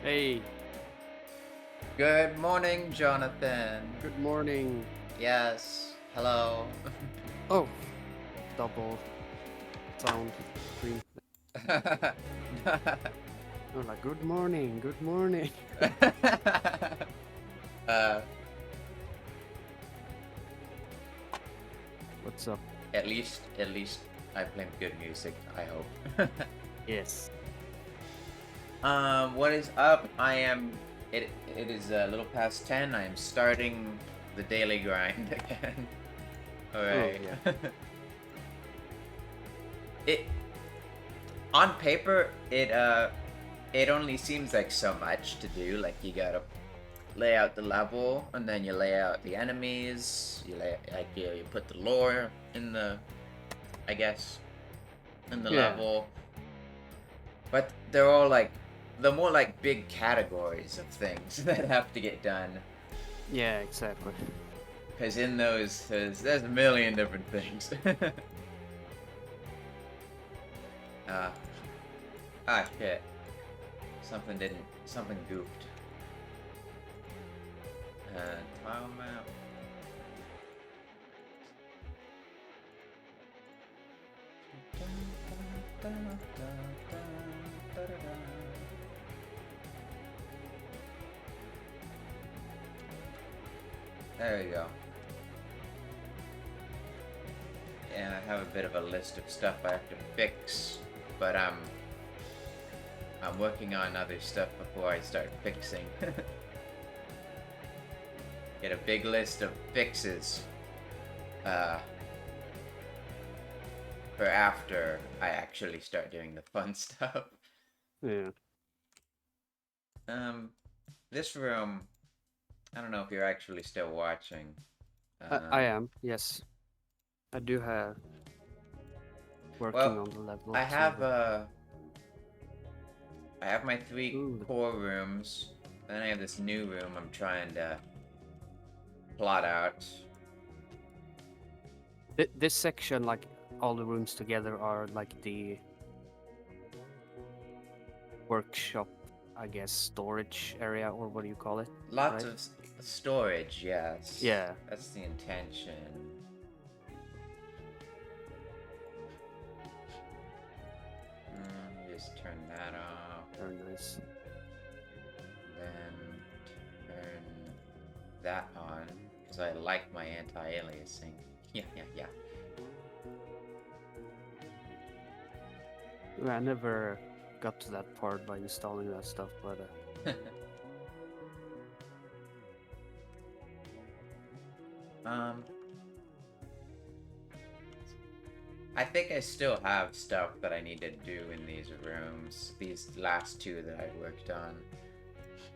Hey, Good morning, Jonathan. good morning. Yes, hello. Oh, double sound screen. Oh, like good morning, good morning. uh, What's up? at least I play good music, I hope. Yes. What is up? It is a little past 10. I am starting the daily grind again. Oh Alright. yeah. it on paper it only seems like so much to do. Like you gotta lay out the level, and then you lay out the enemies. You put the lore in the, I guess, in the Yeah. level. But they're all like the more like big categories of things that have to get done. Yeah, exactly. Because in those, there's a million different things. uh, shit. Something goofed. Tile map. There you go. And I have a bit of a list of stuff I have to fix, but I'm working on other stuff before I start fixing. Get a big list of fixes uh, for after I actually start doing the fun stuff. Yeah. Um, this room, I don't know if you're actually still watching. I am. Yes. I do have working Well, on the level I too. have I have my three Ooh. core rooms. Then I have this new room I'm trying to plot out. This section, like all the rooms together, are like the workshop, I guess, storage area, or what do you call it? Lots Right? of storage, yes. Yeah. That's the intention. Just turn that off. Very nice. Then turn that on. Because I like my anti-aliasing. Yeah. I never got to that part by installing that stuff, but um, I think I still have stuff that I need to do in these rooms. These last two that I worked on.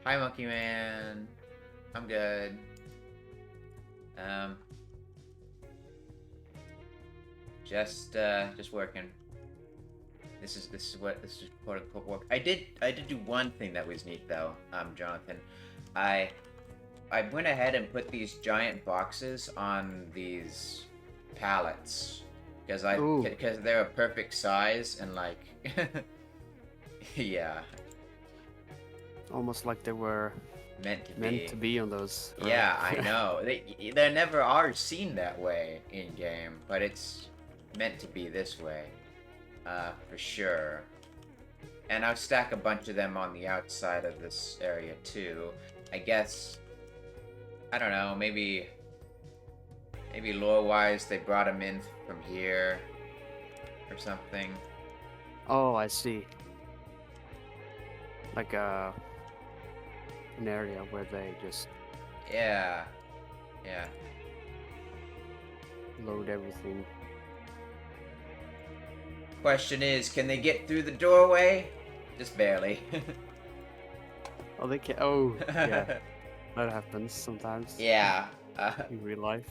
Hi, Monkey Man. I'm good. Um, just working. This is quote unquote work. I did do one thing that was neat though, Jonathan. I I went ahead and put these giant boxes on these pallets ooh, because they're a perfect size and like yeah, almost like they were meant to meant be. to be on those, right? Yeah, I know. They never are seen that way in game, but it's meant to be this way, for sure. And I'll stack a bunch of them on the outside of this area too. I guess, I don't know, maybe lore-wise they brought them in from here or something. Oh, I see. Like an area where they just Yeah, yeah. load everything. Question is, can they get through the doorway? Just barely. Oh, they can. Oh, yeah, that happens sometimes Yeah. in real life.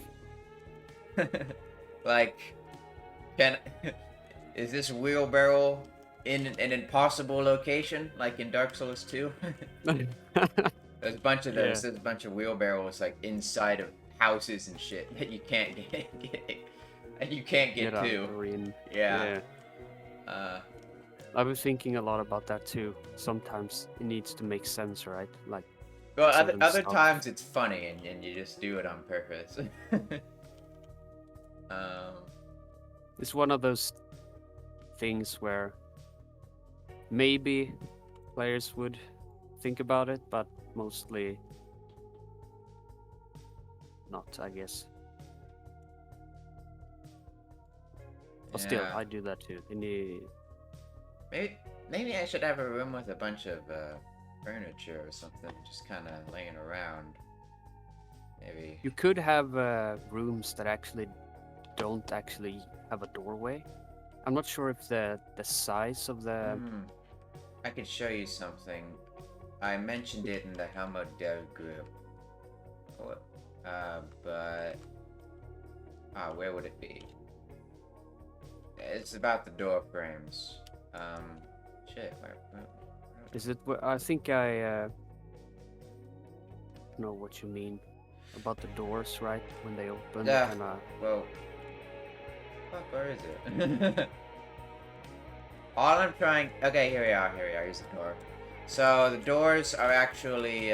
Like, can is this wheelbarrow in an impossible location like in Dark Souls 2? There's a bunch of Yeah, those. There's a bunch of wheelbarrows like inside of houses and shit that you can't get and you can't get get out to. or in. Yeah. Yeah, Uh, I've been thinking a lot about that too. Sometimes it needs to make sense, right? Like Well, certain other stuff. times it's funny and you just do it on purpose. um, It's one of those things where maybe players would think about it, but mostly not, I guess. But still, yeah. I do that too. In the Maybe I should have a room with a bunch of furniture or something, just kind of laying around. Maybe. you could have rooms that actually don't actually have a doorway. I'm not sure if the size of the I could show you something. I mentioned it in the hellmode dev group. But where would it be? It's about the door frames. Shit. Where is it? I think I know what you mean about the doors, right? When they open, Yeah. kind of. Well, fuck, where is it? All I'm trying. Okay, here we are. Here we are. Here's the door. So the doors are actually.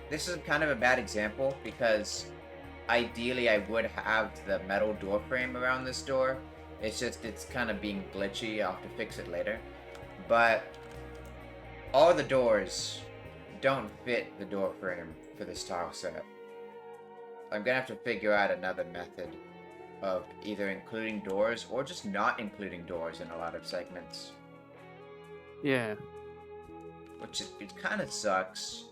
This is kind of a bad example because ideally I would have the metal door frame around this door. It's just it's kind of being glitchy. I'll have to fix it later. But all the doors don't fit the door frame for this tile set. I'm gonna have to figure out another method of either including doors or just not including doors in a lot of segments. Yeah. Which it kind of sucks.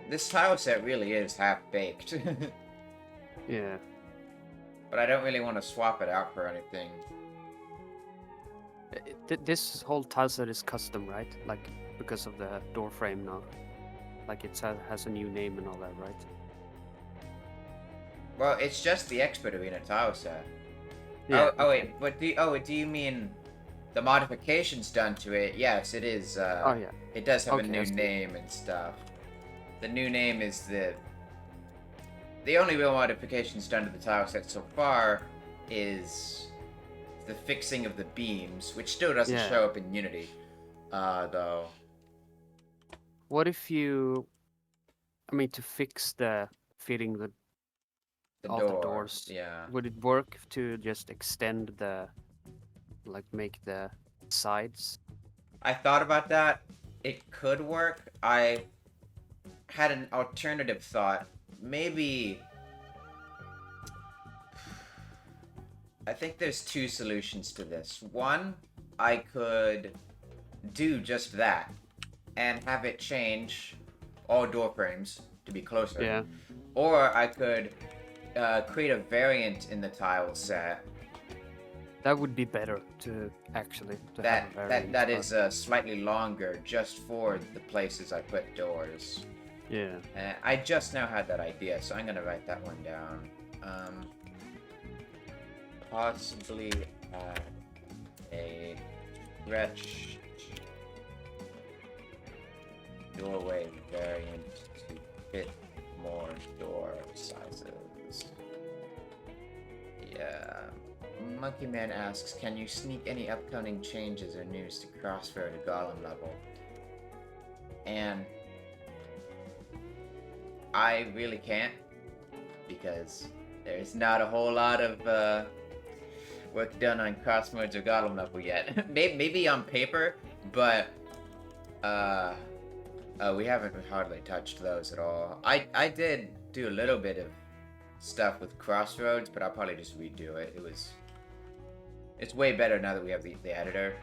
This tile set really is half-baked. Yeah. But I don't really want to swap it out for anything. This whole tile set is custom, right? Like because of the door frame now. Like it has a new name and all that, right? Well, it's just the Expert Arena tile set. Yeah. Oh wait, but do you mean the modifications done to it? Yes, it is. Oh yeah. It does have a Okay, new I see. name and stuff. The new name is the only real modifications done to the tile set so far is the fixing of the beams, which still doesn't Yeah. show up in Unity, though. What if you? I mean, to fix the fitting all the doors. Yeah. Would it work to just extend like make the sides? I thought about that. It could work. I had an alternative thought. Maybe. I think there's two solutions to this. One, I could do just that and have it change all door frames to be closer. Yeah. Or I could create a variant in the tile set That would be better to actually have a variant, that but- is slightly longer just for the places I put doors. Yeah. I just now had that idea, so I'm gonna write that one down. Possibly a stretched doorway variant to fit more door sizes. Yeah. Monkey Man asks, can you sneak any upcoming changes or news to Crossfire to Golem level? And I really can't, because there's not a whole lot of work done on cross modes or Golem level yet. Maybe on paper, but we haven't hardly touched those at all. I did do a little bit of stuff with Crossroads, but I'll probably just redo it. It's way better now that we have the editor,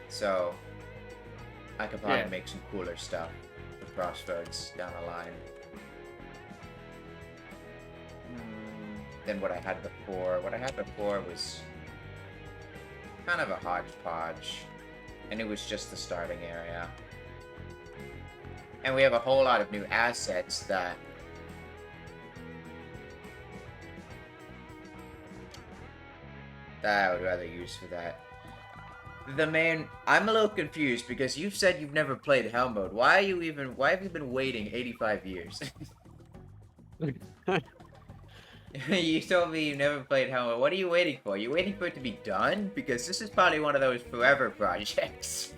so I could probably make some cooler stuff with Crossroads down the line than what I had before. What I had before was kind of a hodgepodge, and it was just the starting area. And we have a whole lot of new assets that I would rather use for that. I'm a little confused because you've said you've never played hellmode. Why have you been waiting 85 years? You told me you never played Hellmode. What are you waiting for? You waiting for it to be done? Because this is probably one of those forever projects.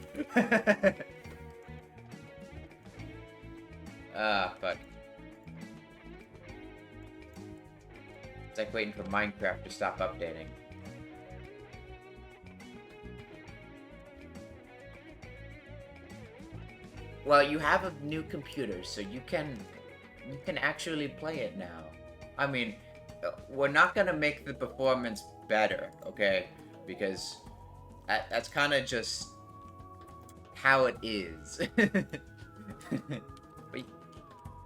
Ah, fuck. It's like waiting for Minecraft to stop updating. Well, you have a new computer, so you can actually play it now. I mean, we're not gonna make the performance better, okay? Because that's kind of just how it is. But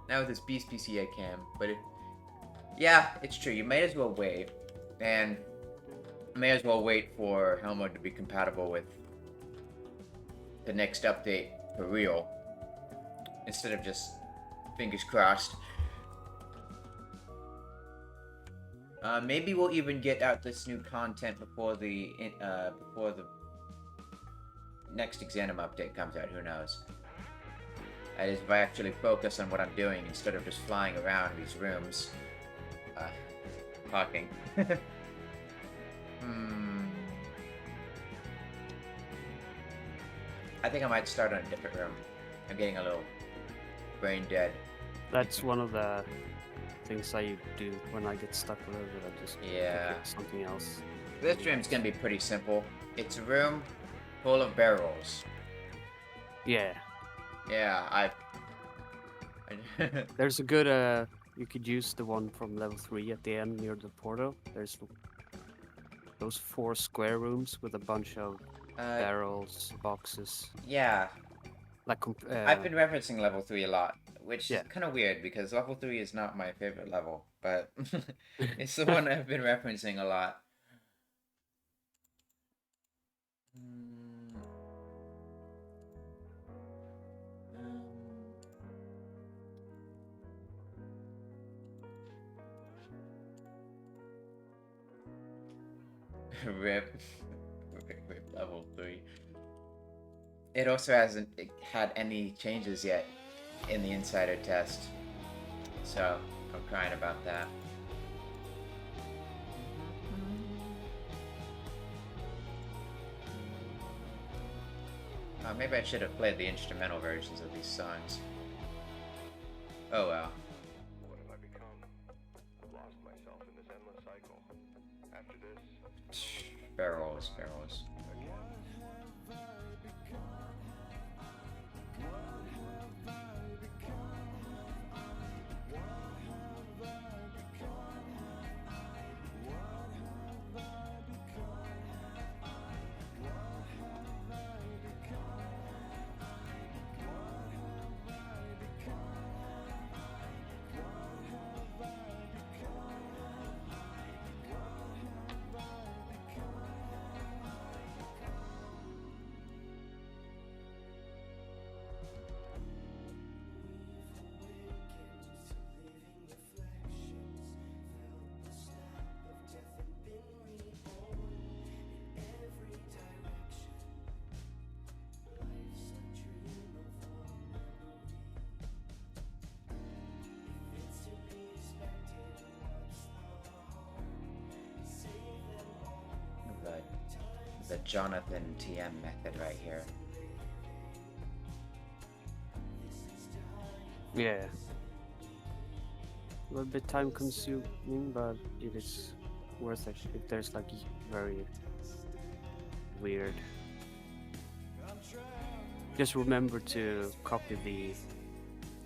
now with this Beast PC I can, but yeah, it's true. You may as well wait, and may as well wait for hellmode to be compatible with the next update for real, instead of just fingers crossed. Maybe we'll even get out this new content before the next exanima update comes out. Who knows? That is, if I actually focus on what I'm doing instead of just flying around these rooms, talking. I think I might start on a different room. I'm getting a little brain dead. That's one of the things I do when I get stuck with it. I just pick something else. This room's gonna be pretty simple. It's a room full of barrels. Yeah. Yeah, There's a good you could use the one from level 3 at the end near the portal. There's those 4 square rooms with a bunch of barrels, boxes. Yeah. Like I've been referencing level 3 a lot, which is kind of weird because level 3 is not my favorite level, but it's the one I've been referencing a lot. Rip level 3. It also hasn't had any changes yet in the insider test, so I'm crying about that. Maybe I should have played the instrumental versions of these songs. Oh well. What have I become? I've lost myself in this endless cycle. After this... Barrels. The Jonathan TM method right here. Yeah. A little bit time consuming, but it is worth it if there's like very weird. Just remember to copy the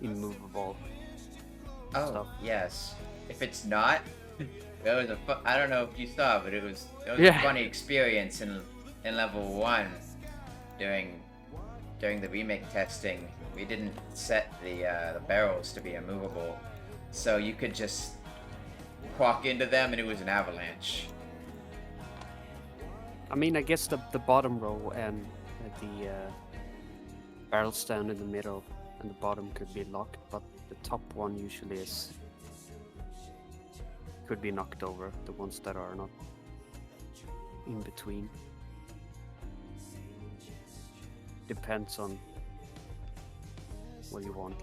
immovable stuff. Yes. If it's not, that was I don't know if you saw, but it was a funny experience in level 1 during the remake testing. We didn't set the barrels to be immovable, so you could just walk into them and it was an avalanche. I mean, I guess the bottom row and the barrel stand in the middle and the bottom could be locked, but the top one usually could be knocked over, the ones that are not in between. Depends on what you want.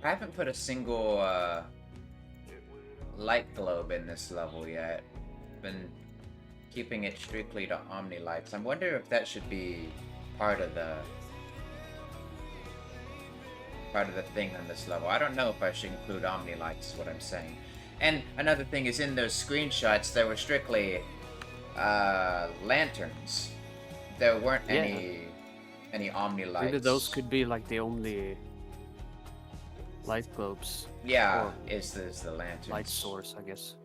I haven't put a single light globe in this level yet. Been keeping it strictly to Omni lights. I wonder if that should be part of the thing on this level. I don't know if I should include Omni lights, is what I'm saying. And another thing is, in those screenshots, there were strictly lanterns. There weren't any Omni lights. Maybe those could be like the only light globes. Yeah, or is the lanterns. light source, I guess.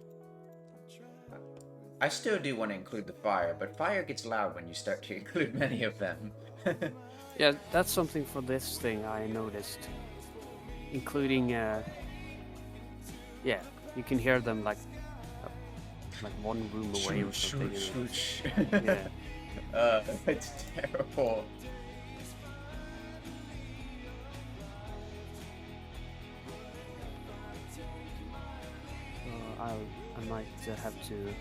I still do want to include the fire, but fire gets loud when you start to include many of them. Yeah, that's something for this thing I noticed. Including, yeah, you can hear them like one room away or something. Swoosh. Yeah. It's terrible. I might have to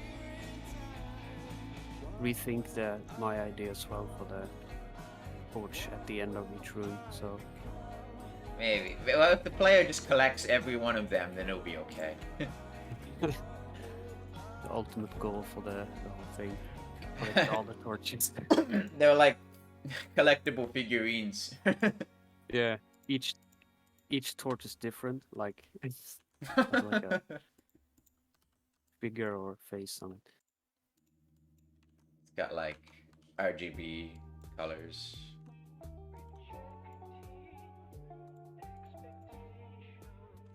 rethink my idea as well for the torch at the end of each room. So Maybe. Well, if the player just collects every one of them, then it'll be okay. the ultimate goal for the whole thing, collect all the torches. They're like collectible figurines. Yeah, each torch is different. Like it's has like a figure or face on it. It's got like RGB colors.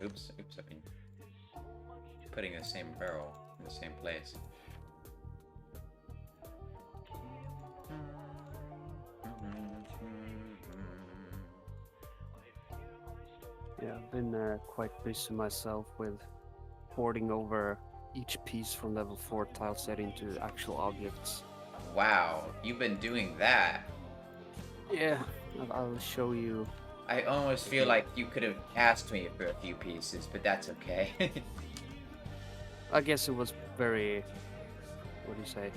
Oops, I've been putting the same barrel in the same place. Yeah, I've been quite busy myself with porting over each piece from level 4 tile set into actual objects. Wow, you've been doing that. Yeah, I'll show you. I almost feel like you could have asked me for a few pieces, but that's okay. I guess it was very, what do you say?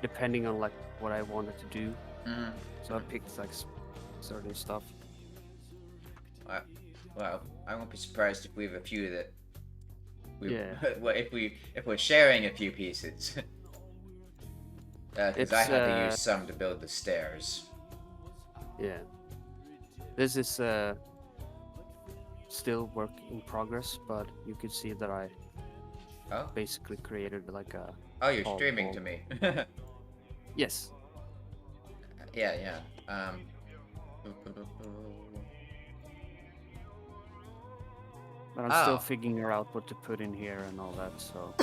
Depending on like what I wanted to do. Mhm. So I picked like certain stuff. Well, I won't be surprised if we have a few that. Yeah. Well, if we're sharing a few pieces. Because I had to use some to build the stairs. Yeah. This is still work in progress, but you could see that I Oh? basically created like a. Oh, you're tall streaming wall. to me. Yes. Yeah. But I'm still figuring out what to put in here and all that, so.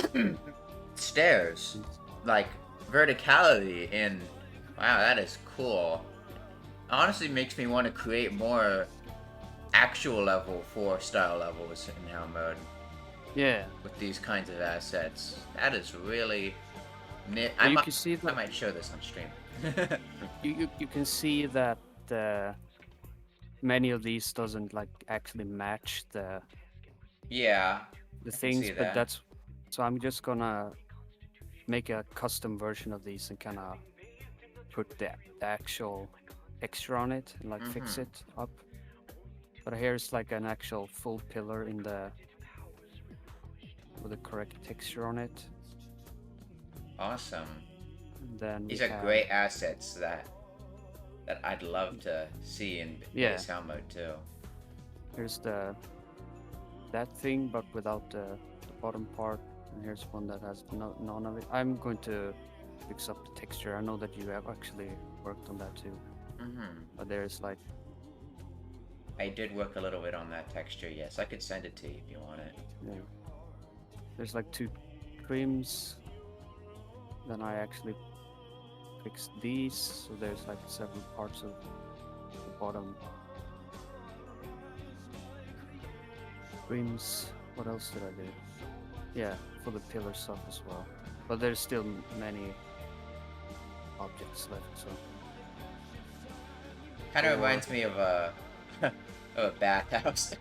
Stairs. Like, verticality in... Wow, that is cool. Honestly makes me want to create more actual level 4 style levels in hell mode. Yeah. With these kinds of assets. That is really... You can see that. I might show this on stream. You can see that many of these doesn't like actually match the Yeah. things, see but that. that's so I'm just gonna make a custom version of these and kind of put the actual texture on it and like fix it up. But here's like an actual full pillar in the with the correct texture on it. Awesome. And then These we are have- great assets that I'd love to see in base hell mode too. Here's that thing, but without the bottom part. And here's one that has none of it. I'm going to fix up the texture. I know that you have actually worked on that too. But there's like... I did work a little bit on that texture, yes. I could send it to you if you want it. Yeah. There's like 2 trims. Then I actually fixed these, so there's like several parts of the bottom. Trims. What else did I do? Yeah, for the pillar stuff as well. But there's still many objects left, so... Kind of reminds me of a of a bathhouse.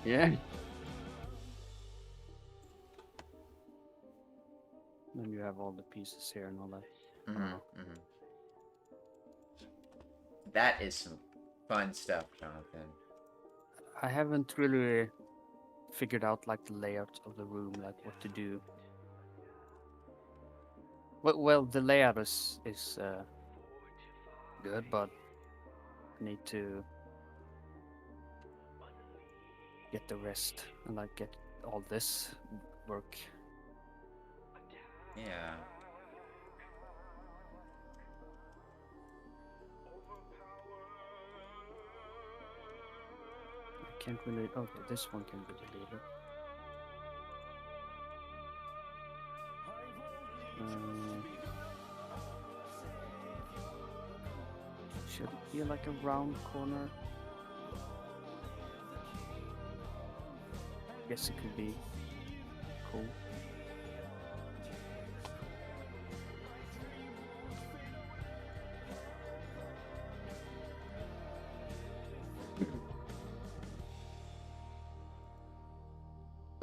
Yeah. Then you have all the pieces here and all that. That is some Fun stuff, Jonathan. I haven't really figured out like the layout of the room, like what to do. Well, the layout is good, but I need to get the rest and like get all this work. Yeah. I can't really. Oh, this one can be deleted. Should it be like a round corner? Guess it could be cool.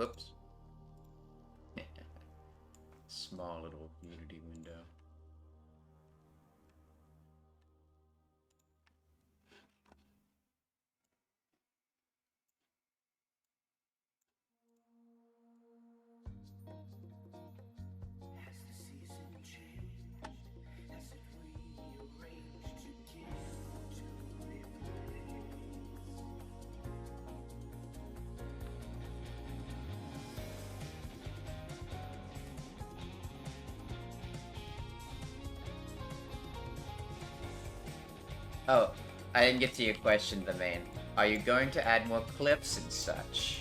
Oops. Small little Unity window. Oh, I didn't get to your question, the main. Are you going to add more cliffs and such?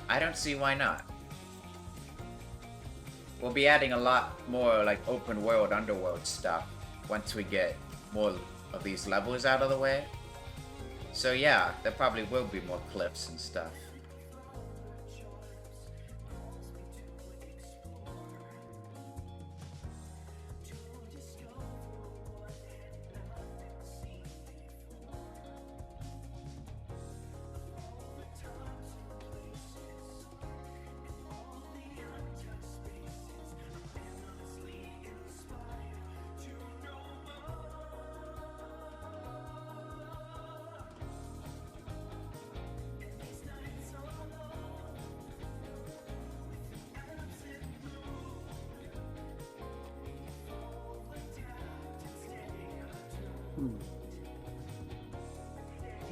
I don't see why not. We'll be adding a lot more like open world, underworld stuff once we get more of these levels out of the way. So yeah, there probably will be more cliffs and stuff.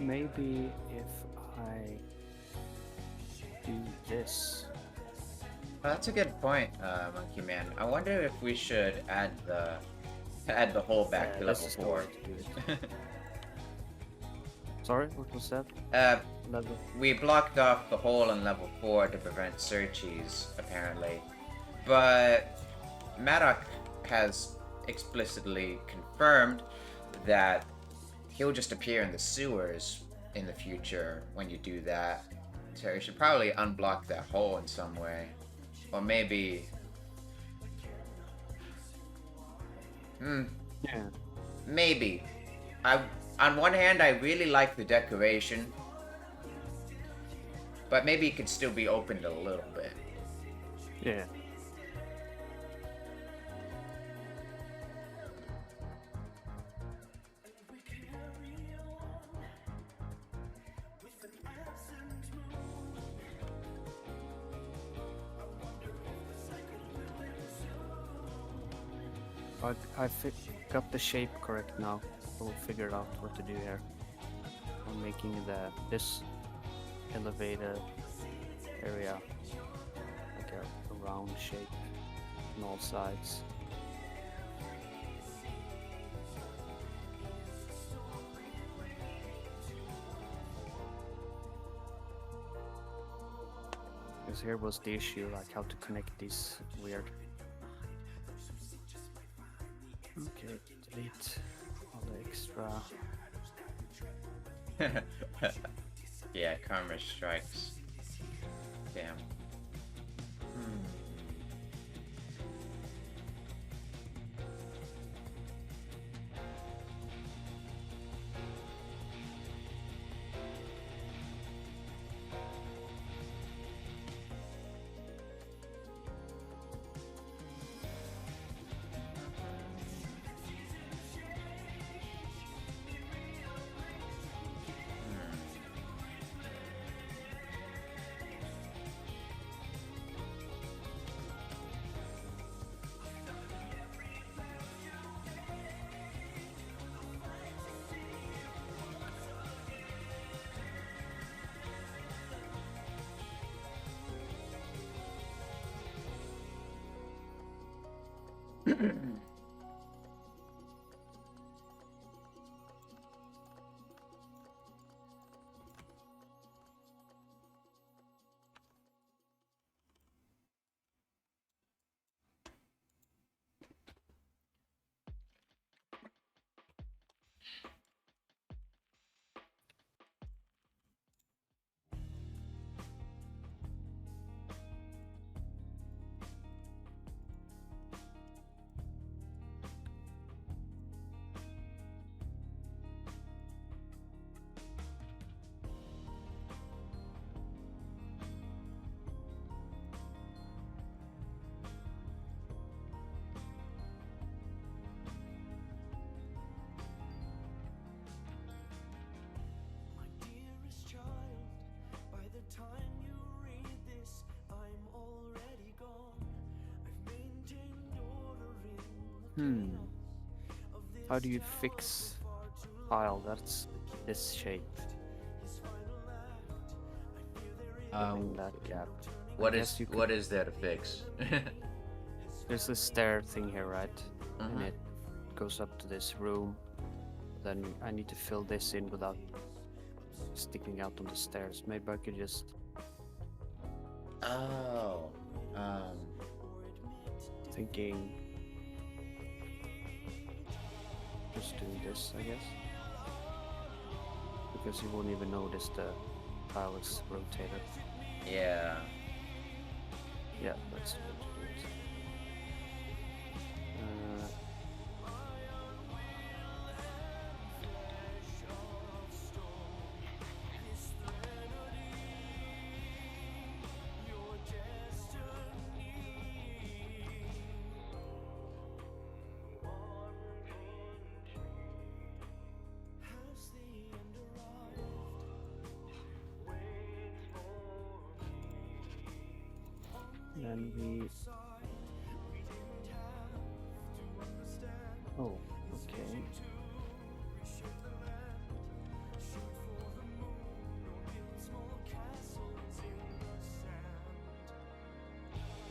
Maybe if I do this. Oh, that's a good point, Monkey Man. I wonder if we should add the hole back to this level is the 4. way to do it. Sorry, what was that? Level. We blocked off the hole in level 4 to prevent searches, apparently. But Maddock has explicitly confirmed that he'll just appear in the sewers in the future when you do that. So you should probably unblock that hole in some way. Or maybe... Yeah. Maybe. On one hand, I really like the decoration. But maybe it could still be opened a little bit. Yeah. I got the shape correct now. We'll figure out what to do here. I'm making this elevated area like a round shape on all sides. Because here was the issue, like how to connect these weird. Okay, delete all the extra. Yeah, karma strikes. Damn. How do you fix tile that's this shape? Filling that gap. What I is guess you what is there to fix? There's a stair thing here, right? And Mhm. it goes up to this room. Then I need to fill this in without sticking out on the stairs. Maybe I could just Oh. thinking just doing this, I guess. Because you won't even notice the tile is rotated. Yeah. Yeah, that's the way to do it. Then we... Oh, okay.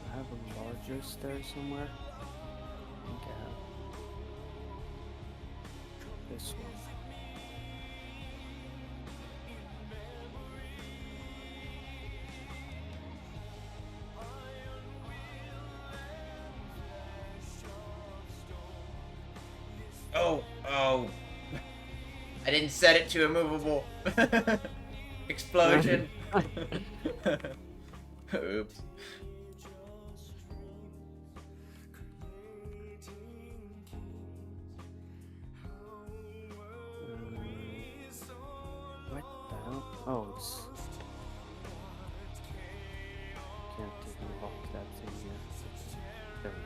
I have a larger stair somewhere. I think I have this one. Oh. I didn't set it to immovable. Explosion. Oops. What the hell? Oh, it's... Can't even lock that thing here. There we go.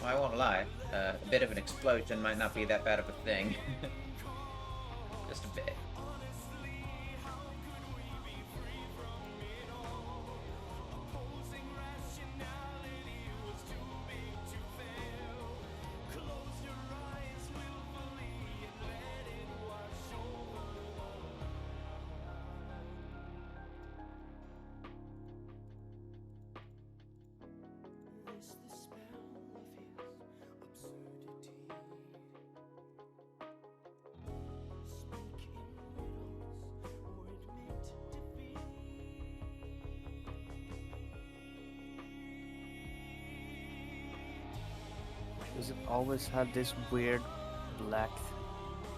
Well, I won't lie. A bit of an explosion might not be that bad of a thing. Just a bit. Does it always have this weird black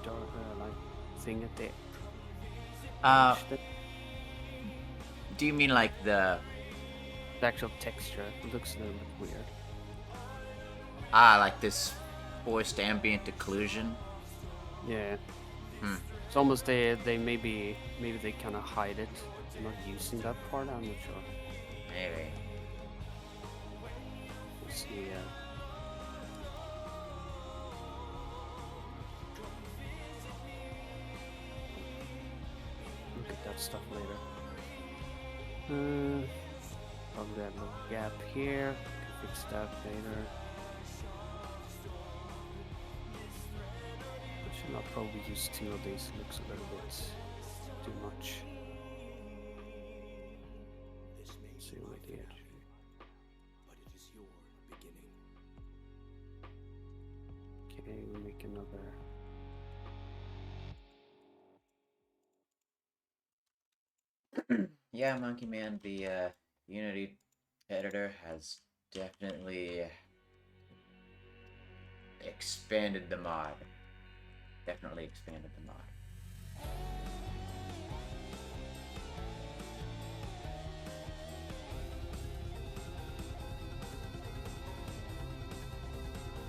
dark like thing at the edge? Do you mean like the actual texture? It looks a little bit weird. like this forced ambient occlusion? Yeah. It's almost they maybe they kind of hide it. They're not using that part. I'm not sure. Maybe. Let's see. Look at that stuff later. Probably that little gap here. Can fix that later. I should not probably use two of these. It looks a little bit too much. Let's see with the edge. But it is your beginning. Okay, we make another. Yeah, Monkey Man, the Unity editor has definitely expanded the mod. Definitely expanded the mod.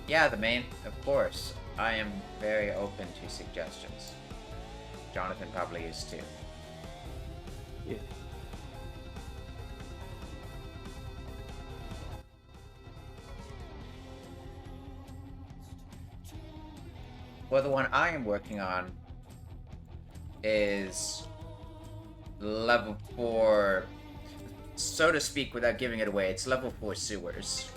Yeah, the main, of course. I am very open to suggestions. Jonathan probably is too. Yeah. Well, the one I am working on is level 4, so to speak, without giving it away. It's level 4 sewers.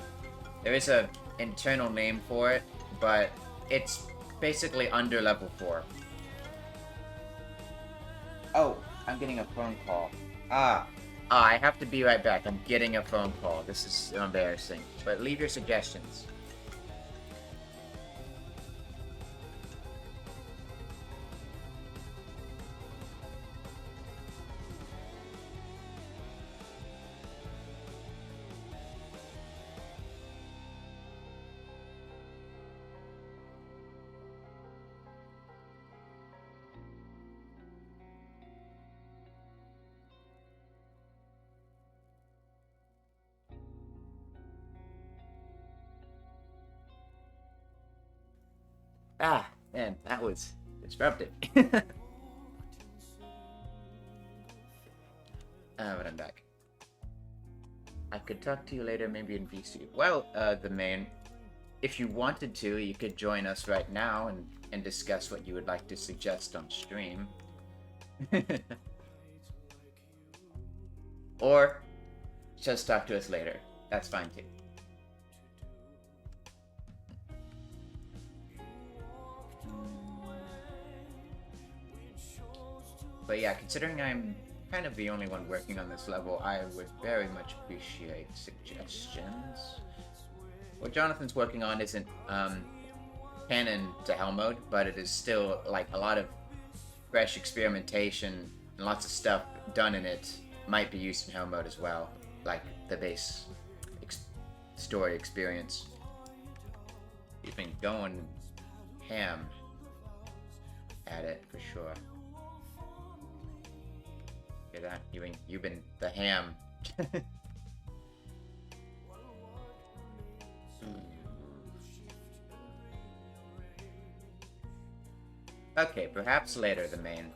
There is a internal name for it, but it's basically under level 4. Oh, I'm getting a phone call. I have to be right back. I'm getting a phone call. This is embarrassing. But leave your suggestions. Ah, man, that was disruptive. But I'm back. I could talk to you later, maybe in VC. Well, the main, if you wanted to, you could join us right now and discuss what you would like to suggest on stream. Or just talk to us later. That's fine too. But yeah, considering I'm kind of the only one working on this level, I would very much appreciate suggestions. What Jonathan's working on isn't canon to hellmode, but it is still like a lot of fresh experimentation and lots of stuff done in it might be used in hellmode as well, like the base story experience. You've been going ham at it for sure. Hear that? You've been the ham. Okay, perhaps later, the main.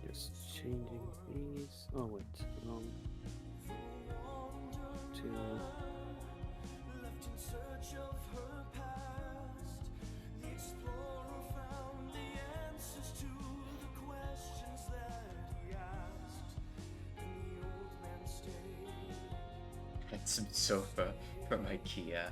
Just changing these. Oh wait, wrong. To Got some sofa from IKEA.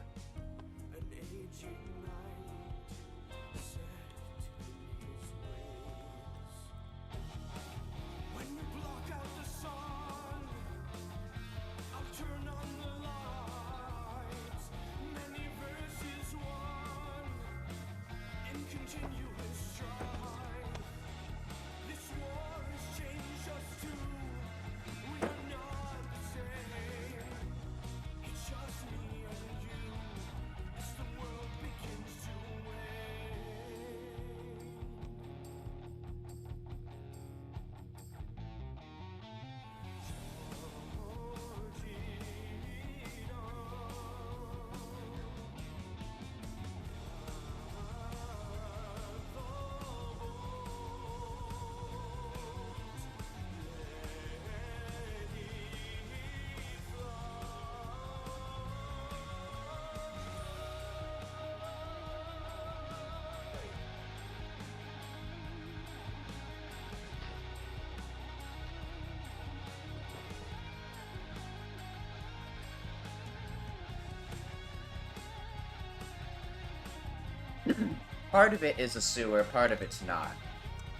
Part of it is a sewer, part of it's not.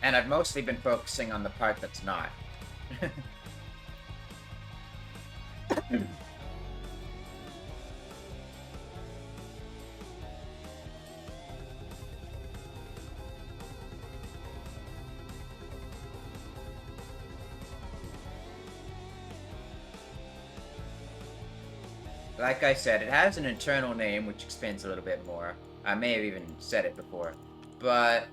And I've mostly been focusing on the part that's not. Like I said, it has an internal name, which explains a little bit more. I may have even said it before, but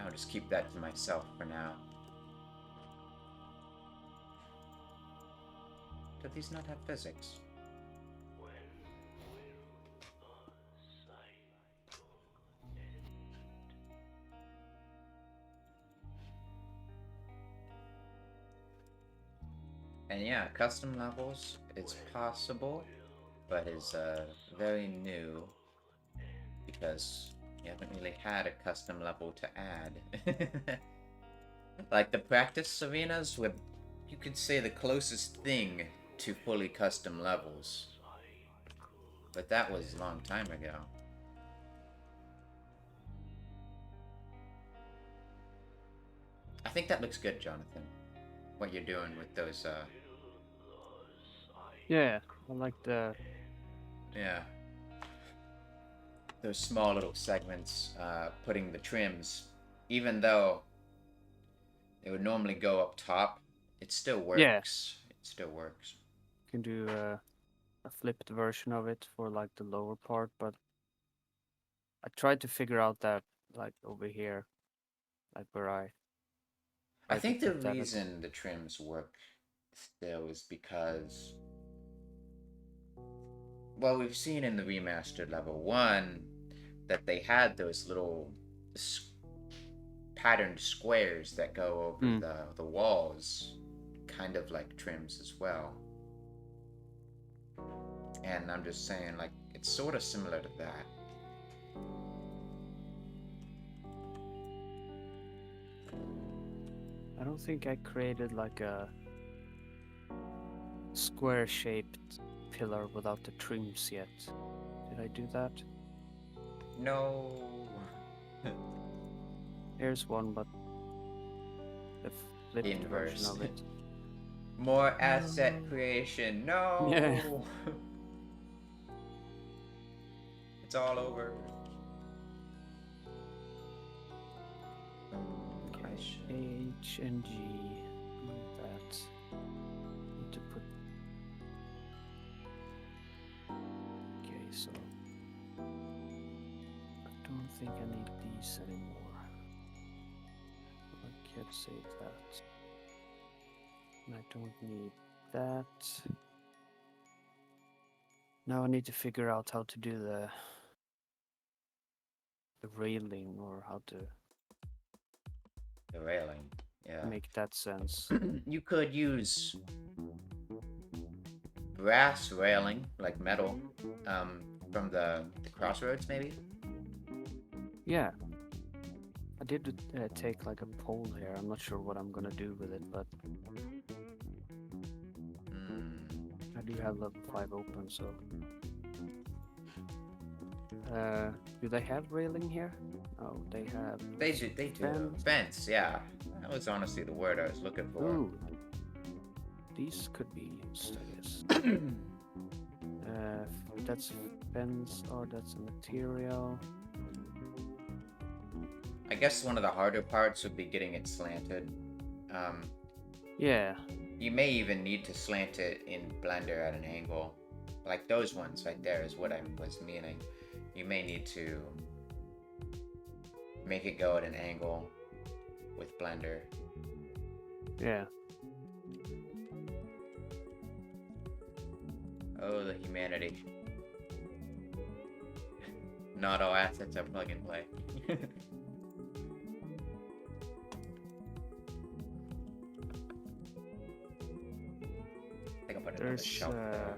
I'll just keep that to myself for now. Do these not have physics? And yeah, custom levels, it's possible, but is very new because you haven't really had a custom level to add. Like the practice arenas were, you could say, the closest thing to fully custom levels. But that was a long time ago. I think that looks good, Jonathan. What you're doing with those, Yeah, I like the... yeah. Those small little segments, putting the trims, even though it would normally go up top, it still works. Yeah. It still works. You can do a flipped version of it for like the lower part, but I tried to figure out that like over here, like where I I tried to think the put that at- reason the trims work still is because, well, we've seen in the remastered level 1 that they had those little patterned squares that go over the walls, kind of like trims as well. And I'm just saying, like, it's sort of similar to that. I don't think I created like a square-shaped pillar without the trims yet. Did I do that? No. Here's one, but the flipped Inverse. version of it. More asset creation. No. Yeah. It's all over. H and G, like that. Need to put. Okay, so I don't think I need these anymore. I can't save that. And I don't need that. Now I need to figure out how to do the railing, or how to The railing. Yeah. make that sense. You could use brass railing, like metal, from the crossroads, maybe? Yeah. I did take like a pole here. I'm not sure what I'm gonna do with it, but I do have level 5 open, so... do they have railing here? Oh, they have... They do. Fence. Fence, yeah. That was honestly the word I was looking for. Ooh. These could be used, I guess. That's fence, or that's a material. I guess one of the harder parts would be getting it slanted. Yeah. You may even need to slant it in Blender at an angle. Like those ones right there is what I was meaning. You may need to make it go at an angle with Blender. Yeah. Oh, the humanity. Not all assets are plug and play. I think I'll put another There's shelf there.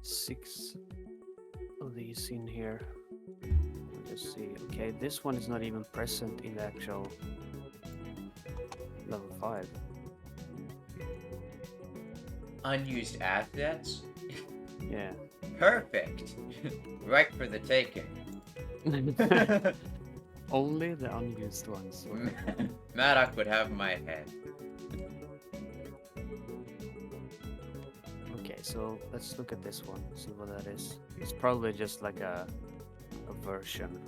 6 of these in here. Let's see. Okay, this one is not even present in the actual level 5. Unused assets? Yeah. Perfect. Right for the taking. Only the unused ones. Maddock would have my head. Okay, so let's look at this one, see what that is. It's probably just like a version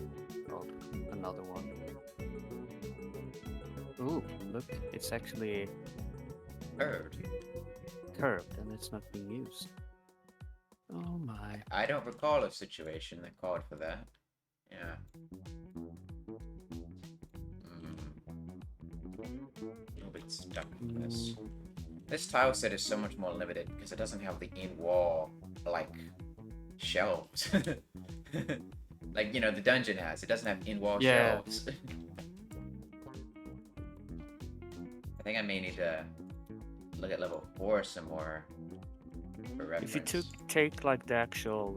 of another one. Ooh, look, it's actually Heard. curved and it's not being used. Oh my. I don't recall a situation that called for that. Yeah. A little bit stuck in this. This tile set is so much more limited because it doesn't have the in-wall, like, shelves. Like, you know, the dungeon has. It doesn't have in-wall Yeah. shelves. I think I may need to look at level 4 some more for reference. If you take like the actual,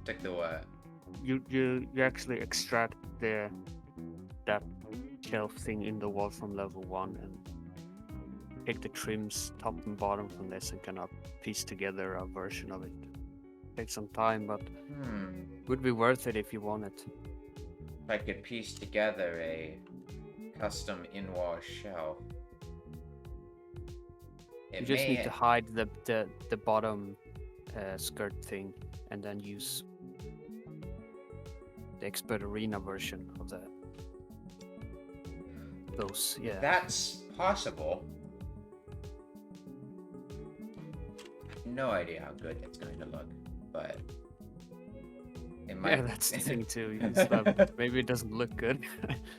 Took the what? you actually extract that shelf thing in the wall from level 1 and take the trims top and bottom from this and kind of piece together a version of it. Take some time, but would be worth it if you want it. If I could piece together a custom in-wall shelf. You just need to hide the bottom skirt thing and then use the expert arena version of those. Yeah. That's possible. No idea how good it's going to look, but it might. Yeah, that's the thing too. You just have, maybe it doesn't look good.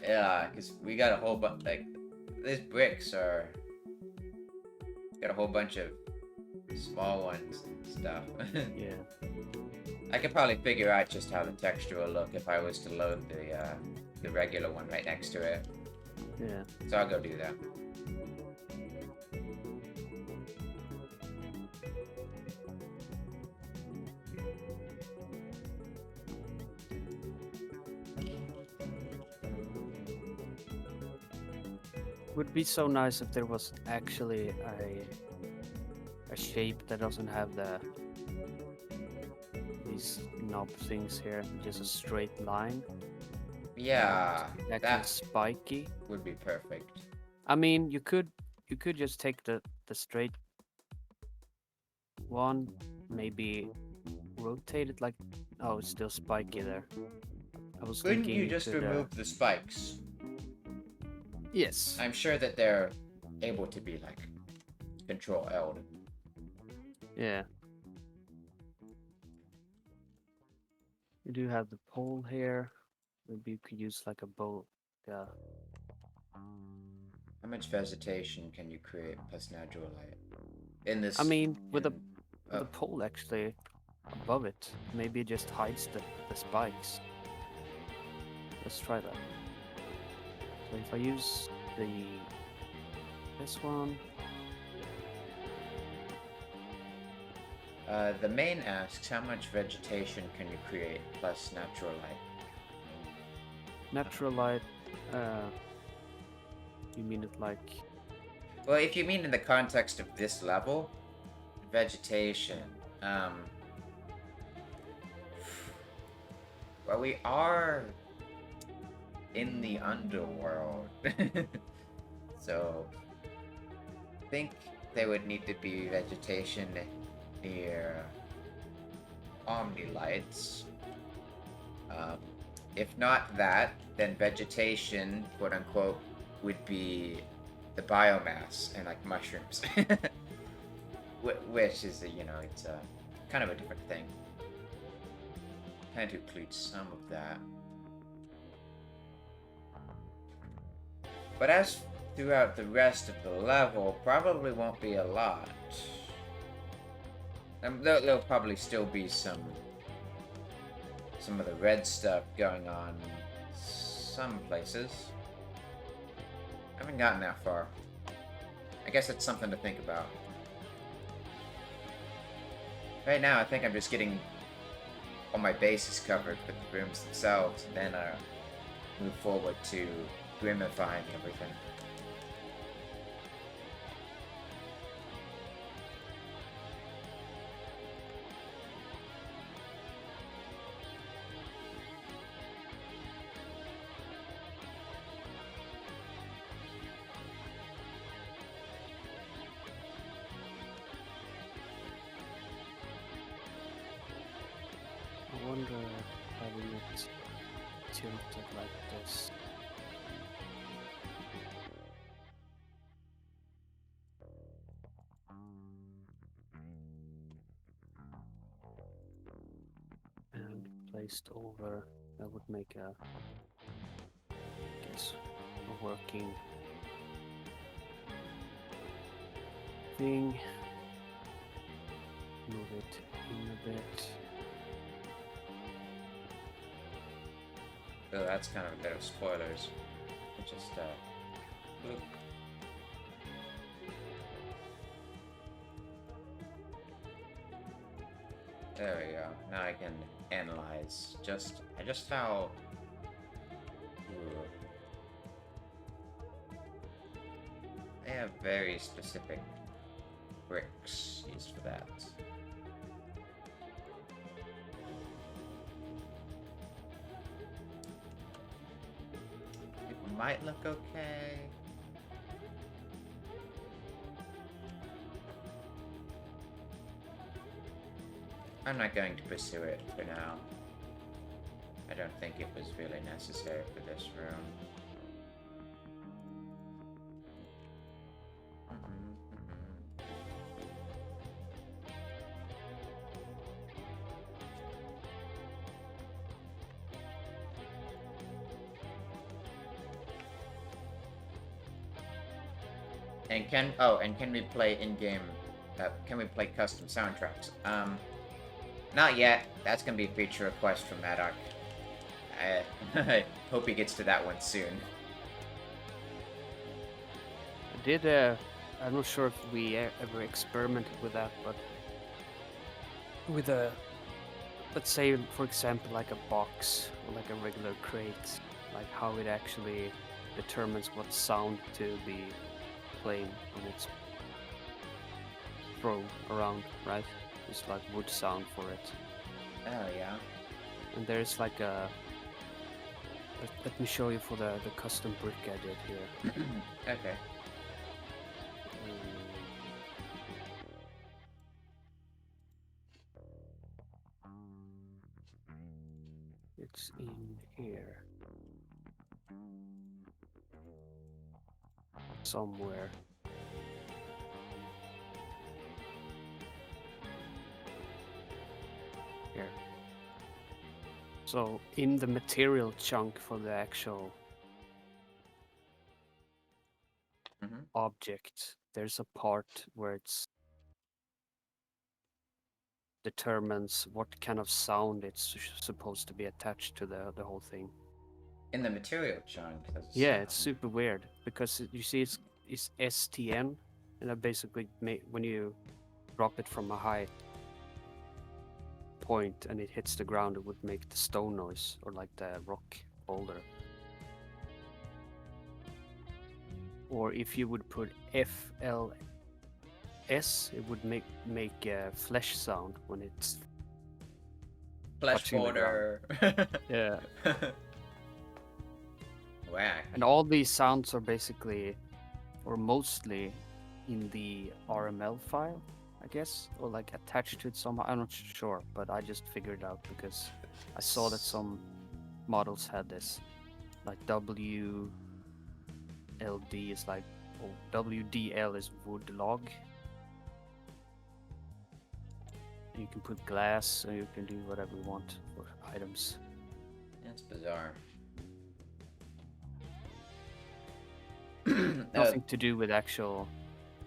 Yeah, because we got a whole bunch. Like these bricks are got a whole bunch of small ones and stuff. Yeah. I could probably figure out just how the texture will look if I was to load the regular one right next to it. Yeah. So I'll go do that. Would be so nice if there was actually a shape that doesn't have these knob things here, just a straight line. Yeah, Actually that spiky. would be perfect. I mean, you could just take the straight one, maybe rotate it like. Oh, it's still spiky there. I was Couldn't thinking you just could, remove the spikes? Yes. I'm sure that they're able to be like Control L. Yeah. You do have the pole here. Maybe you could use like a bolt. Yeah. How much vegetation can you create plus natural light in this? I mean, with in- the pole actually above it, maybe it just hides the spikes. Let's try that. So if I use this one, the main asks how much vegetation can you create plus natural light. natural light. You mean it like? Well, if you mean in the context of this level, vegetation. Well, we are in the underworld, so I think there would need to be vegetation near Omni lights. If not that, then vegetation, quote unquote, would be the biomass and like mushrooms, which is it's a kind of a different thing. Kind of includes some of that. But as throughout the rest of the level, probably won't be a lot. There'll probably still be some of the red stuff going on some places. I haven't gotten that far. I guess it's something to think about. Right now, I think I'm just getting all my bases covered with the rooms themselves, and then move forward to grimifying everything. tilted like this. And placed over, that would make a, I guess, a working thing. Move it in a bit. Oh, that's kind of a bit of spoilers. Just, bloop. There we go. Now I can analyze just how. Ooh. They have very specific bricks used for that. It might look okay. I'm not going to pursue it for now. I don't think it was really necessary for this room. And can we play in-game? Can we play custom soundtracks? Not yet. That's gonna be a feature request from Maddock. I hope he gets to that one soon. I did. I'm not sure if we ever experimented with that, but with a, let's say, for example, like a box or like a regular crate, like how it actually determines what sound to be playing when it's thrown around, right? It's like wood sound for it. Oh yeah. And there's like a. Let me show you for the custom brick I did here. Okay. It's in here. Somewhere. Here. So in the material chunk for the actual object, there's a part where it's determines what kind of sound it's supposed to be attached to the whole thing. In the material chunk. Yeah, it's super weird because you see it's STN, and that basically when you drop it from a high point and it hits the ground, it would make the stone noise or like the rock boulder. Or if you would put FLS, it would make a flesh sound when it's flesh touching the border. yeah. Whack. And all these sounds are basically, or mostly, in the RML file, I guess, or like attached to it somehow. I'm not sure, but I just figured it out because I saw that some models had this. Like WLD is like, oh, WDL is wood log. You can put glass, so you can do whatever you want for items. That's bizarre. Nothing to do with actual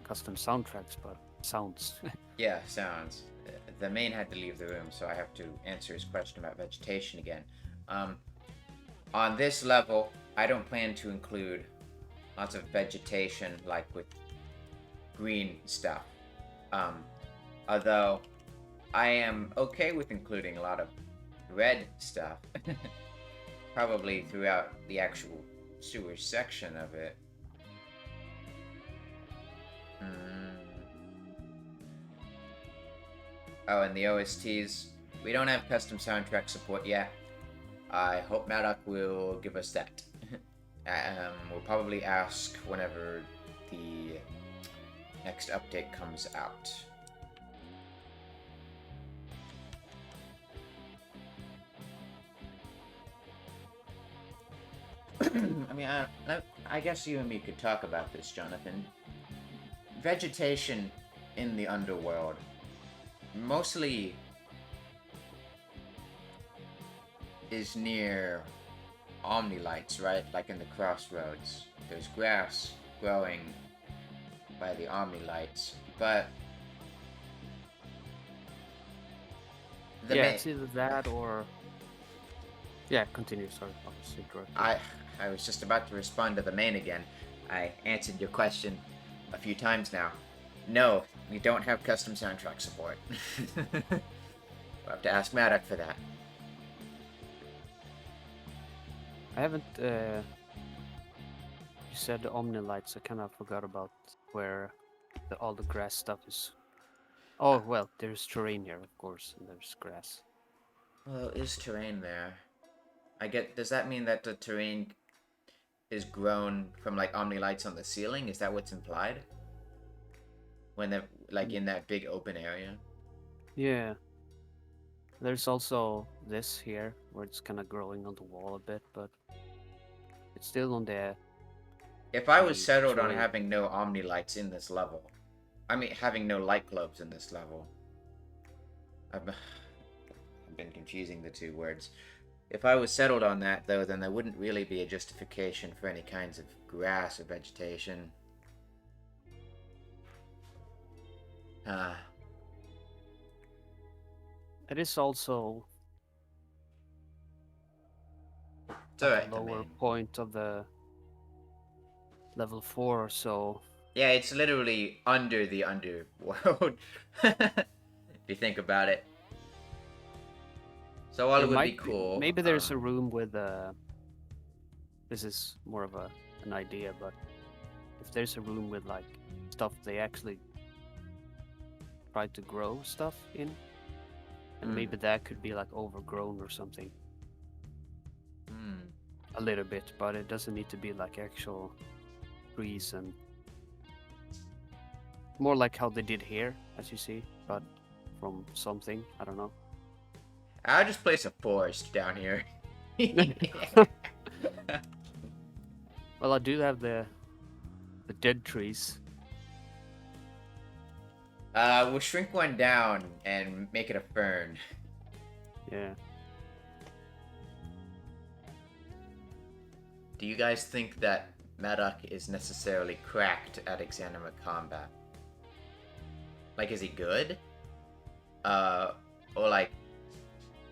custom soundtracks, but sounds. Yeah, sounds. The main had to leave the room, so I have to answer his question about vegetation again. On this level, I don't plan to include lots of vegetation like with green stuff. Although I am okay with including a lot of red stuff, probably throughout the actual sewer section of it. Oh, and the OSTs. We don't have custom soundtrack support yet. I hope Maddock will give us that. We'll probably ask whenever the next update comes out. I mean, I guess you and me could talk about this, Jonathan. Vegetation in the underworld mostly is near omni-lights, right? Like in the crossroads. There's grass growing by the omni-lights, but the Yeah, it's either that or. Yeah, continue. Sorry, I was interrupting. I was just about to respond to the main again. I answered your question a few times now. No, we don't have custom soundtrack support. We'll have to ask Maddock for that. I haven't. You said the Omni lights. I kind of forgot about where all the grass stuff is. Oh well, there's terrain here, of course, and there's grass. Well, is terrain there? Does that mean that the terrain is grown from like omni lights on the ceiling? Is that what's implied? When they're like in that big open area? Yeah. There's also this here where it's kind of growing on the wall a bit, but it's still on the. If I was The settled on terrain. having no omni lights in this level, I mean having no light globes in this level, I've been confusing the two words. If I was settled on that, though, then there wouldn't really be a justification for any kinds of grass or vegetation. It is also It's at alright, the lower point of the level 4, so Yeah, it's literally under the underworld. If you think about it. So while there it would be might cool, maybe there's a room with this is more of an idea, but if there's a room with like stuff they actually try to grow stuff in, and maybe that could be like overgrown or something. A little bit, but it doesn't need to be like actual trees, and more like how they did here, as you see, but from something, I don't know. I'll just place a forest down here. Well, I do have the dead trees. We'll shrink one down and make it a fern. Yeah. Do you guys think that Maddock is necessarily cracked at exanima combat? Like, is he good? Or like,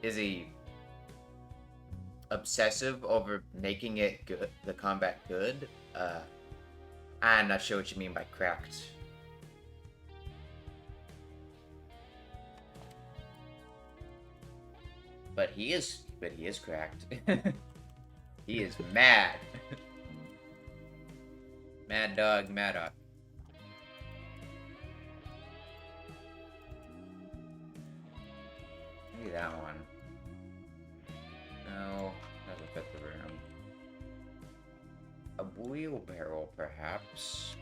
is he obsessive over making it good, the combat good? I'm not sure what you mean by cracked. But he is cracked. He is mad. Mad dog, Maddock. Maybe that one. No, doesn't fit the room. A wheelbarrow, perhaps.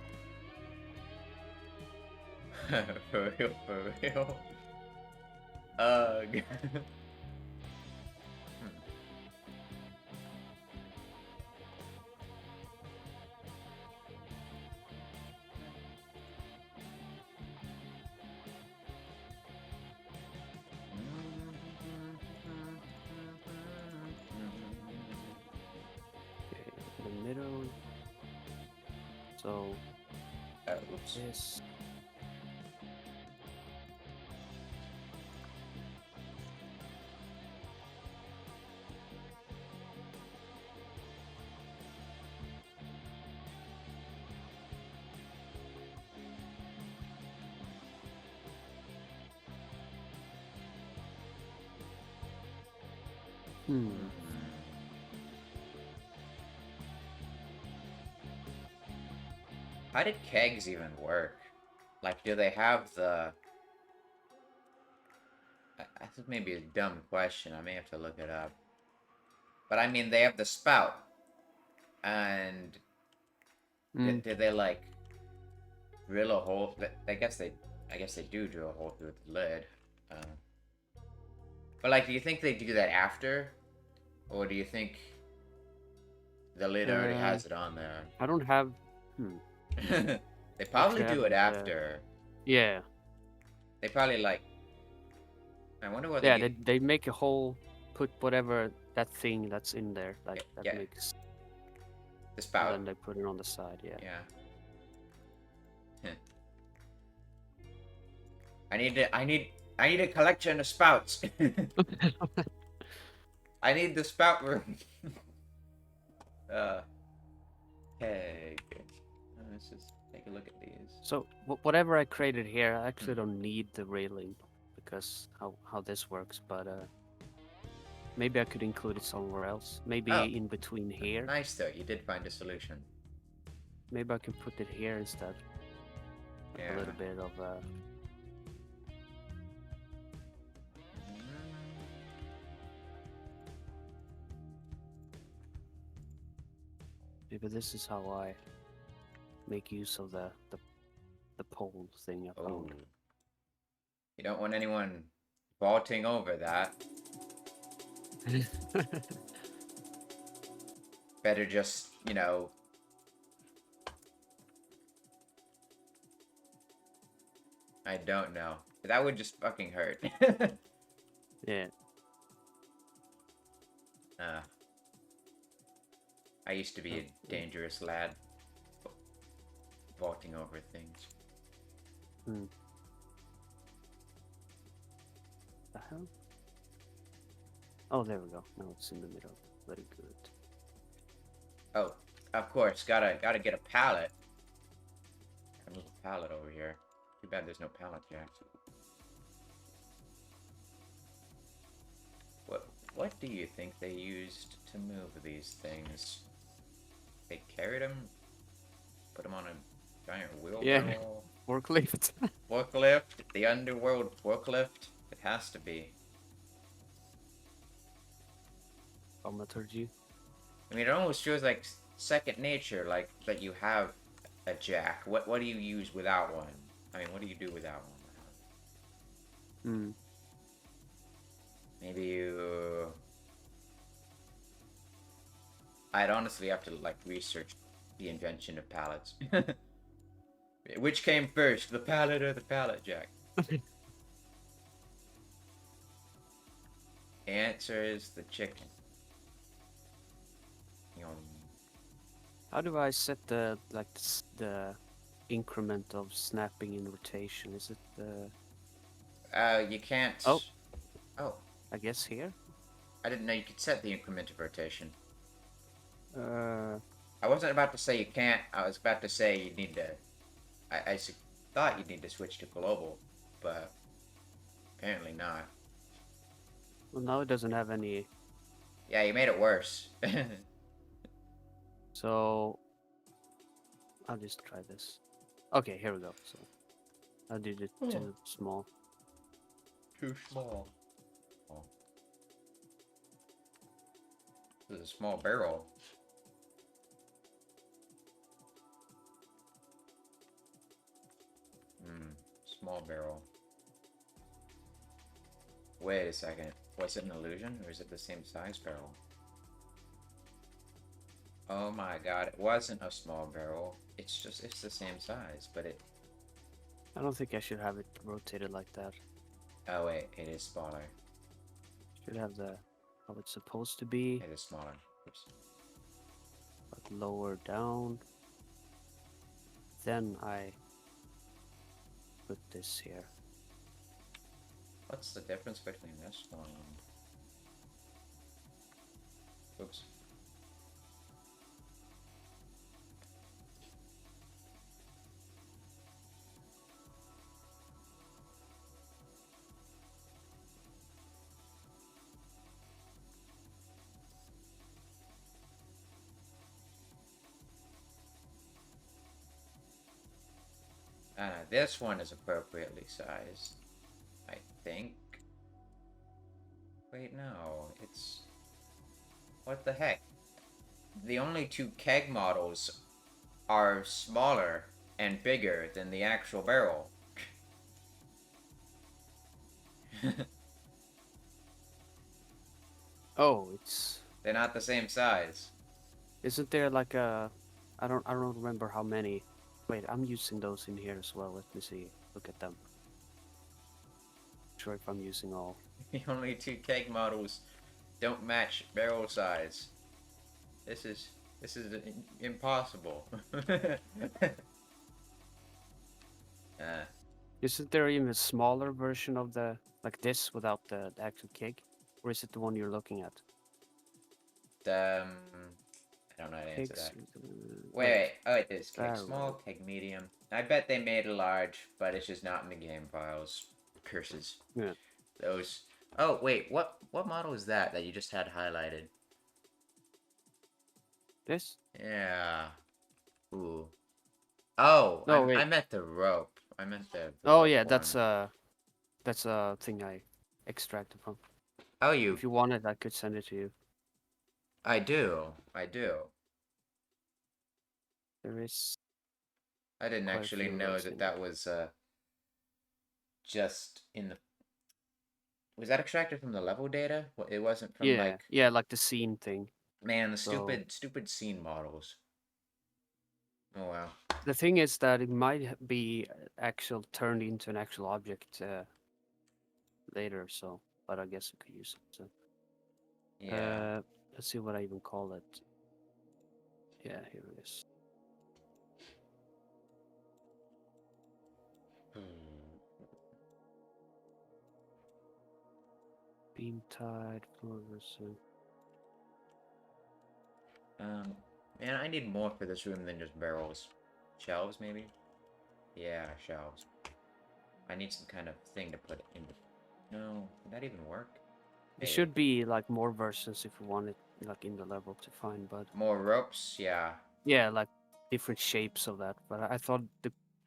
For real, for real. Ugh. The middle. So Oops. this. How did kegs even work? Like, do they have the... I think maybe a dumb question. I may have to look it up. But I mean, they have the spout. And... Did they, like... drill a hole... I guess they do drill a hole through the lid. But, like, do you think they do that after? Or do you think The lid already has it on there. I don't have. They probably Actually, I do it have after. Yeah. They probably like. I wonder what Yeah, they. they make a whole, put whatever that thing that's in there, like that Yeah. makes, The and spout. then they put it on the side. Yeah. Yeah. I need a collection of spouts. I need the spout room. Hey. Let's just take a look at these. So whatever I created here, I actually don't need the railing because how this works. But maybe I could include it somewhere else. Maybe Oh. in between here. Nice though, you did find a solution. Maybe I can put it here instead. Yeah. A little bit of maybe this is how I make use of the pole thing I found. You don't want anyone vaulting over that. Better just, you know. I don't know. That would just fucking hurt. Yeah. I used to be a dangerous lad. Vaulting over things. The hell? Oh, there we go. Now it's in the middle. Very good. Oh, of course. Gotta get a pallet. A little pallet over here. Too bad there's no pallet jacks. What do you think they used to move these things? They carried them, put them on a giant wheelbarrow. Yeah, forklift. Forklift, the underworld forklift. It has to be. Thaumaturgy. I mean, it almost feels like second nature, like that you have a jack. What do you use without one? I mean, what do you do without one? Maybe you. I'd honestly have to like research the invention of pallets. Which came first, the pallet or the pallet jack? The answer is the chicken. How do I set the the increment of snapping in rotation? Is it you can't. Oh. I guess here? I didn't know you could set the increment of rotation. I wasn't about to say you can't. I was about to say you need to. I thought you'd need to switch to global, but apparently not. Well, now it doesn't have any. Yeah, you made it worse. So I'll just try this. Okay, here we go. So I did it too small. Too small. Oh. This is a small barrel. Small barrel. Wait a second. Was it an illusion, or is it the same size barrel? Oh my god, it wasn't a small barrel. It's the same size, but it... I don't think I should have it rotated like that. Oh wait, it is smaller. Should have the how it's supposed to be. It is smaller. Oops. But lower down. Then I put this here. What's the difference between this one and... Oops. This one is appropriately sized, I think. Wait, no, it's... What the heck? The only two keg models are smaller and bigger than the actual barrel. Oh, it's... They're not the same size. Isn't there like a? I don't remember how many. Wait, I'm using those in here as well. Let me see. Look at them. Not sure if I'm using all. The only two keg models don't match barrel size. This is impossible. uh, Isn't there even a smaller version of the like this without the actual keg, or is it the one you're looking at? I don't know how to answer Kegs. that. Wait, Wait. Oh, wait, there's keg small, barrel. keg medium. I bet they made a large, but it's just not in the game files. Curses. Yeah. Those. Oh, wait, what model is that you just had highlighted? This? Yeah. Ooh. Oh, No, I wait. meant the rope. I meant the Oh rope yeah, one. that's a thing I extracted from. Oh, you. If you wanted, I could send it to you. I do. I do. There is I didn't quite a actually few of know those that in here. that was just in the. Was that extracted from the level data? It wasn't from Yeah, like. yeah, like the scene thing. Man, the So stupid scene models. Oh wow. the thing is that it might be actual turned into an actual object later. So, but I guess I could use it. So, Yeah. let's see what I even call it. Yeah, here it is. Hmm. Beam tide, fluorescent. Man, I need more for this room than just barrels. Shelves, maybe? Yeah, shelves. I need some kind of thing to put in. No, would that even work? There Maybe. should be like more versions if you want it, like in the level to find. But More ropes? Yeah. yeah, like different shapes of that. But I thought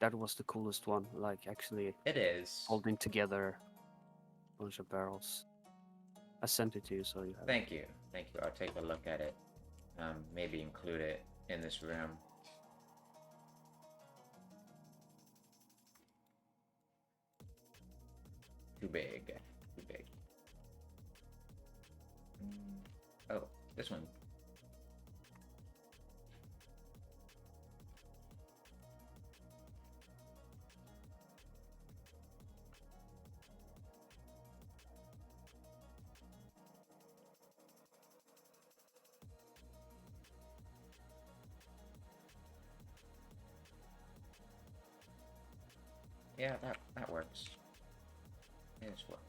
that was the coolest one. Like actually It is. holding together a bunch of barrels. I sent it to you, so you have it. Thank you. Thank you. I'll take a look at it. Maybe include it in this room. Too big. Too big. Oh, this one. Yeah, that works. This works.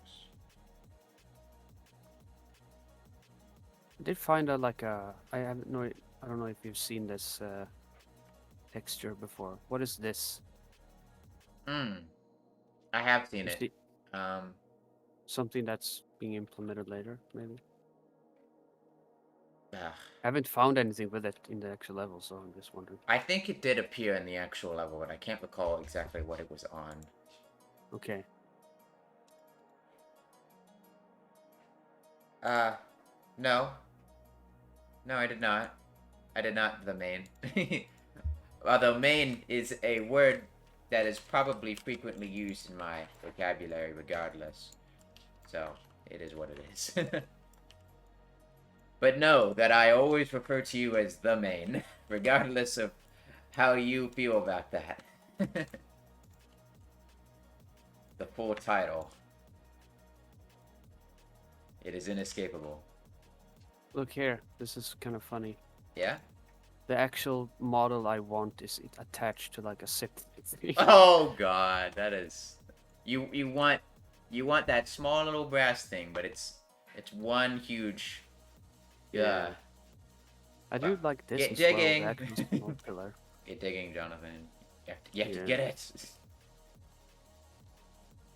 I did find out like I haven't no I don't know if you've seen this texture before. What is this? Hmm. I have seen Is it. it Um, something that's being implemented later, maybe? ugh. I haven't found anything with it in the actual level, so I'm just wondering. I think it did appear in the actual level, but I can't recall exactly what it was on. Okay. Uh, no. No, I did not. I did not the main. Although main is a word that is probably frequently used in my vocabulary regardless. So, it is what it is. But know that I always refer to you as the main, regardless of how you feel about that. The full title. It is inescapable. Look here. This is kind of funny. Yeah? The actual model I want is it attached to like a zip thing. Oh god, that is you want that small little brass thing, but it's one huge Yeah. I do like this get as well, the digging. actual small pillar. Get digging, Jonathan. You have to Yeah. get it.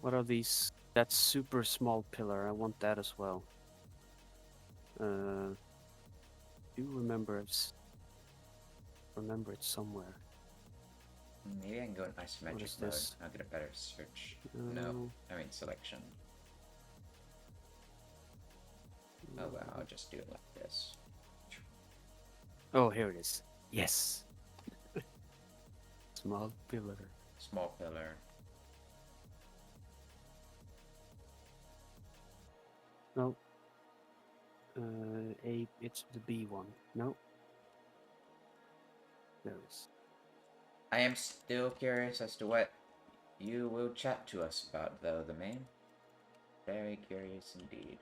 What are these? That super small pillar. I want that as well. Do remember remember it somewhere. Maybe I can go in What isometric is mode. this? I'll get a better search. Uh, No, I mean selection. Oh well, I'll just do it like this. Oh, here it is. Yes. Small pillar. Small pillar. No. It's the B one. No. There it is. I am still curious as to what you will chat to us about, though, the main. Very curious indeed.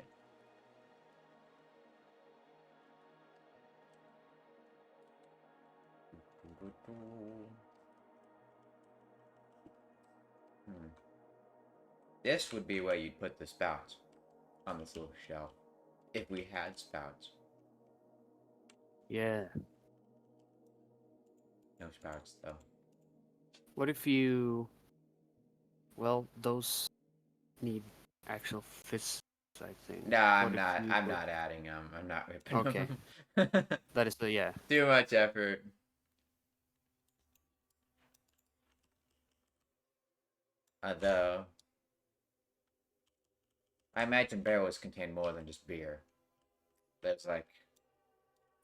Hmm. This would be where you'd put the spouts. On this little shelf. If we had spouts. Yeah. No spouts, though. What if you... Well, those need actual fists, I think. Nah, What if you I'm put... not adding them. I'm not ripping Okay. them. That is the... Yeah. Too much effort. Although, I imagine barrels contain more than just beer. There's like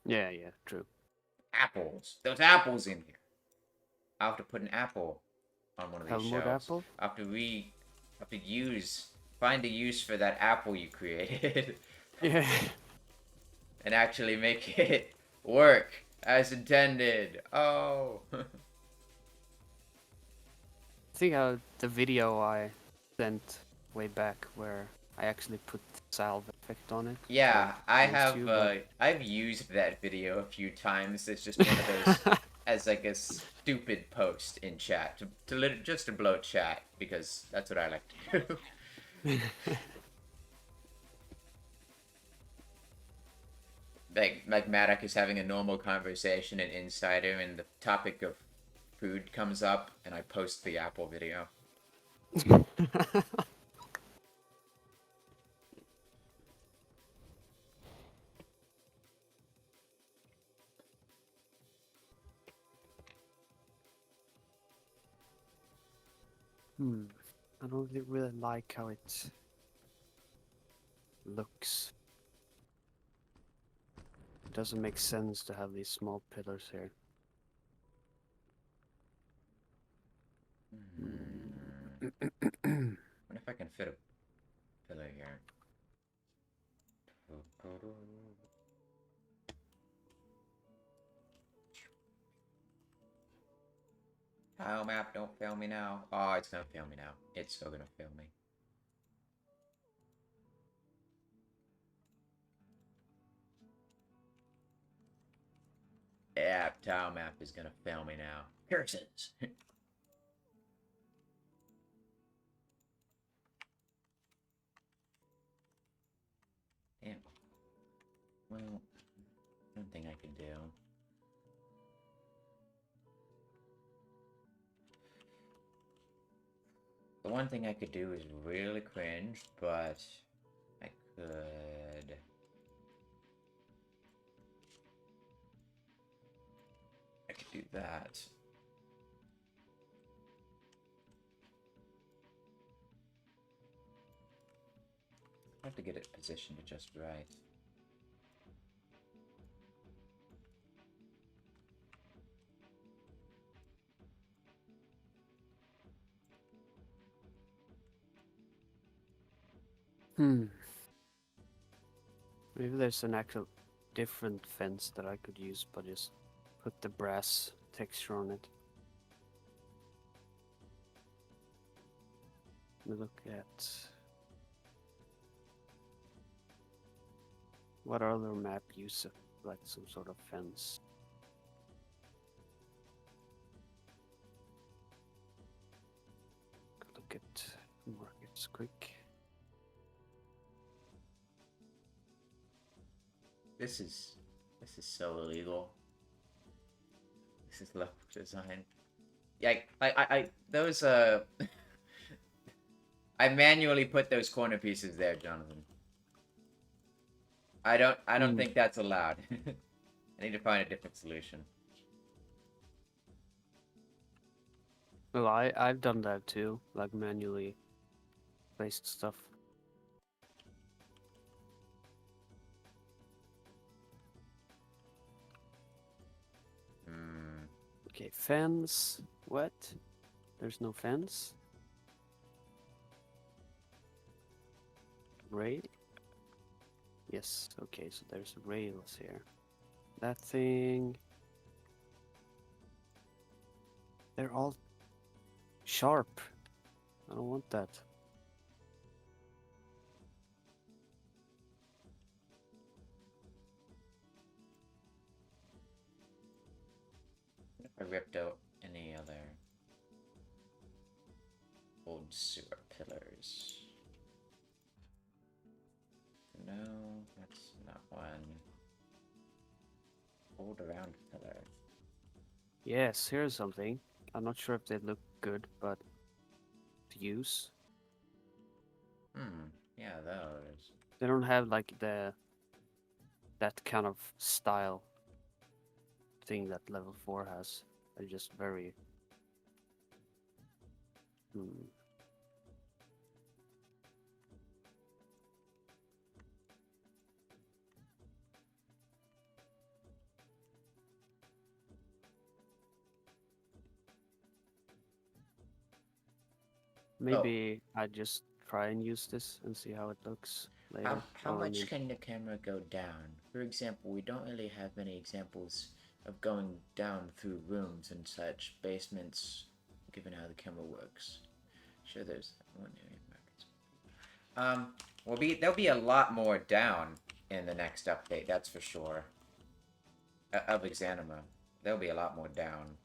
Yeah, true. apples. There's apples in here. I'll have to put an apple on one of these Hellmode shelves. apple? After find a use for that apple you created. Yeah. And actually make it work as intended. Oh. I think the video I sent way back where I actually put salve effect on it. Yeah, I have. YouTube, I've used that video a few times. It's just one of those as like a stupid post in chat just to blow chat because that's what I like to do. like Maddock is having a normal conversation in Insider, and the topic of food comes up, and I post the apple video. I don't really like how it looks. It doesn't make sense to have these small pillars here. Wonder if I can fit a pillar here. Tile map, don't fail me now. Oh, it's gonna fail me now. It's so gonna fail me. Yeah, tile map is gonna fail me now. Curses! Damn. Well, one thing I could do. The one thing I could do is really cringe, but I could... I could do that. I have to get it positioned just right. Maybe there's an actual different fence that I could use, but just put the brass texture on it. Let me look at what other map use like some sort of fence. Look at markets quick. This is so illegal. This is level design. Yeah, I those I manually put those corner pieces there, Jonathan. I don't think that's allowed. I need to find a different solution. Well, I've done that too, like manually placed stuff. Okay, fence. What? There's no fence? Rail? Yes, okay, so there's rails here. That thing. They're all sharp. I don't want that. If I ripped out any other old sewer pillars. No, that's not one. Old round pillar. Yes, here's something. I'm not sure if they look good, but to use. Yeah, those. They don't have like that kind of style thing that level 4 has. They're just very Maybe I just try and use this and see how it looks later. How Oh, I much mean, can the camera go down? For example, we don't really have many examples of going down through rooms and such, basements, given how the camera works. Sure, there's one area markets. There'll be a lot more down in the next update, that's for sure. Of exanima, there'll be a lot more down.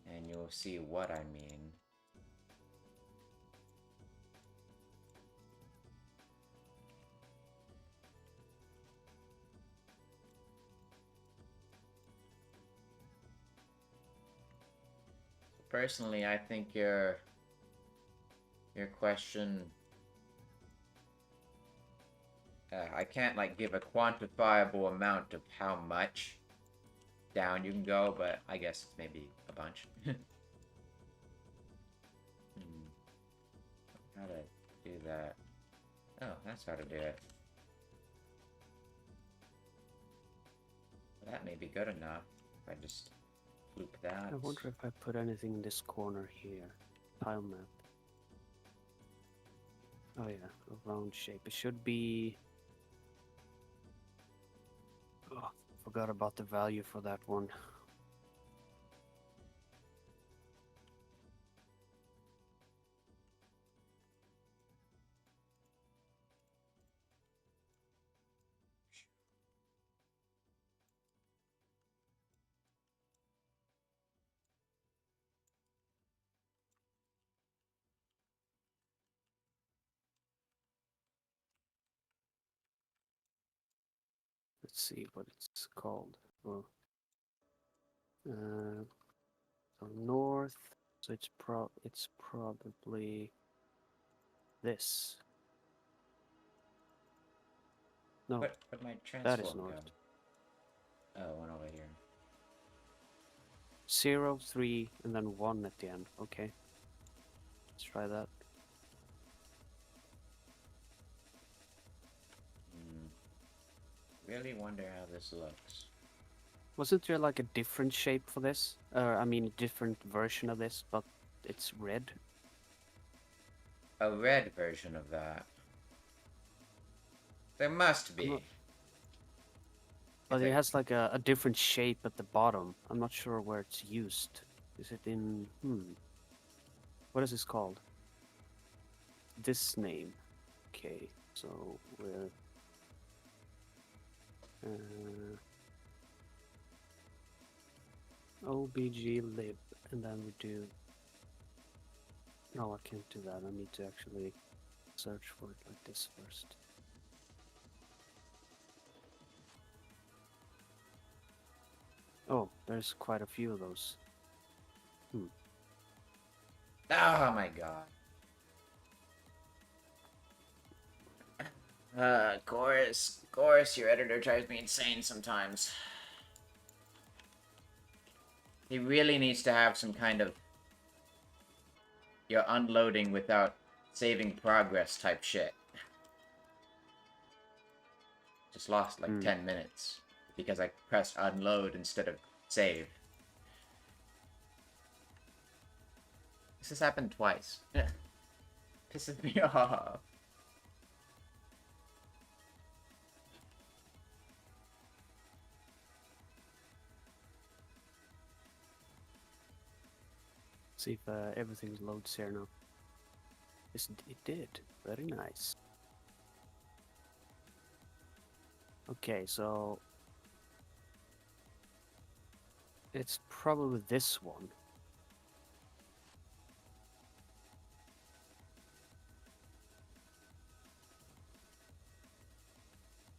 And you'll see what I mean. Personally, I think your question, I can't like give a quantifiable amount of how much down you can go, but I guess it's maybe a bunch. How to do that? Oh, that's how to do it. Well, that may be good enough. If I just loop that. I wonder if I put anything in this corner here. Tile map. Oh yeah, a round shape. It should be... Oh, forgot about the value for that one. Let's see what it's called. Oh. So north, so it's probably this. No, But my that is transform north. go? Oh, one over here. 0, 3, and then 1 at the end. Okay. Let's try that. Really wonder how this looks. Wasn't there like a different shape for this? I mean, a different version of this, but it's red. A red version of that. There must be. But it has like a different shape at the bottom. I'm not sure where it's used. Is it in... What is this called? This name. Okay, so we're... OBG lib, and then we do... No, I can't do that. I need to actually search for it like this first. Oh, there's quite a few of those. Oh my god. Chorus, your editor drives me insane sometimes. He really needs to have some kind of you're unloading without saving progress type shit. Just lost like 10 minutes because I pressed unload instead of save. This has happened twice. Pisses me off. See if everything loads here now. Yes, it did. Very nice. Okay, so it's probably this one.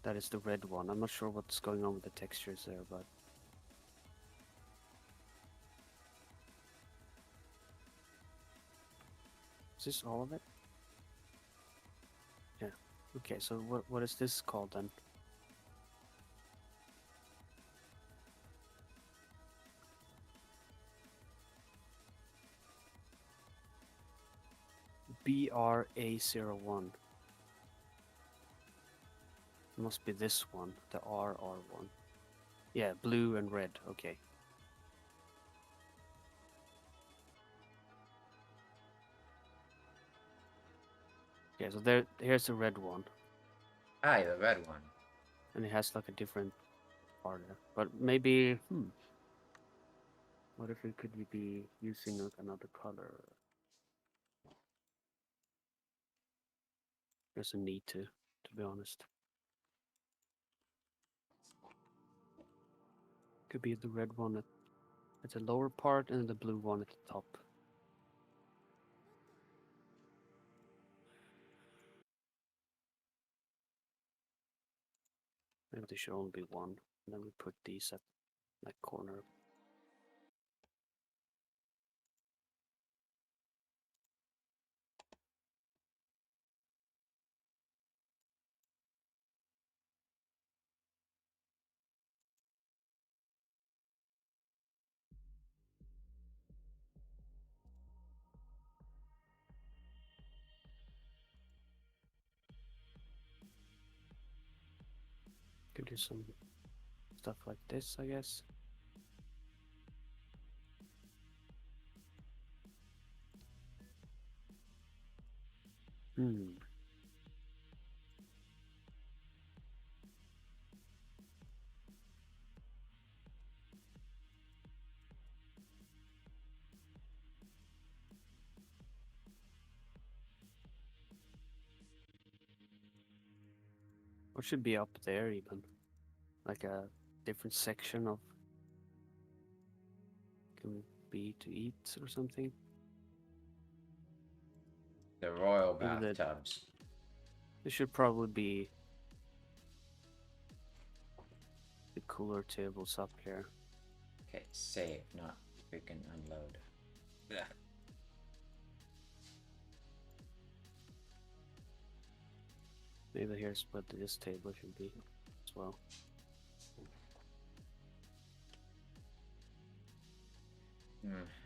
That is the red one. I'm not sure what's going on with the textures there, but is this all of it? Yeah. Okay, so what is this called then? BRA01. It must be this one, the RR1. Yeah, blue and red. Okay. Okay, so here's the red one, Ah, the red one. and it has like a different part there. But maybe, what if we could be using like another color? There's a need to be honest. Could be the red one at the lower part and the blue one at the top. Maybe there should only be one. And then we put these at that corner. Could do some stuff like this, I guess. Hmm. What should be up there even? Like a different section of can be to eat or something. The royal Maybe bathtubs. there should probably be the cooler tables up here. Okay, save, not freaking unload. Yeah. Maybe here's what this table should be as well.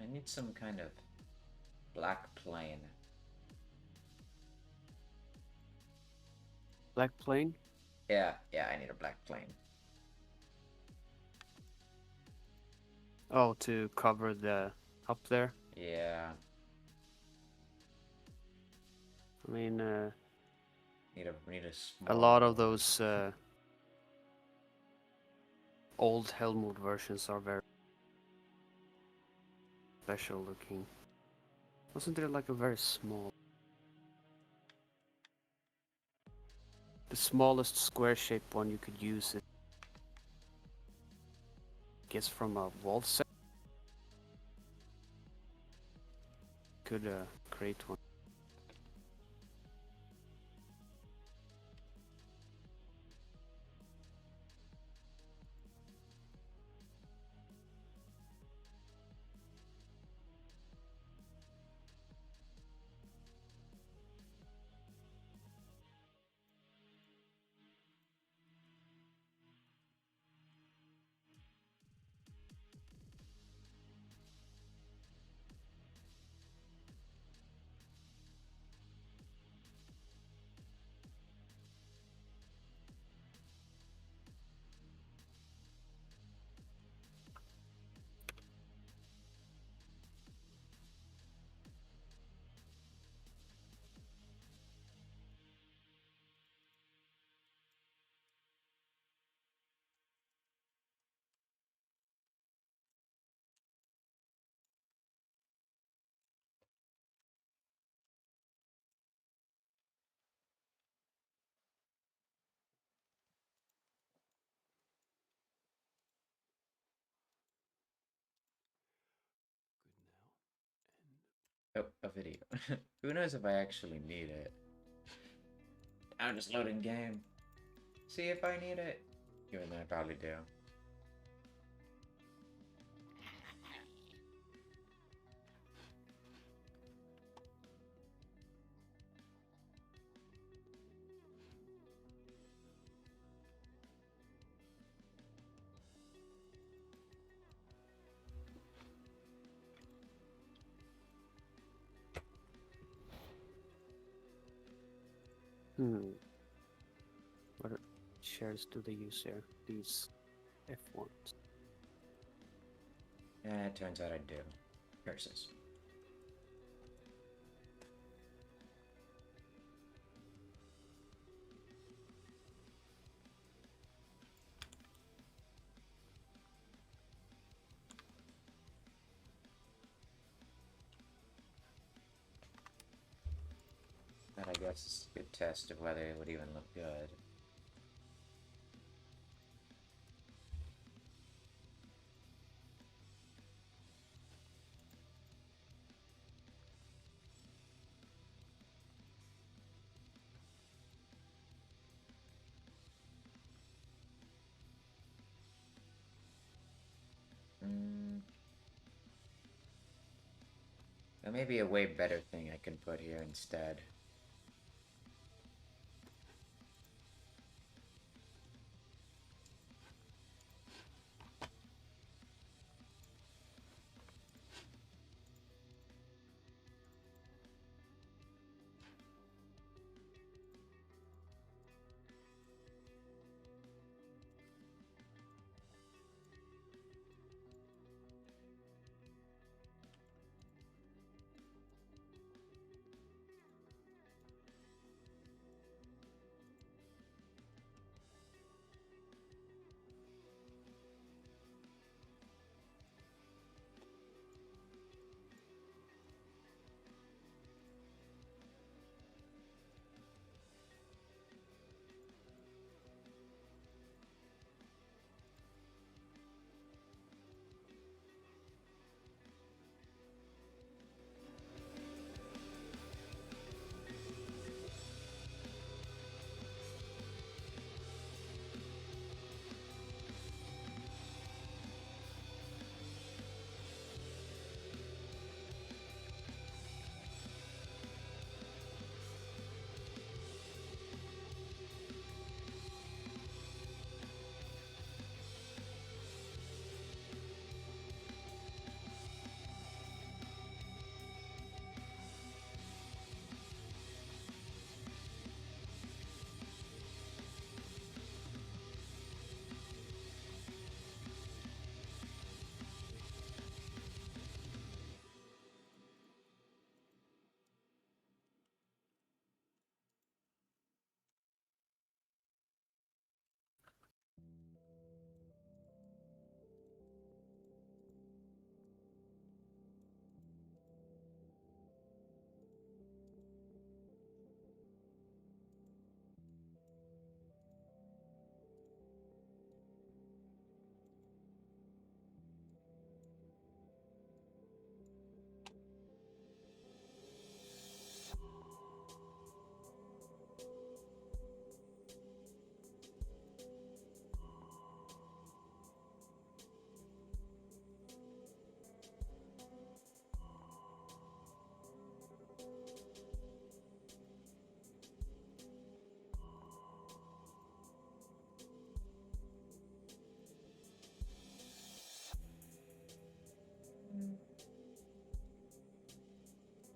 I need some kind of black plane. Black plane? Yeah, I need a black plane. Oh, to cover the up there? Yeah, I mean, need a small a lot of one. those old hellmode versions are very special looking. Wasn't there like a very small... The smallest square shaped one you could use it, I guess from a wall set. Could create one. Oh, a video. Who knows if I actually need it? I'm just loading game. See if I need it. Even though I probably do. What shares do they use here? These F1s. Yeah, it turns out I do. Curses. That I guess is a good test of whether it would even look good. There may be a way better thing I can put here instead.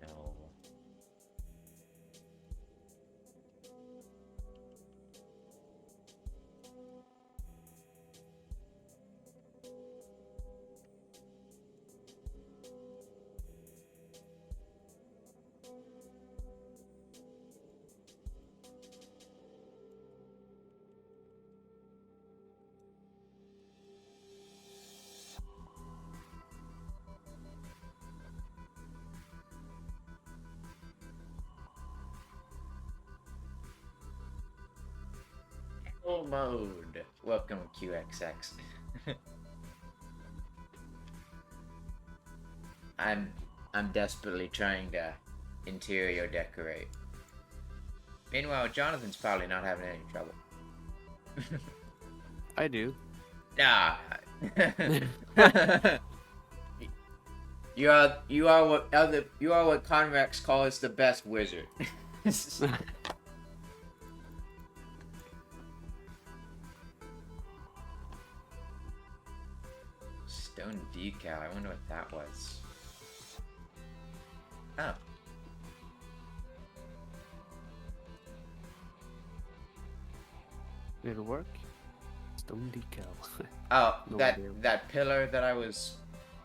No. Hellmode. Welcome, QXX. I'm I'm desperately trying to interior decorate. Meanwhile, Jonathan's probably not having any trouble. I do. Nah. you are what Convex calls the best wizard. Stone decal. I wonder what that was. Oh. It'll work. Stone decal. Oh, No that idea. that pillar that I was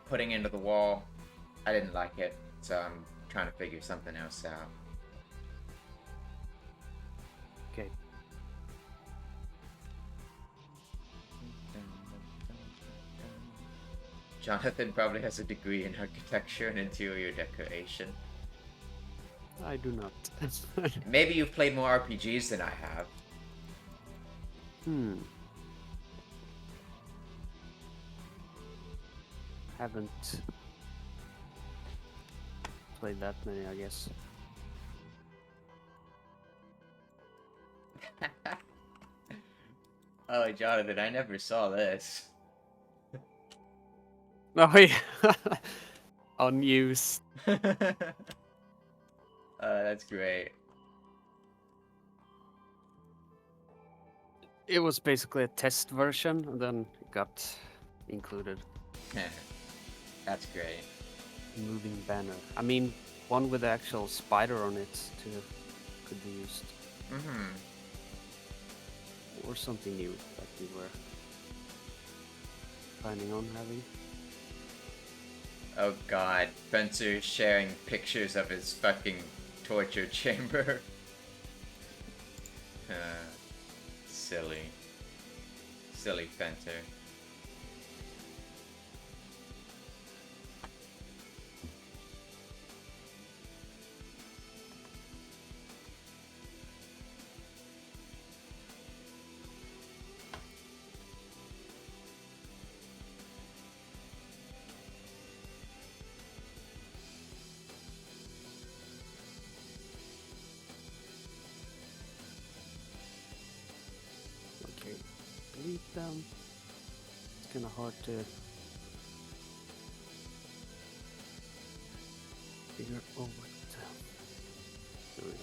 putting into the wall, I didn't like it, so I'm trying to figure something else out. Okay. Jonathan probably has a degree in architecture and interior decoration. I do not. Maybe you've played more RPGs than I have. Haven't played that many, I guess. Oh, Jonathan, I never saw this. Oh yeah. Unused. That's great. It was basically a test version, and then it got included. That's great. Moving banner. I mean, one with the actual spider on it too could be used. Mm-hmm. Or something new that we were planning on having. Oh god, Spencer sharing pictures of his fucking torture chamber. Silly. Silly Spencer. Okay, delete them. It's kind of hard to figure out what there we go.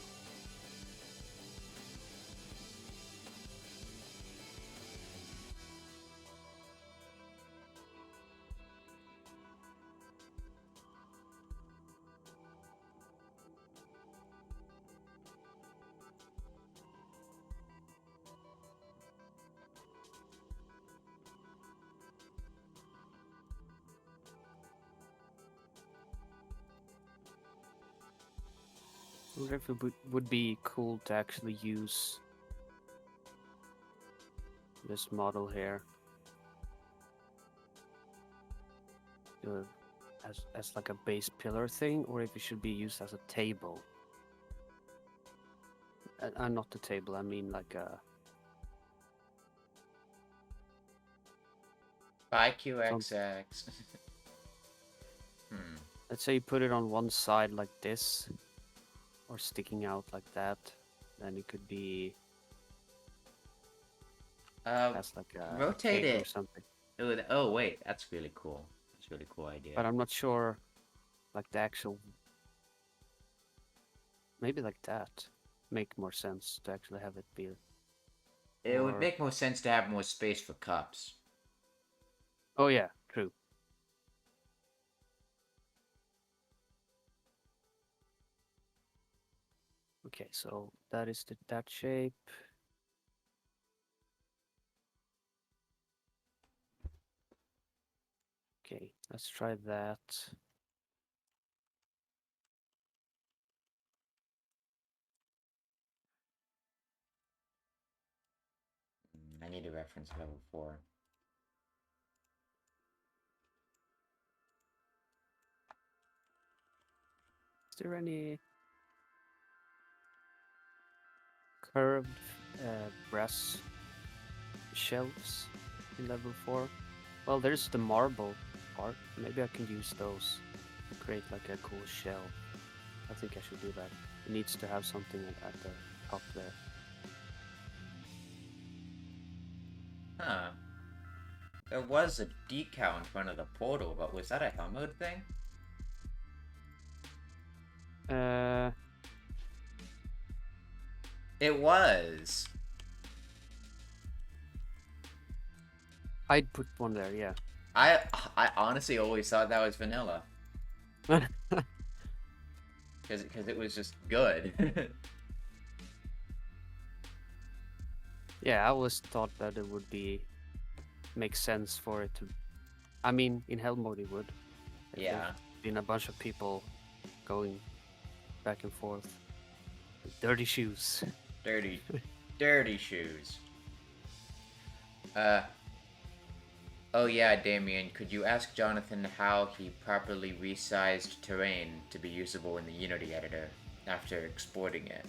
I wonder if it would be cool to actually use this model here as like a base pillar thing, or if it should be used as a table. Not the table, I mean like a... IQXX. Let's say you put it on one side like this, or sticking out like that, then it could be as like a Rotate table or it. something. Oh wait, that's really cool. That's a really cool idea. But I'm not sure, like the actual... Maybe like that make more sense to actually have it be... It would make more sense to have more space for cups. Oh yeah, true. Okay, so that is that shape. Okay, let's try that. I need a reference level 4. Is there any curved brass shelves in level 4? Well, there's the marble part. Maybe I can use those. create like a cool shell. I think I should do that. It needs to have something at the top there. Huh. There was a decal in front of the portal, but was that a hellmode thing? It was. I'd put one there, yeah. I honestly always thought that was vanilla. Because it was just good. Yeah, I always thought that it would make sense for it to. I mean, in hell mode it would. If Yeah. there's been a bunch of people going back and forth with dirty shoes. Dirty shoes. Oh yeah, Damien, could you ask Jonathan how he properly resized terrain to be usable in the Unity editor after exporting it?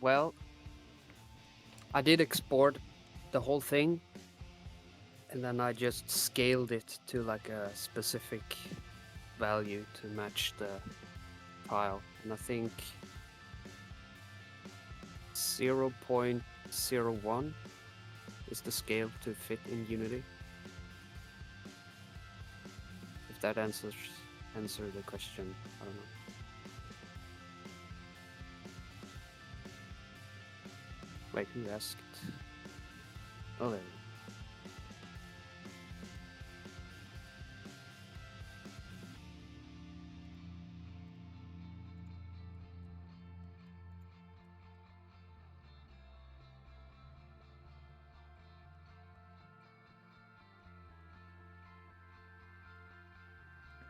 Well, I did export the whole thing, and then I just scaled it to like a specific value to match the file. And I think 0.01 is the scale to fit in Unity. If that answer the question, I don't know. Wait, who asked? Oh, there.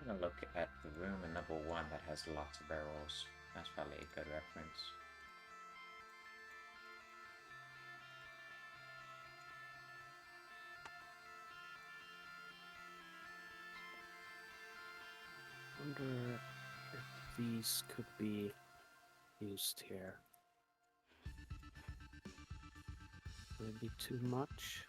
I'm gonna look at the room in number 1 that has lots of barrels. That's probably a good reference. I wonder if these could be used here. Would it be too much?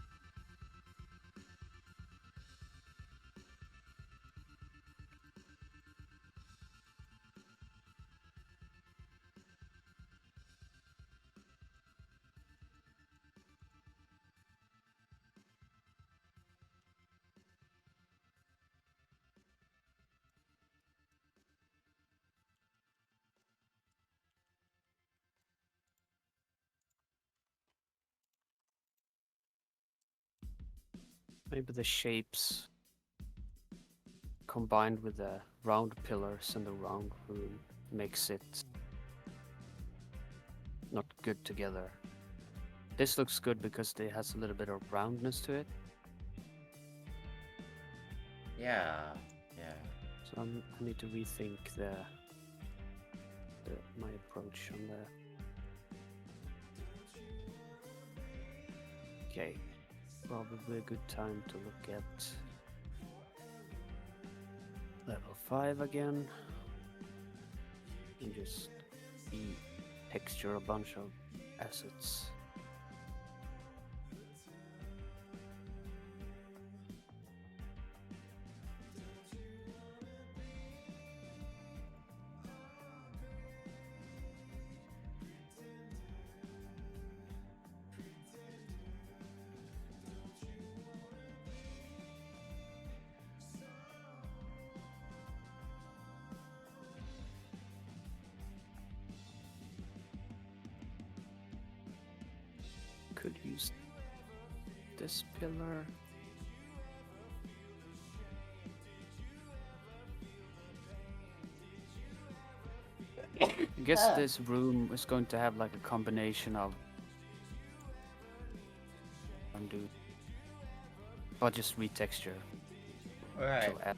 Maybe the shapes combined with the round pillars and the round room makes it not good together. This looks good because it has a little bit of roundness to it. Yeah. So I need to rethink my approach on the. Okay, probably a good time to look at level 5 again and just texture a bunch of assets. Could use this pillar. I guess this room is going to have like a combination of undo. I'll just retexture. Alright. So I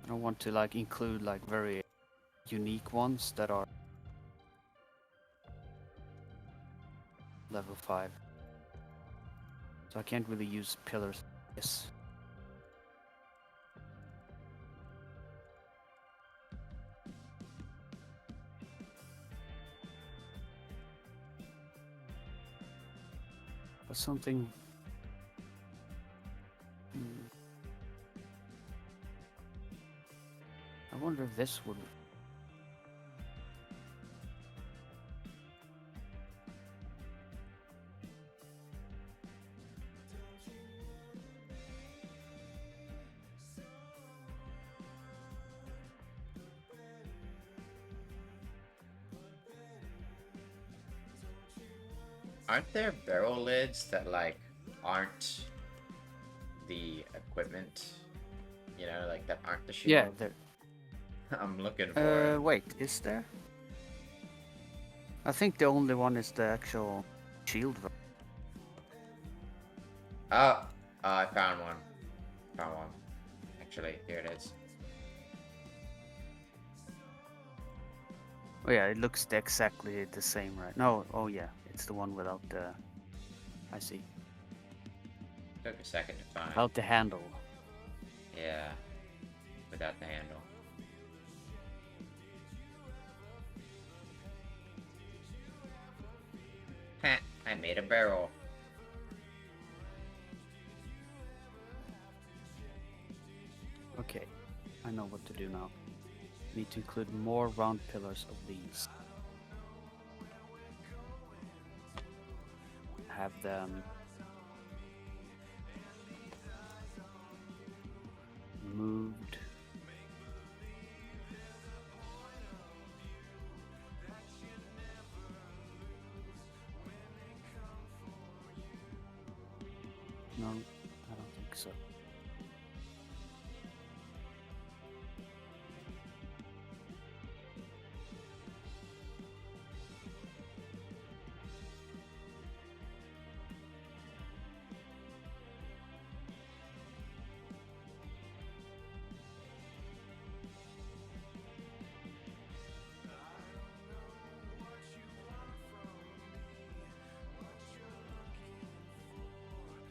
don't want to like include like very unique ones that are level 5. So I can't really use pillars. Yes. But something wonder if this would. Aren't there barrel lids that like aren't the equipment? You know, like that aren't the shield. Yeah, there. I'm looking for it. Wait, is there? I think the only one is the actual shield. Oh, I found one. Found one. Actually, here it is. Oh yeah, it looks exactly the same, right? No, oh yeah, it's the one without the. I see. Took a second to find. Without the handle. Yeah, without the handle. Heh, I made a barrel. Okay, I know what to do now. Need to include more round pillars of these. Have them moved. No, I don't think so.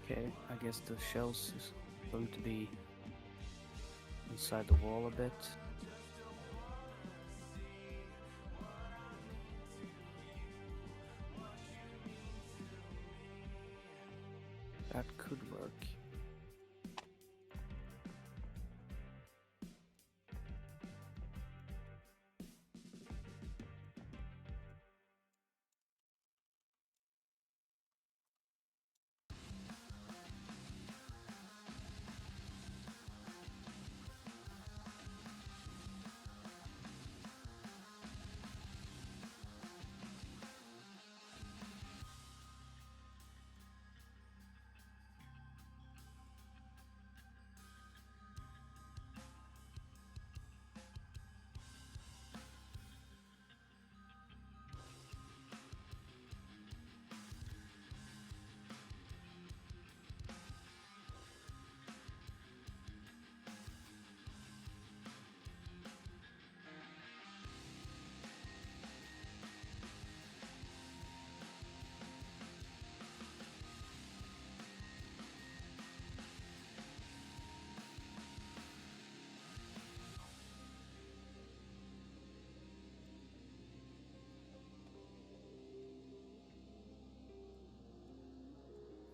Okay, I guess the shells is going to be inside the wall a bit. That could work.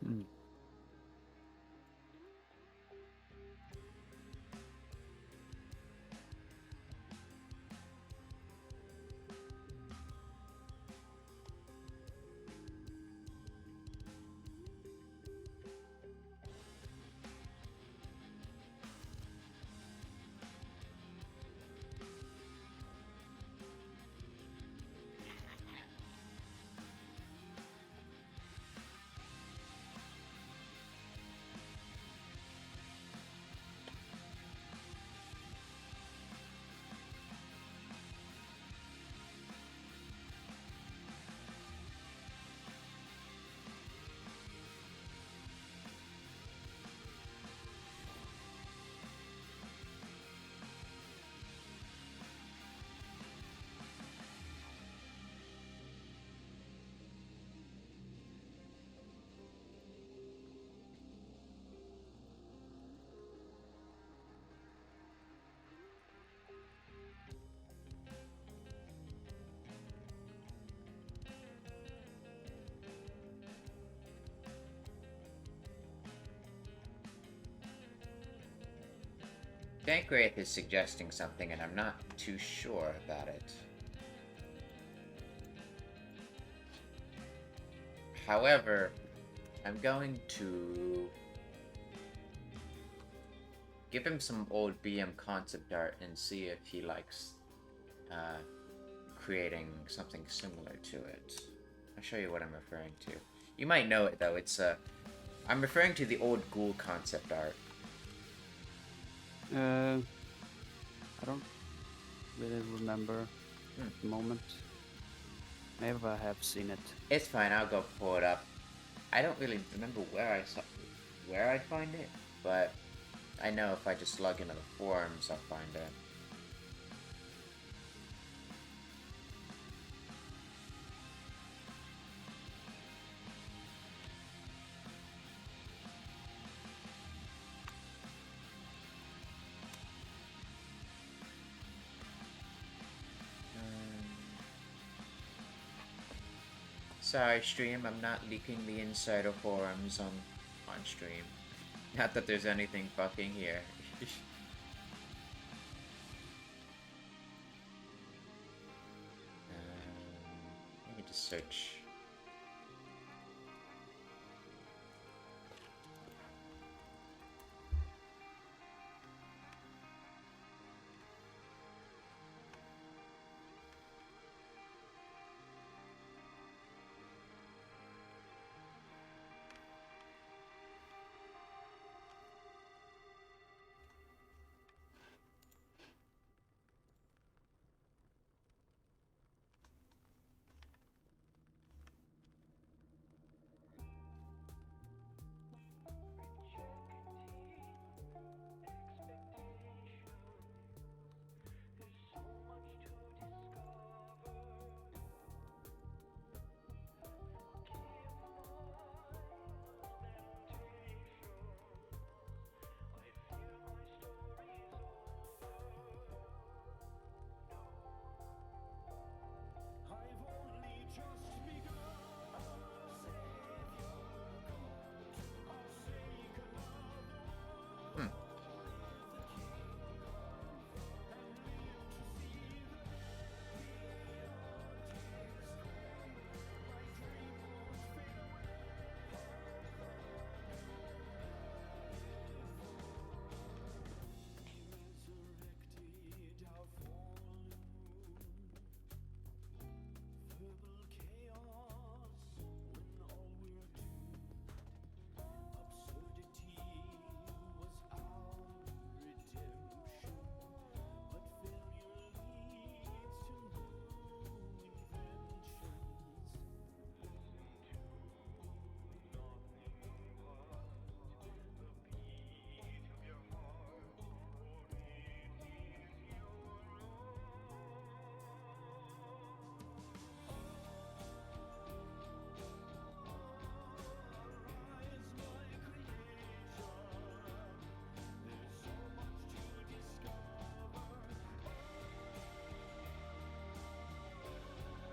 Hmm. Dank Wraith is suggesting something, and I'm not too sure about it. However, I'm going to give him some old BM concept art and see if he likes creating something similar to it. I'll show you what I'm referring to. You might know it though. I'm referring to the old ghoul concept art. I don't really remember at the moment. Maybe I have seen it. It's fine. I'll go pull it up. I don't really remember where I'd find it, but I know if I just log into the forums, I'll find it. Sorry, stream. I'm not leaking the insider forums on stream. Not that there's anything fucking here. Let me just search.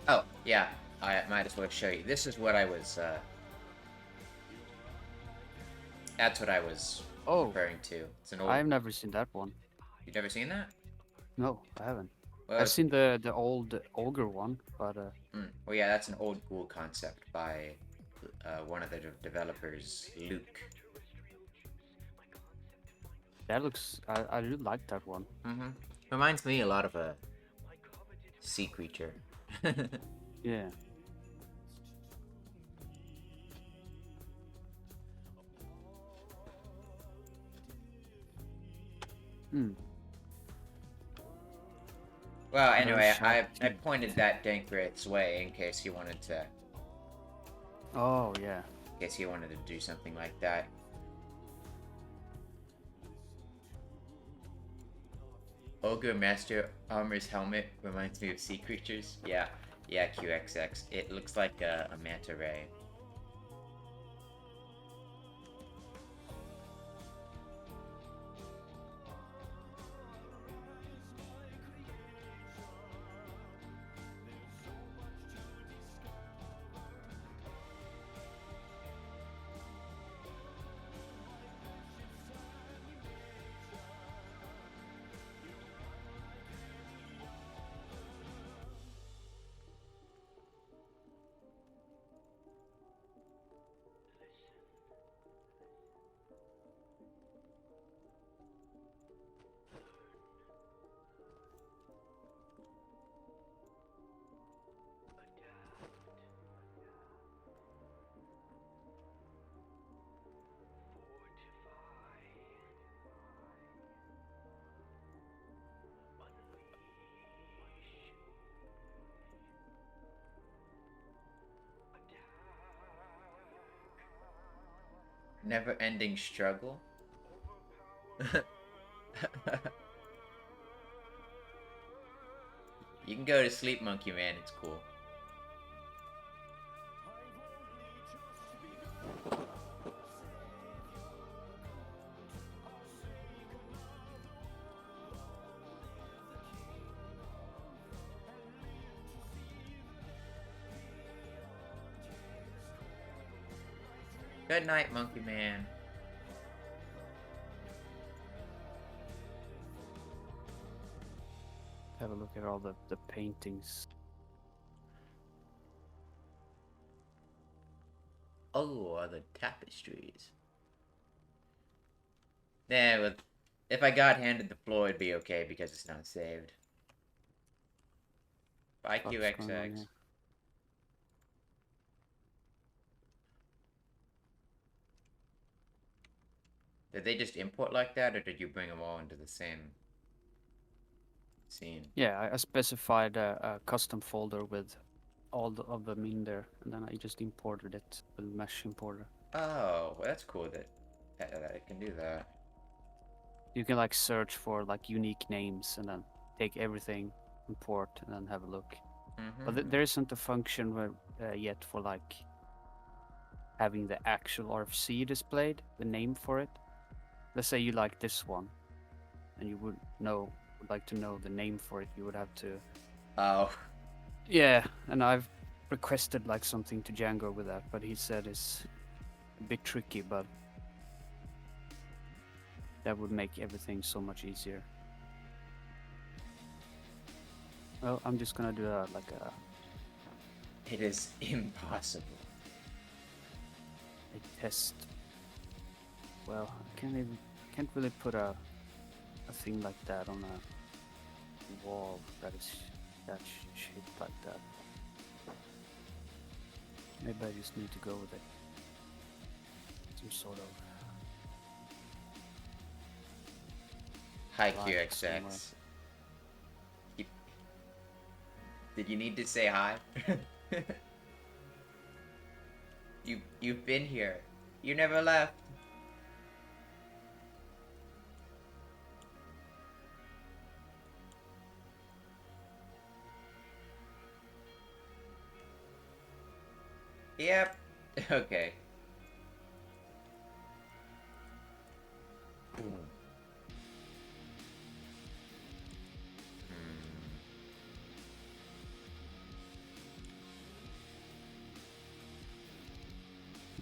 Oh, yeah, I might as well show you. This is what I was, that's what I was referring to. It's an old... I've never seen that one. You've never seen that? No, I haven't. Well, I've seen the old ogre one, but well, yeah, that's an old ghoul concept by one of the developers, Luke. that looks. I do like that one. Mm-hmm. Reminds me a lot of a sea creature. Yeah. Well, anyway, I pointed that Dank Wraith's way in case you wanted to... Oh, yeah. In case you wanted to do something like that. Ogre Master Armor's helmet reminds me of sea creatures. Yeah, QXX. It looks like a manta ray. Never-ending struggle. You can go to sleep, Monkey Man. It's cool. Good night, Monkey Man. Have a look at all the paintings. Oh, all the tapestries. Yeah, well, if I got handed the floor, it'd be okay because it's not saved. Bye, What's going on QXX. here? Did they just import like that, or did you bring them all into the same scene? Yeah, I specified a custom folder with all of them in there, and then I just imported it with Mesh Importer. Oh, well, that's cool that I can do that. You can like search for like unique names and then take everything, import, and then have a look. But Mm-hmm. there isn't a function where, yet for like having the actual RFC displayed, the name for it. Let's say you like this one, and you would like to know the name for it. You would have to. Oh, Yeah, and I've requested like something to Django with that, but he said it's a bit tricky, but that would make everything so much easier. Well, I'm just gonna do like a it is impossible. test. Well, I can't really put a thing like that on a wall that is shaped like that. Maybe I just need to go with it. Some sort of Hi, line somewhere. QXX. Did you need to say hi? You've been here. You never left. Yep. Okay.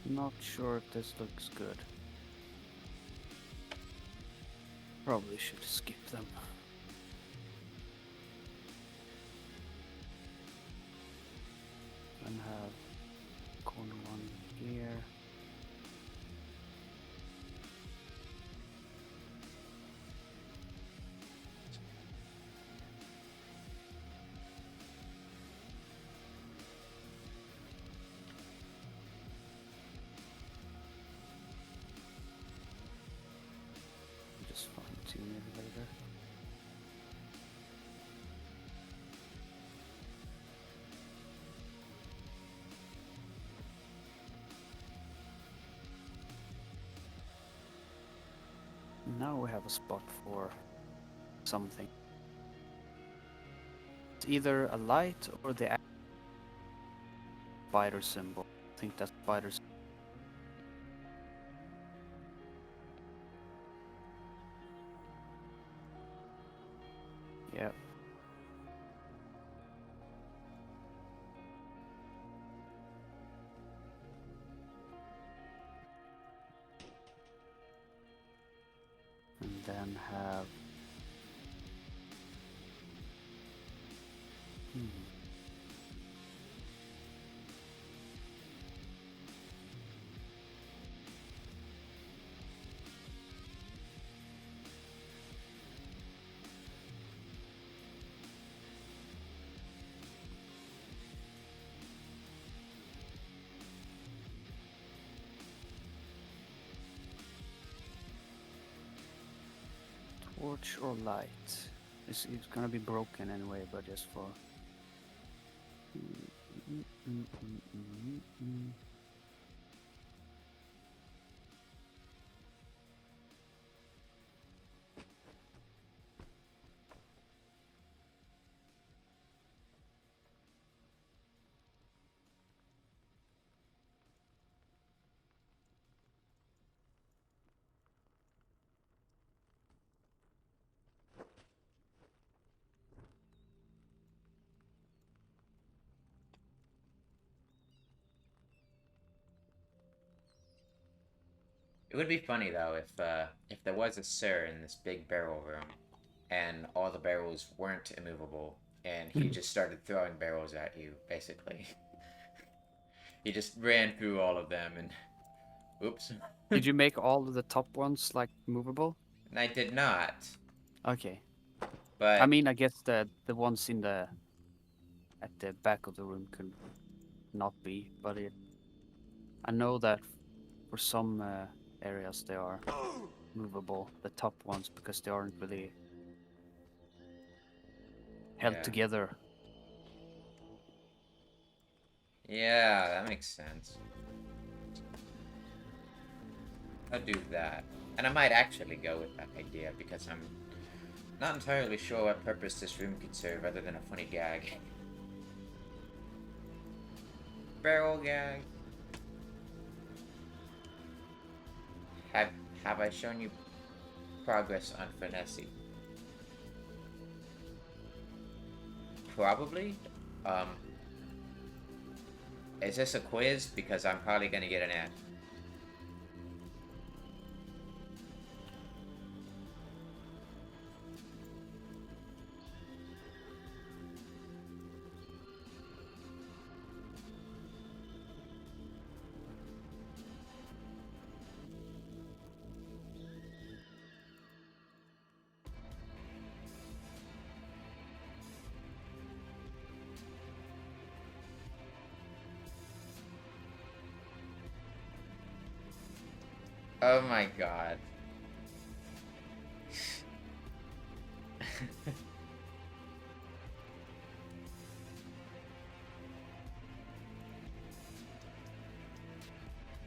Not sure if this looks good. Probably should skip them. And have corner one here. Just fine tune it later. Now we have a spot for something. It's either a light or the spider symbol. I think that's spider symbol. Yeah. And then have torch or light. It's gonna be broken anyway, but just for. It would be funny though if there was a sir in this big barrel room, and all the barrels weren't immovable, and he just started throwing barrels at you, basically. He just ran through all of them and oops. Did you make all of the top ones like movable? And I did not. Okay. I But mean, I guess the ones in the at the back of the room could not be, but I know that for some areas they are movable, the top ones, because they aren't really held yeah. together. Yeah, that makes sense. I'll do that. And I might actually go with that idea because I'm not entirely sure what purpose this room could serve other than a funny gag. Barrel gag. Have I shown you progress on finesse? Probably. Um, is this a quiz? Because I'm probably gonna get an F. Oh my god.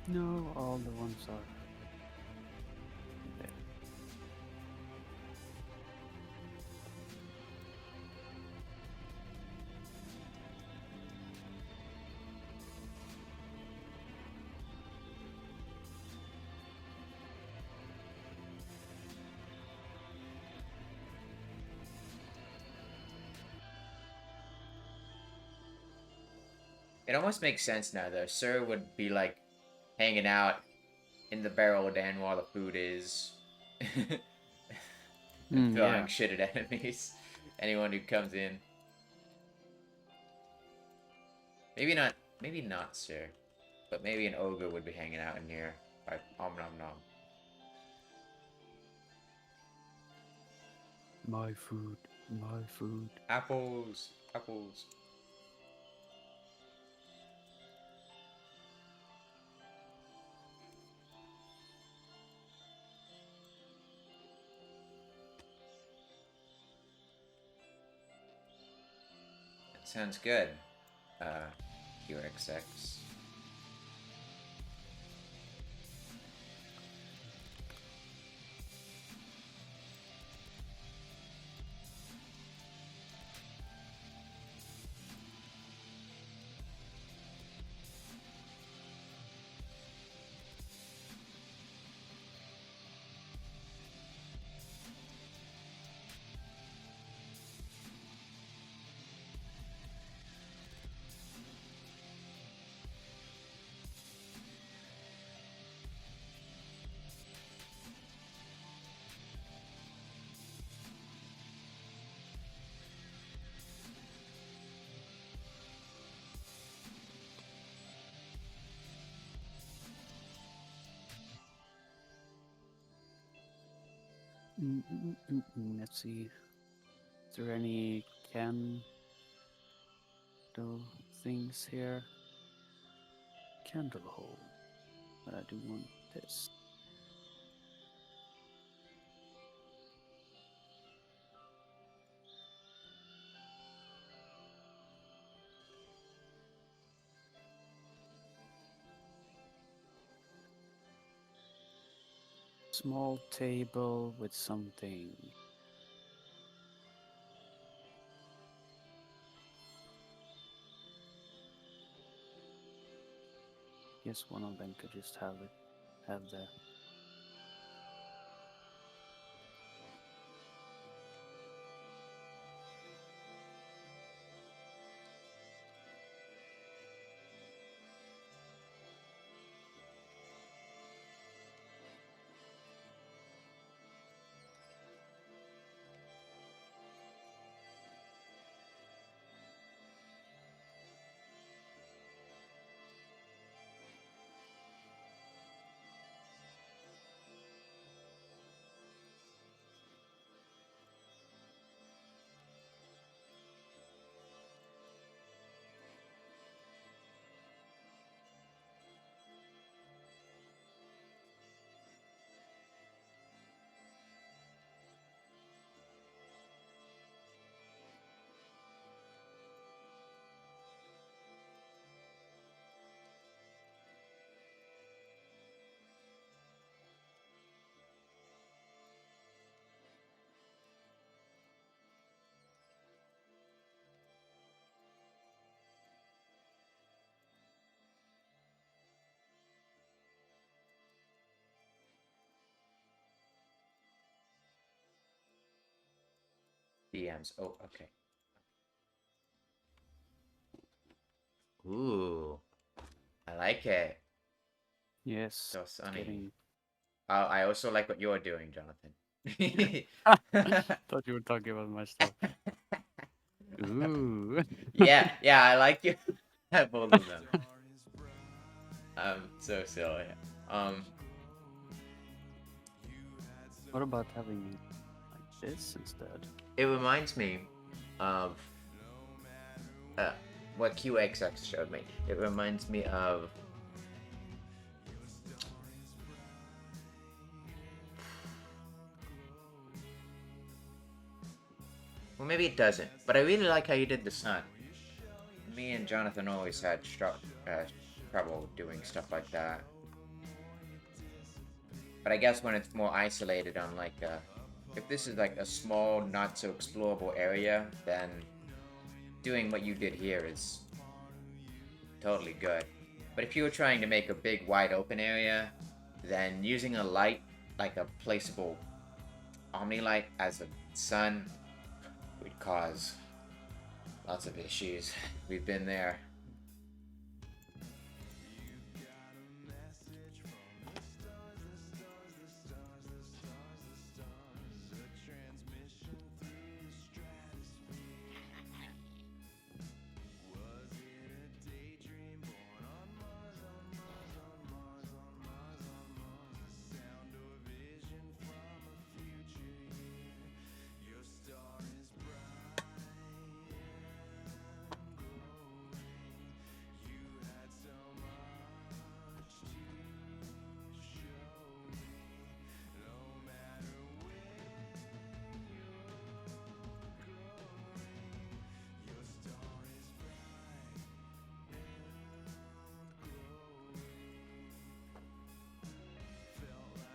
No, all the ones are there. It almost makes sense now though. Sir would be like hanging out in the barrel den while the food is and throwing Yeah. shit at enemies. Anyone who comes in. Maybe not Sir. But maybe an ogre would be hanging out in here. Like om nom nom. My food, my food. Apples. Apples. That sounds good. QXX. Let's see. Is there any candle things here? Candle hole. But I do want this. Small table with something. Guess one of them could just have the DMs. Oh, okay. Ooh, I like it. Yes. So It's sunny. getting. I also like what you're doing, Jonathan. Thought you were talking about my stuff. Ooh. Yeah, I like you. Both of them. So silly. Um, What about having it like this instead? it reminds me of uh, what QXX showed me. It reminds me of well, maybe it doesn't, but I really like how you did the sun. Me and Jonathan always had trouble doing stuff like that. But I guess when it's more isolated on like if this is like a small, not so explorable area, then doing what you did here is totally good. But if you were trying to make a big, wide open area, then using a light, like a placeable Omni light as a sun, would cause lots of issues. We've been there.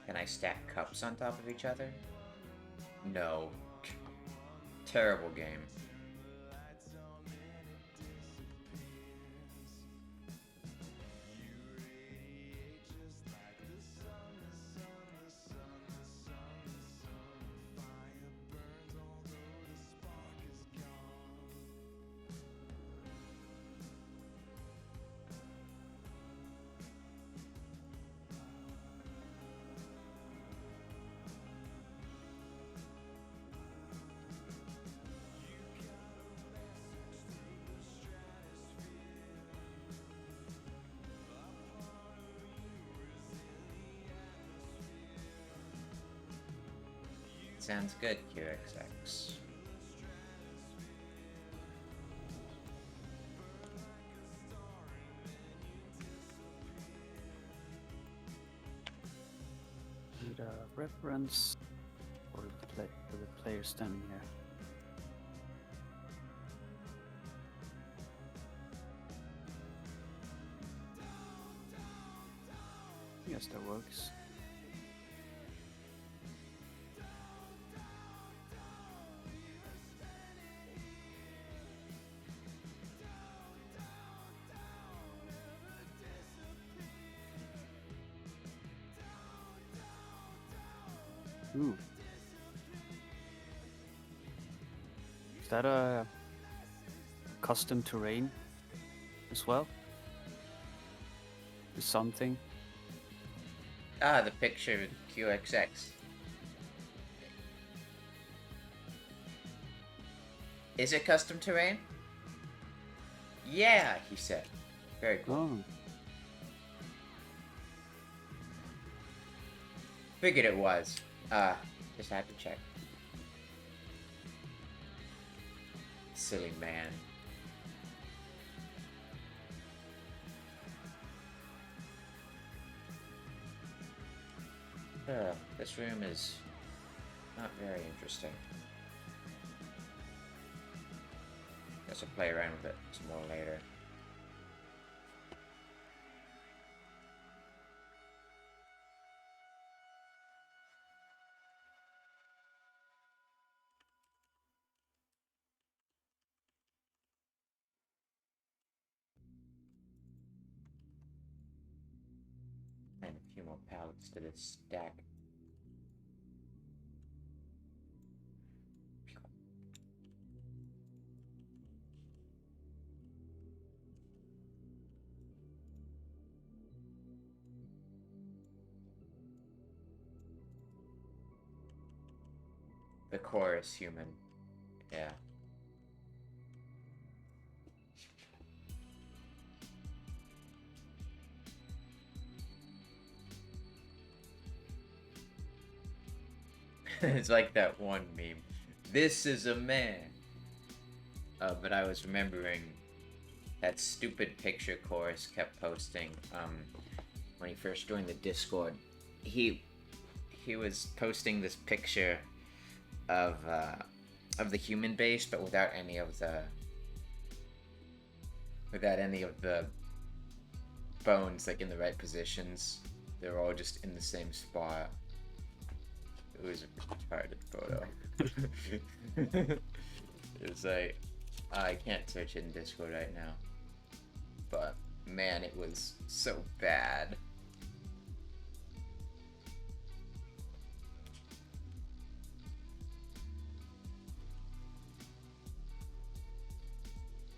Can I stack cups on top of each other? No. Terrible game. Sounds good, QXX. Need a reference for the player standing here. Yes, that works. Ooh. Is that a custom terrain as well? Is something? Ah, the picture of QXX. Is it custom terrain? Yeah, he said. Very cool. Oh, Figured it was. Just had to check. Silly man. This room is not very interesting. Guess I'll play around with it some more later. And a few more pallets to this stack. The chorus human. Yeah. It's like that one meme. This is a man. But I was remembering that stupid picture chorus kept posting when he first joined the Discord. He was posting this picture of the human base, but without any of the bones like in the right positions. They're all just in the same spot. It was a retarded photo. It was like, I can't search it in Discord right now, but man, it was so bad.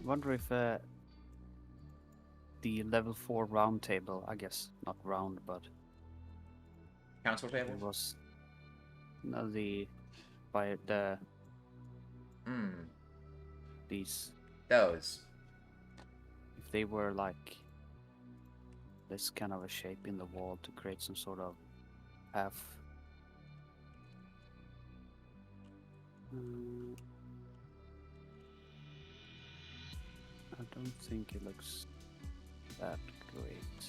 I wonder if the level 4 round table, I guess not round, but Council table? it was no by the these, Those. if they were like this kind of a shape in the wall to create some sort of half. I don't think it looks that great.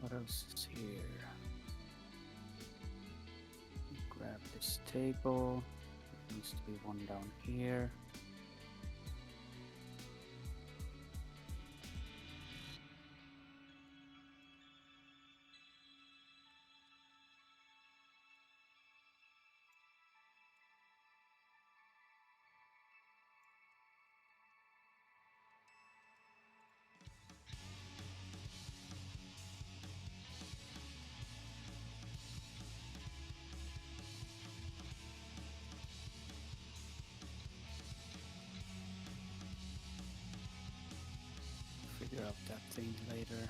What else is here? Grab this table. There needs to be one down here. Figure out that thing later.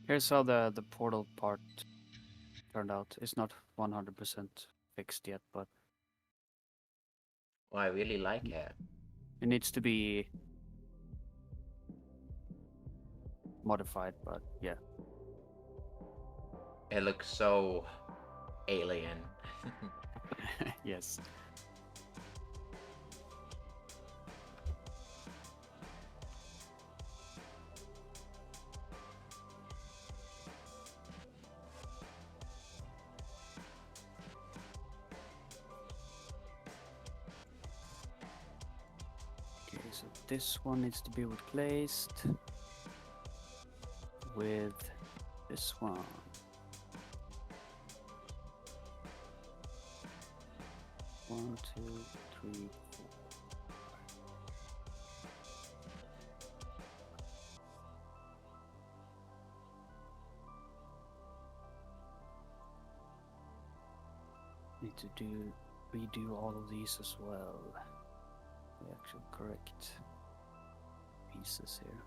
Here's how the portal part turned out. It's not 100% fixed yet, but Well, I really like it. it needs to be modified, but yeah. It looks so alien. Yes. Okay, so this one needs to be replaced with this one. One, two, three, four. Need to redo all of these as well. the actual correct pieces here.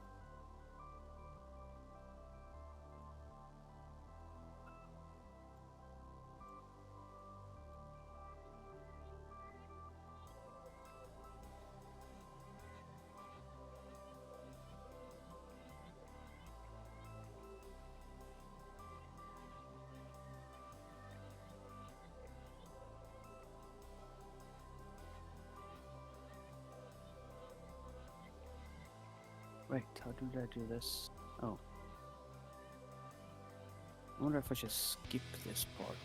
Wait, how did I do this? Oh. I wonder if I should skip this part.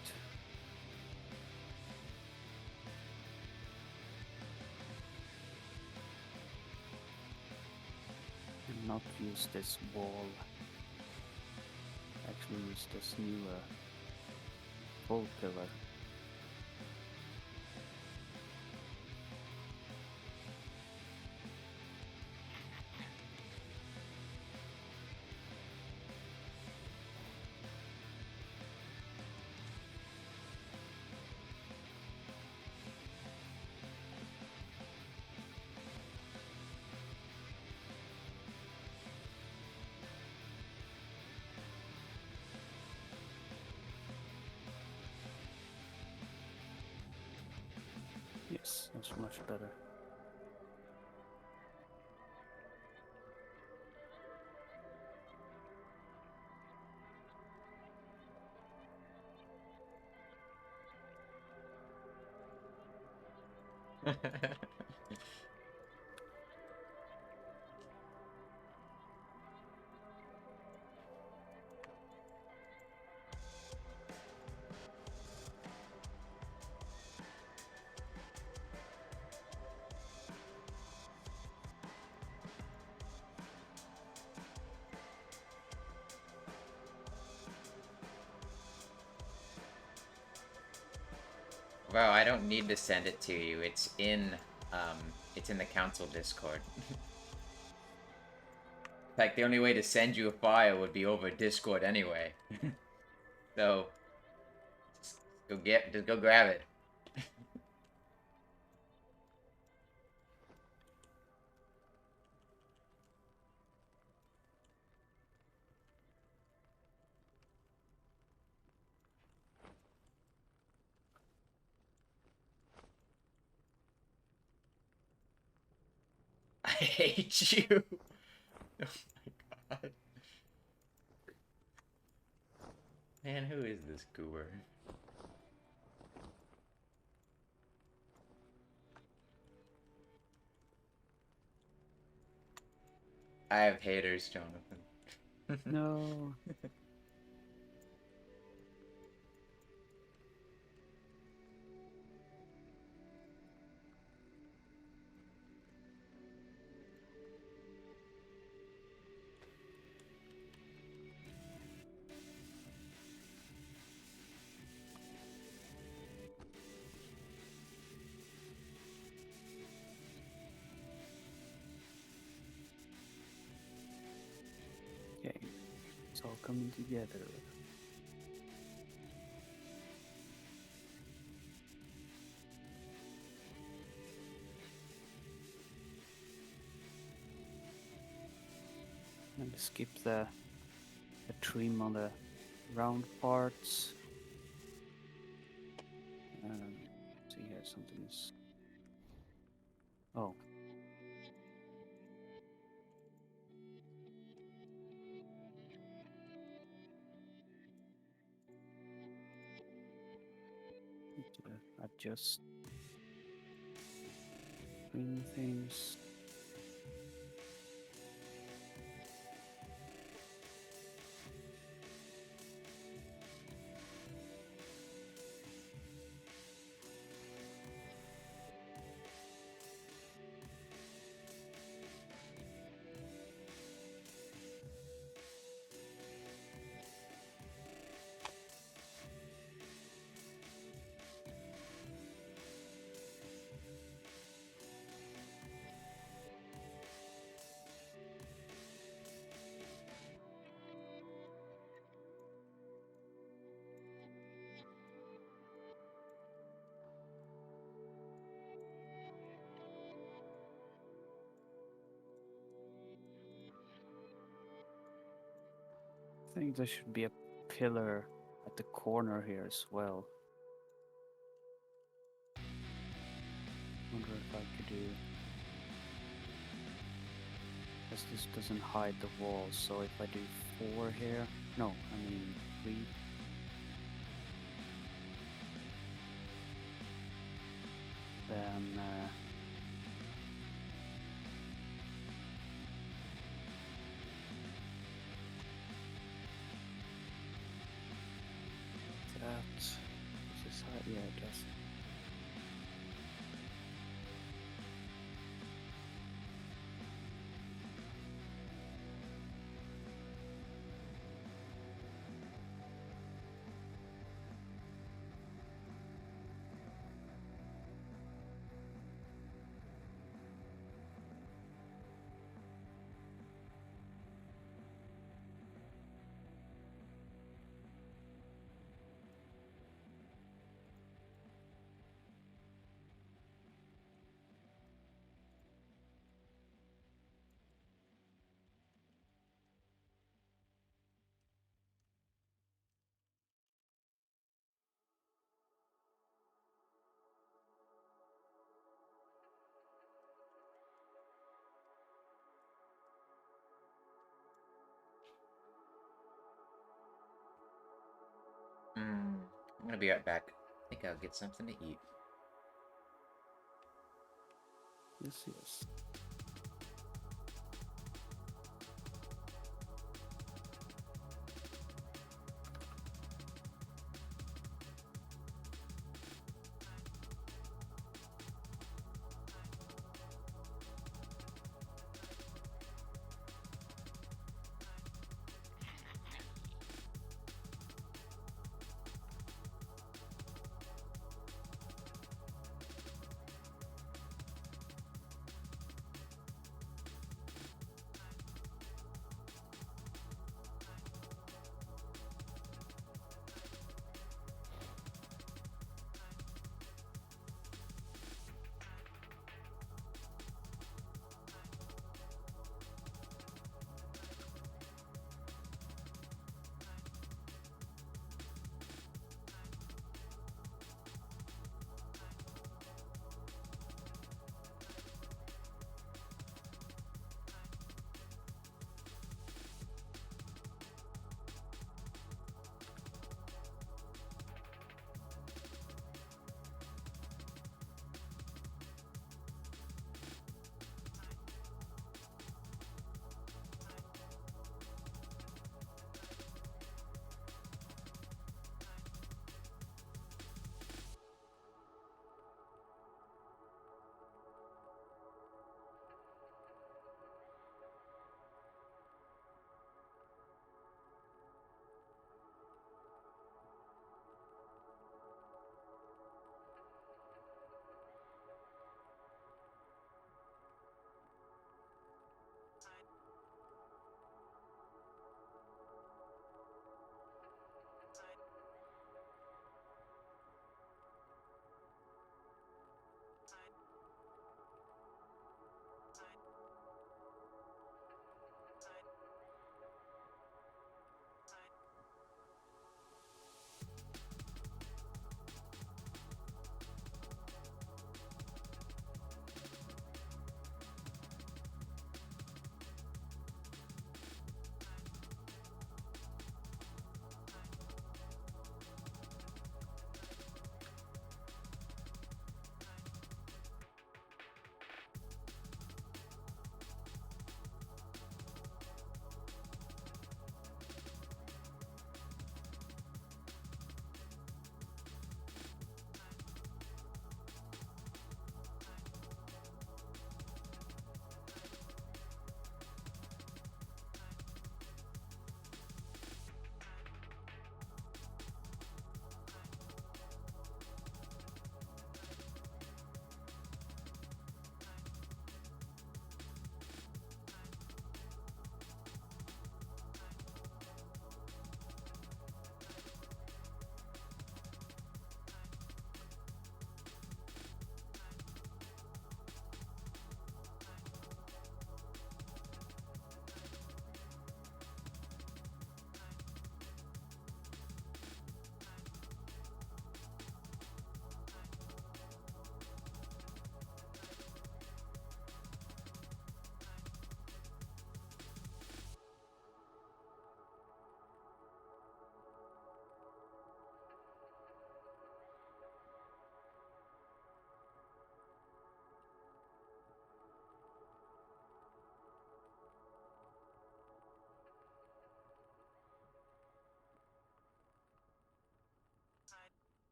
And not use this wall. Actually use this new full pillar. Yes, that's much better. Wow, I don't need to send it to you. It's in the council Discord. In fact, the only way to send you a file would be over Discord anyway. So just go grab it. I hate you. Oh my god. Man, who is this goober? I have haters, Jonathan. No. Okay, it's all coming together. And skip the trim on the round parts. See here, something is. Oh. Need to adjust trim things. I think there should be a pillar at the corner here as well. Wonder if I could do. Guess this doesn't hide the walls, so if I do 4 here, no, I mean 3. Then is this hide? Yeah, I guess. I'm gonna be right back. I think I'll get something to eat. Yes, yes.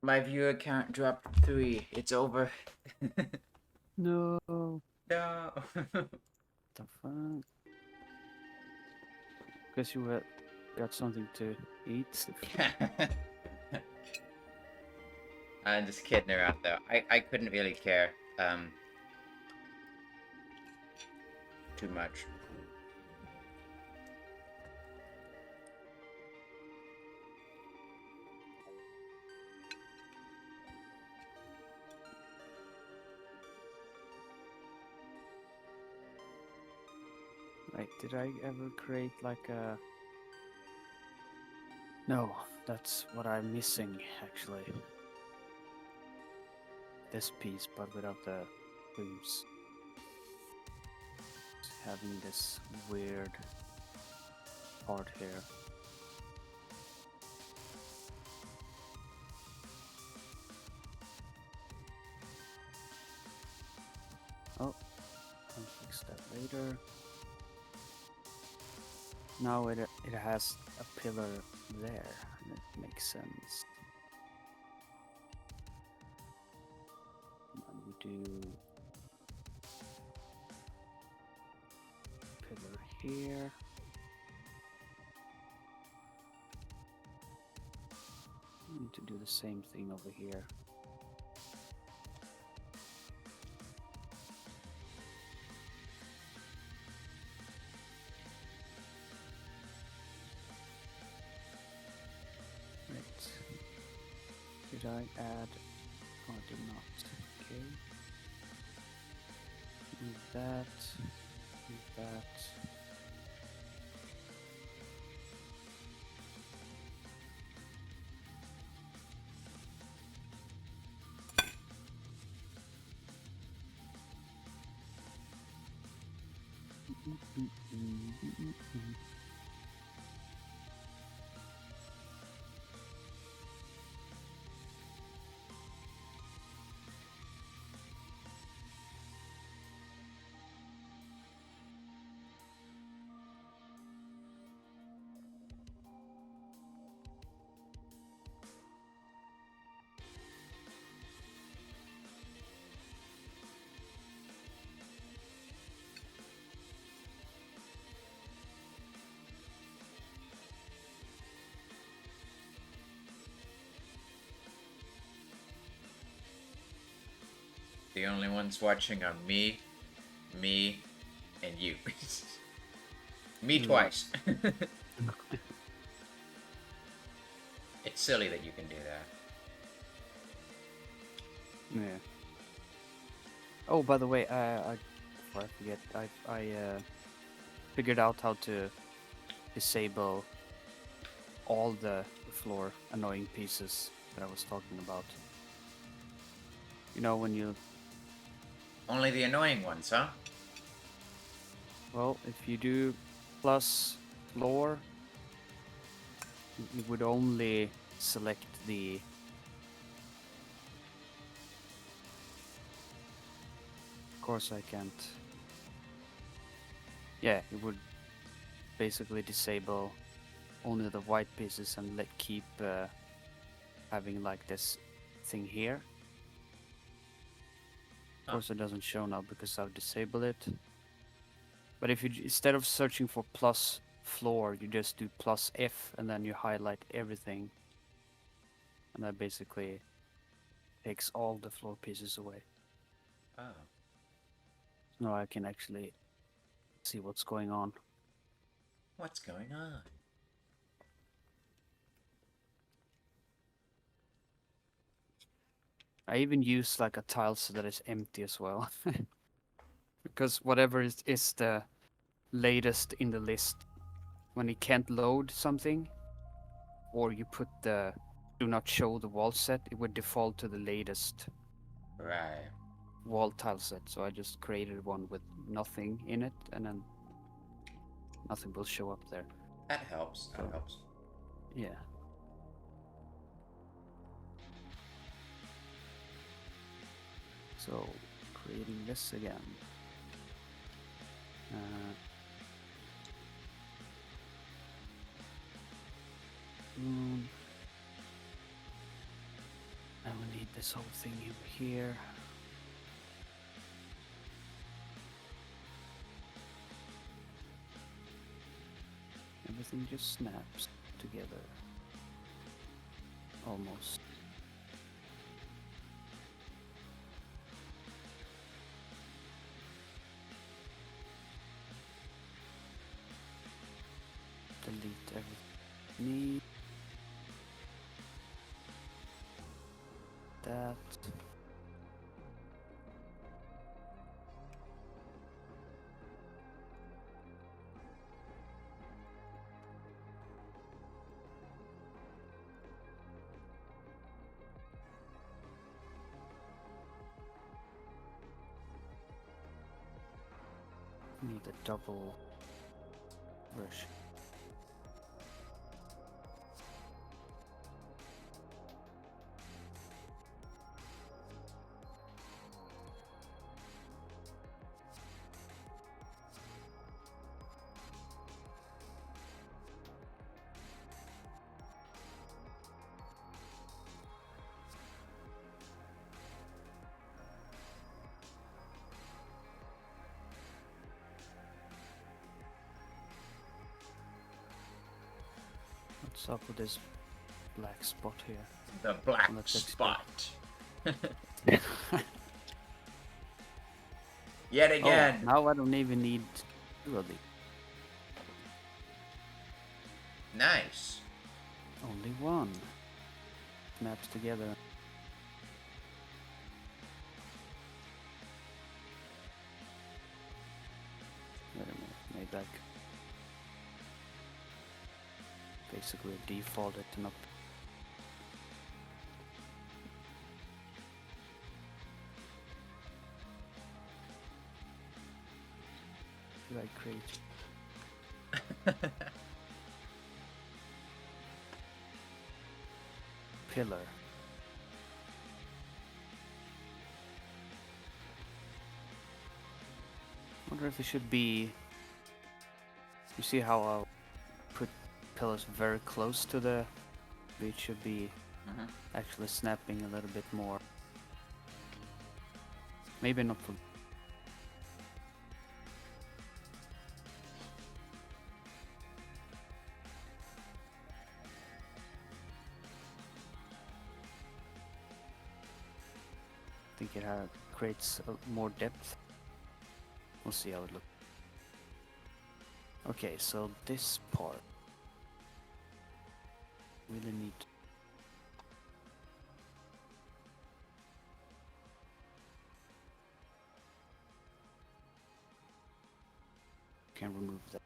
My viewer count dropped 3. It's over. No. No. The fuck? Guess you got something to eat. I'm just kidding around though. I couldn't really care too much. Wait, did I ever create like a... No, that's what I'm missing actually. This piece, but without the wings. Having this weird part here. Oh, I'll fix that later. Now it has a pillar there, and it makes sense. And we do pillar here. We need to do the same thing over here. Right. Did I add? Oh, I did not. Okay. Move that. Move that. The only ones watching are me, and you. Me twice. It's silly that you can do that. Yeah. Oh, by the way, before I forget, I figured out how to disable all the floor annoying pieces that I was talking about. You know, when you... Only the annoying ones, huh? Well, if you do plus floor, you would only select the... Of course I can't... Yeah, it would basically disable only the white pieces and keep having like this thing here. Of course it doesn't show now because I've disabled it. But if you, instead of searching for plus floor, you just do plus F and then you highlight everything. And that basically takes all the floor pieces away. Oh. Now I can actually see what's going on. What's going on? I even use like a tiles that is empty as well. Because whatever is the latest in the list, when it can't load something, or you put the do not show the wall set, it would default to the latest Right. wall tile set. So I just created one with nothing in it, and then nothing will show up there. That helps. That So, helps. yeah. So creating this again. And we need this whole thing in here. Everything just snaps together. Almost. Delete everything. Need that. Need a double version. What's up with this black spot here? The black Let's spot. Yet again. Oh, now I don't even need two of these. Nice. Only one. Snaps together. Wait a minute, made like basically defaulted to not. Should I create pillar? Wonder if it should be. You see how I'll put pillars very close to the. It should be actually snapping a little bit more. Maybe not for. I think it creates more depth. We'll see how it looks. Okay, so this part really need. Can remove that.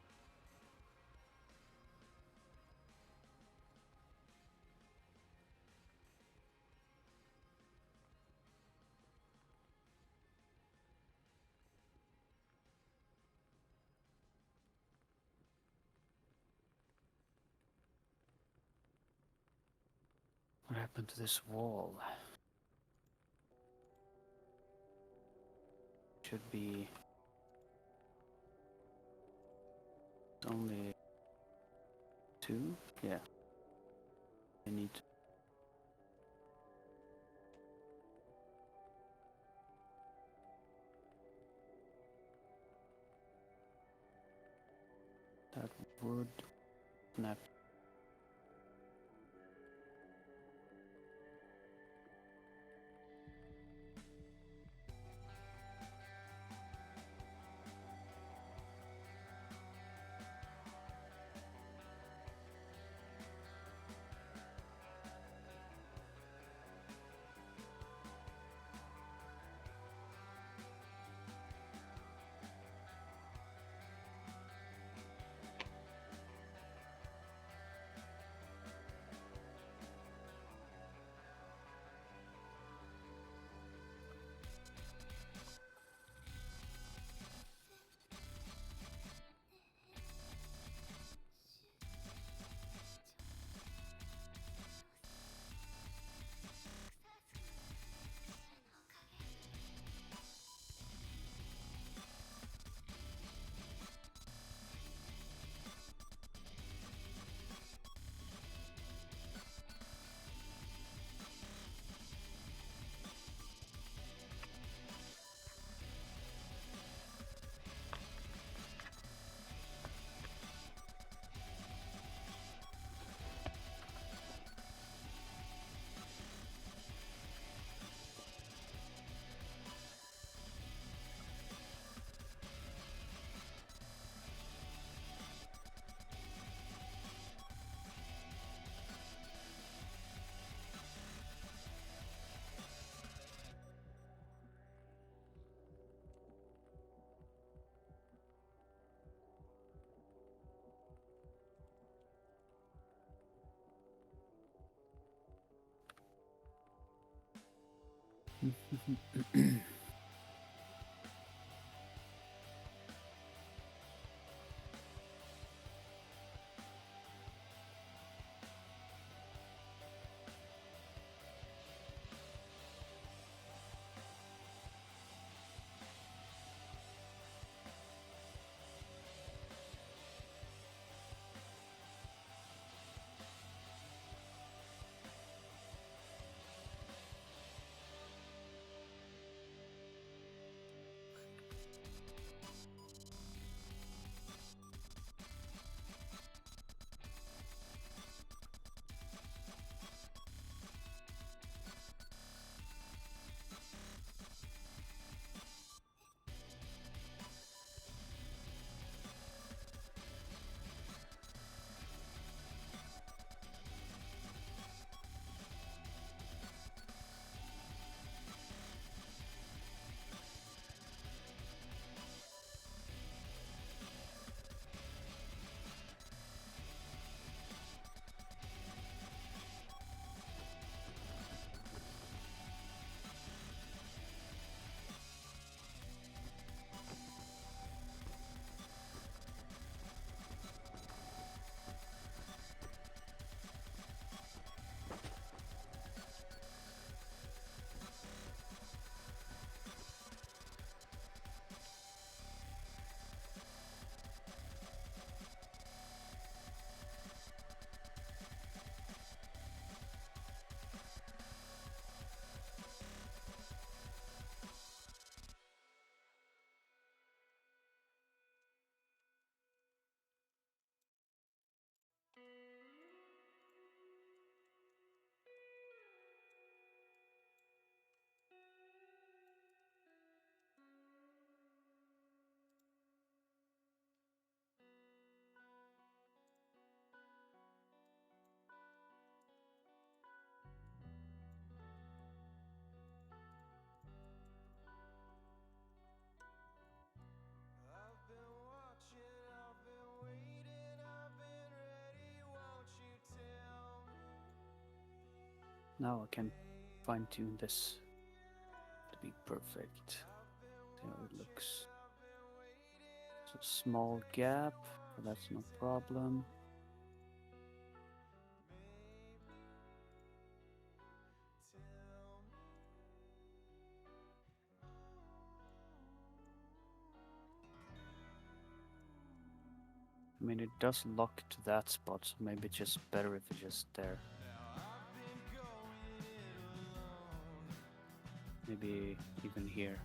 What happened to this wall? Should be only two? Yeah. I need that wood. Snap. Now I can fine tune this to be perfect. See how it looks. It's a small gap, but that's no problem. I mean, it does lock to that spot, so maybe it's just better if it's just there. Maybe even here.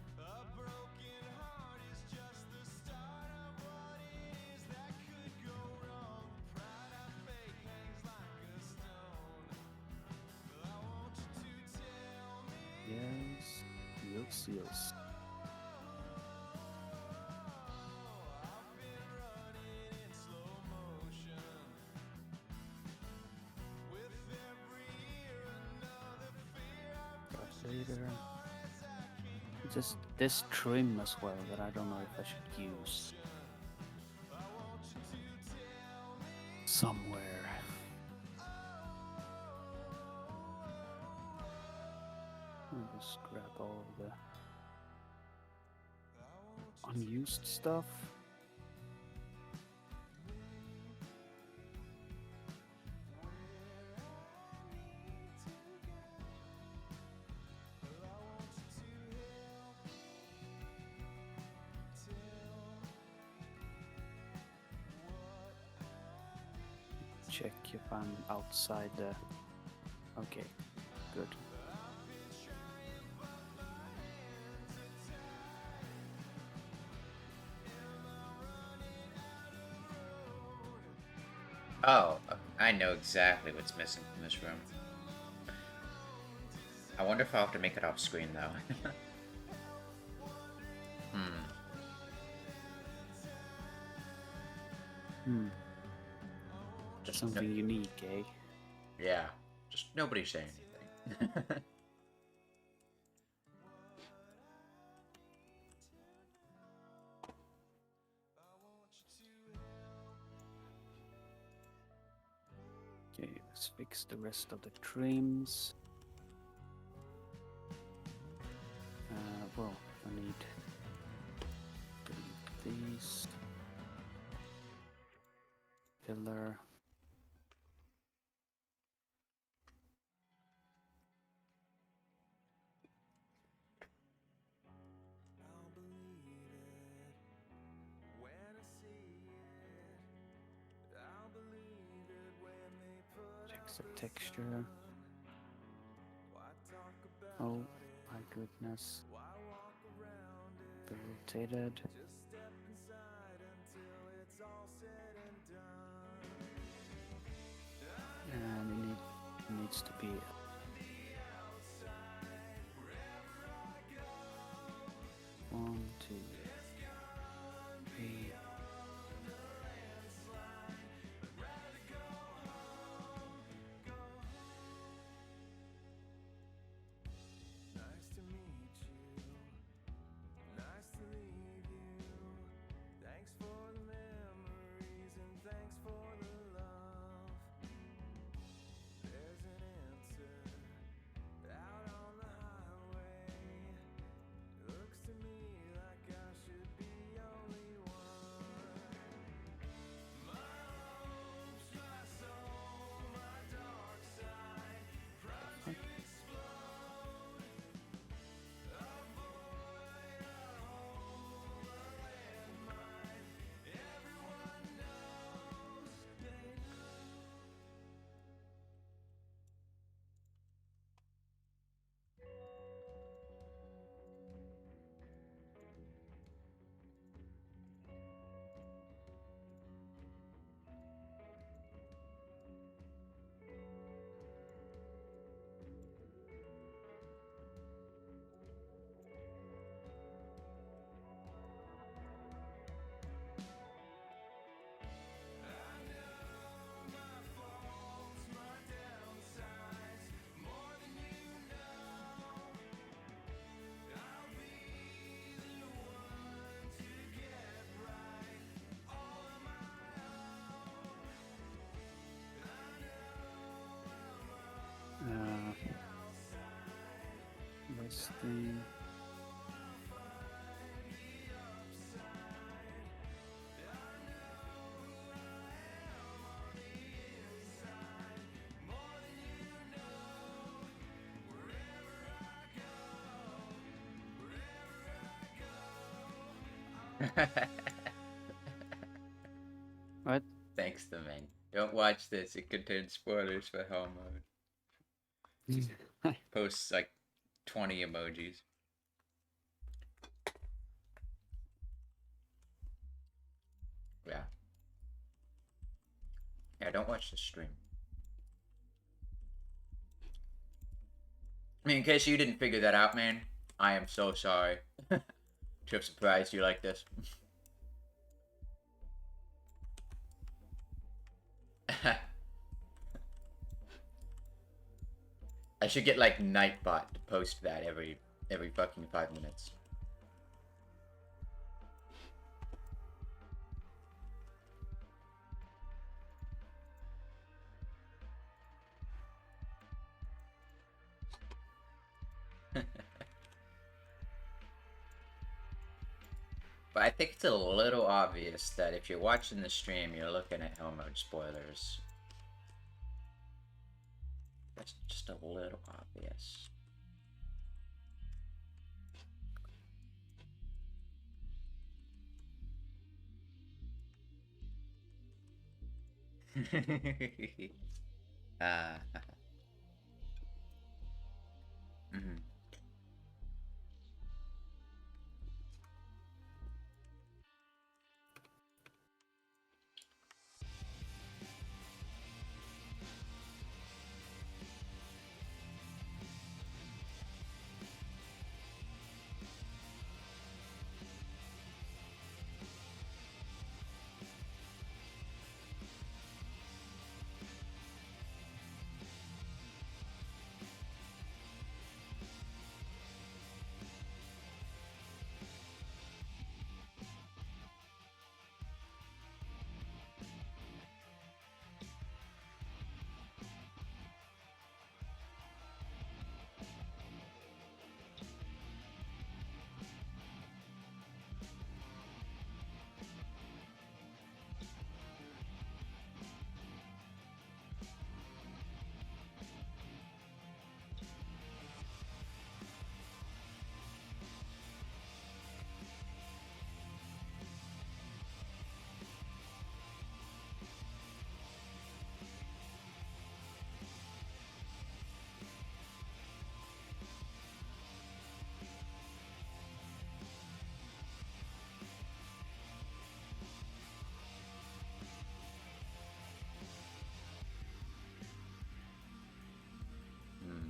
seals. Later. Just this trim as well that I don't know if I should use somewhere. I'll just grab all the unused stuff. Check if I'm outside the... Okay, good. Oh, I know exactly what's missing from this room. I wonder if I'll have to make it off screen though. Just Something unique, eh? Yeah, just nobody say anything. Okay, let's fix the rest of the trims. Well, I need these. Pillar. Check the texture. Oh my goodness. Be rotated. And it needs to be one, two, three. This thing. What? Thanks, the man. Don't watch this. It contains spoilers for hell mode. Posts like 20 emojis. Yeah. Yeah, don't watch the stream. I mean, in case you didn't figure that out, man, I am so sorry to have surprised you like this. I should get like Nightbot to post that every fucking 5 minutes. But I think it's a little obvious that if you're watching the stream, you're looking at hellmode spoilers. That's just a little obvious. Ah. Mhm. Hmm.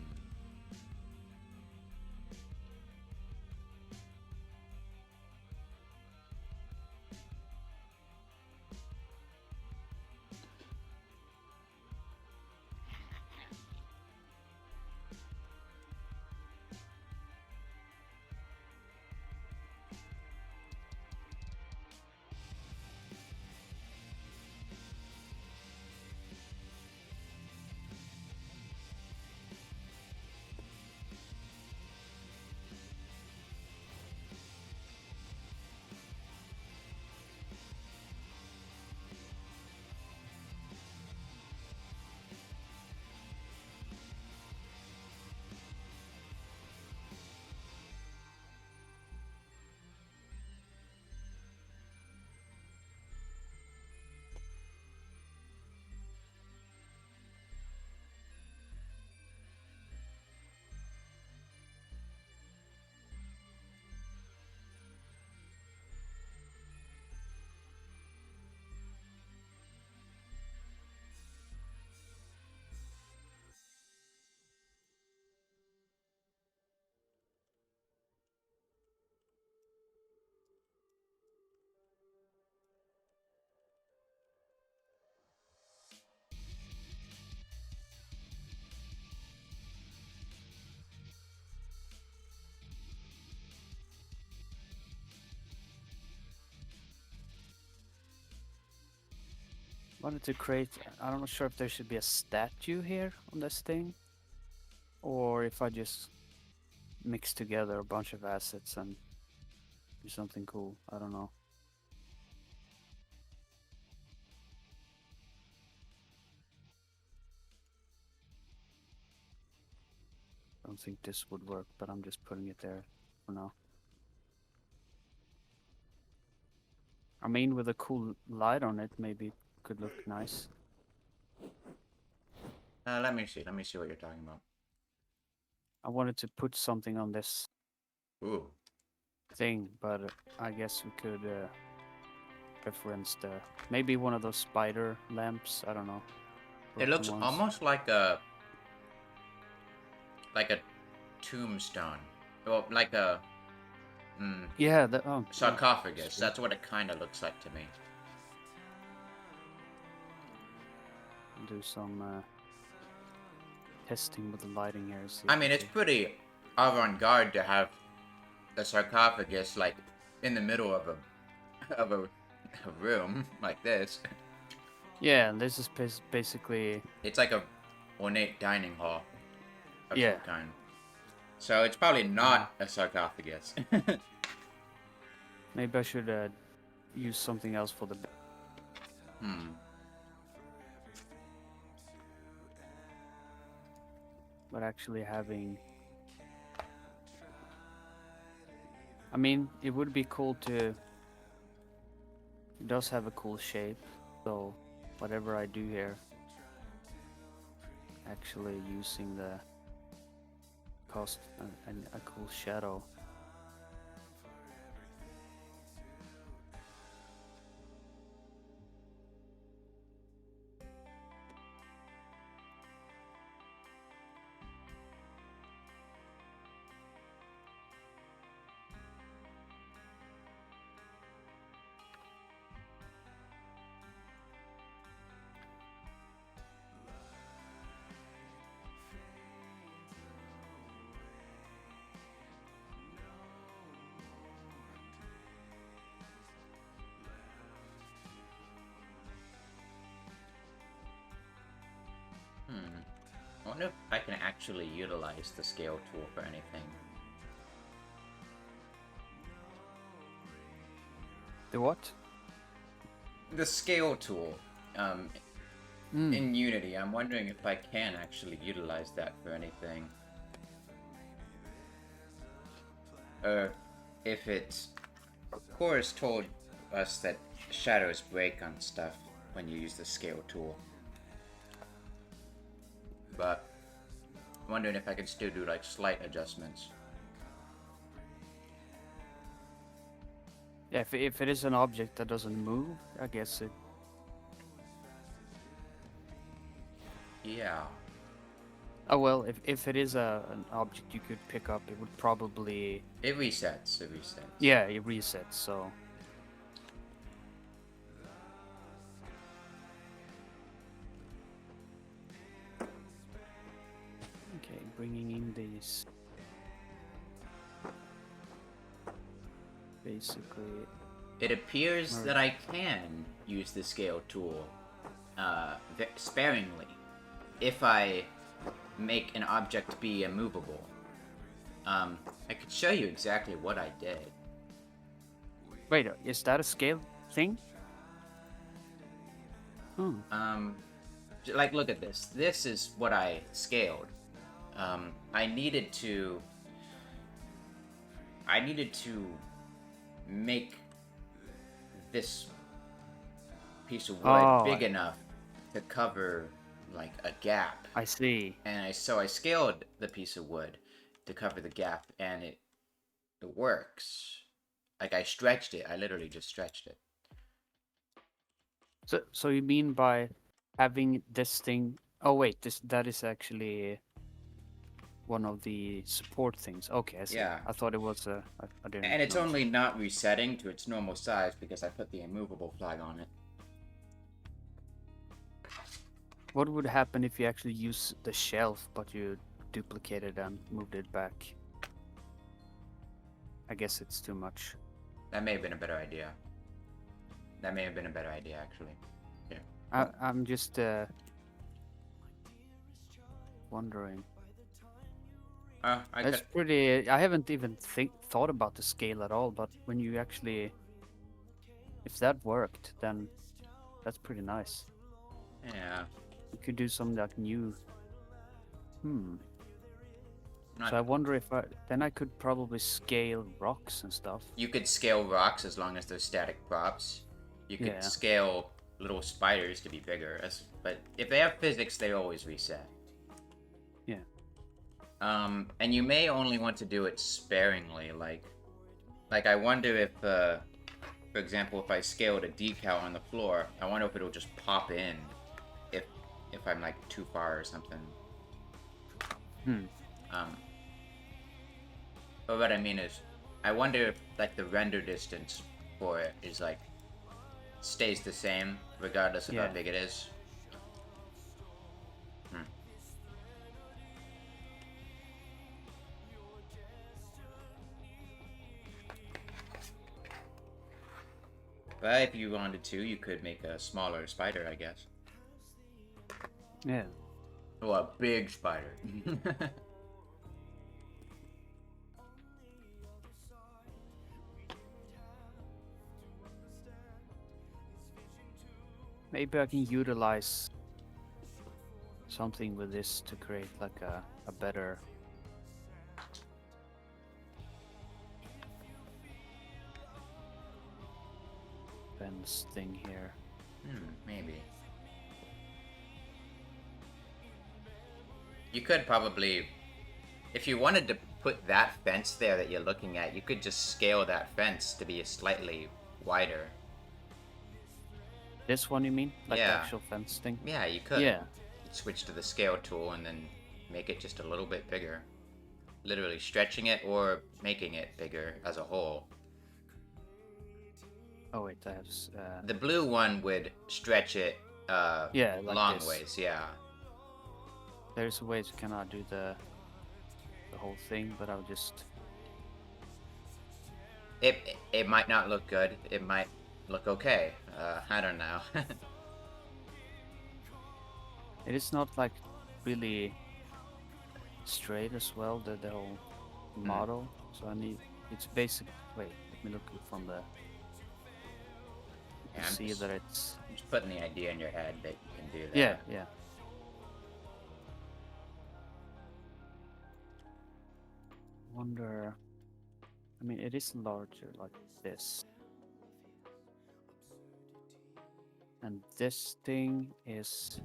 Wanted to create. I'm not sure if there should be a statue here on this thing, or if I just mix together a bunch of assets and do something cool. I don't know. I don't think this would work, but I'm just putting it there for now. I mean, with a cool light on it, maybe it could look nice. Let me see. Let me see what you're talking about. I wanted to put something on this Ooh. thing, but I guess we could reference the maybe one of those spider lamps. I don't know. It looks broken ones. almost like a tombstone, Well, like a Yeah, the oh, sarcophagus. sweet. That's what it kind of looks like to me. Do some testing with the lighting here. See I if mean, it's see. pretty avant-garde to have a sarcophagus like in the middle of a room like this. Yeah, and this is basically It's like a ornate dining hall of Yeah. some kind. So it's probably not a sarcophagus. maybe I should use something else for the. But actually having. I mean, it would be cool to. It does have a cool shape, so whatever I do here, actually using the cost and a cool shadow. I wonder if I can actually utilize the scale tool for anything. The what? The scale tool. In Unity, I'm wondering if I can actually utilize that for anything. Or if it's... Of course told us that shadows break on stuff when you use the scale tool. But I'm wondering if I can still do like slight adjustments. Yeah, if it is an object that doesn't move, I guess it. Yeah. Oh well, if it is an object you could pick up, it would probably. It resets. Yeah, it resets. So. Okay, bringing in these. Basically. It appears that I can use the scale tool sparingly if I make an object be immovable. I could show you exactly what I did. Wait, is that a scale thing? Like, look at this. This is what I scaled. I needed to make this piece of wood big enough to cover like a gap. I see. And so I scaled the piece of wood to cover the gap, and it works. Like I stretched it. I literally just stretched it. So you mean by having this thing? Oh wait, that is actually one of the support things. Okay, I see. Yeah. I thought it was a. I didn't. And it's notice. only not resetting to its normal size because I put the immovable flag on it. What would happen if you actually use the shelf, but you duplicated and moved it back? I guess it's too much. That may have been a better idea. That may have been a better idea, actually. Yeah. I'm just wondering. That's pretty. I haven't even thought about the scale at all. But when you actually, if that worked, then that's pretty nice. Yeah. You could do some like new. Not... So I wonder if then I could probably scale rocks and stuff. You could scale rocks as long as they're static props. You could scale little spiders to be bigger, but if they have physics, they always reset. Yeah. And you may only want to do it sparingly, like I wonder if, for example, if I scaled a decal on the floor, I wonder if it'll just pop in, if I'm like too far or something. But what I mean is, I wonder if like the render distance for it is like stays the same regardless of how Yeah. big it is. Hmm. But if you wanted to, you could make a smaller spider, I guess. Yeah. Oh, a big spider. Maybe I can utilize something with this to create like a better fence thing here. Maybe. You could probably, if you wanted to put that fence there that you're looking at, you could just scale that fence to be slightly wider. This one, you mean? Like the Yeah. actual fence thing? Yeah, you could. Yeah. You'd switch to the scale tool and then make it just a little bit bigger. Literally stretching it or making it bigger as a whole. Oh wait, I have. The blue one would stretch it Yeah, like long this. ways, yeah. There's a way to kind of do the whole thing, but I'll just. It might not look good. It might look okay. I don't know. It is not like really straight as well. The whole model. So I need. It's basic. Wait, let me look from the. Yeah, To see that it's. I'm just putting the idea in your head that you can do that. Yeah, yeah. Wonder. I mean, it is larger like this. And this thing is.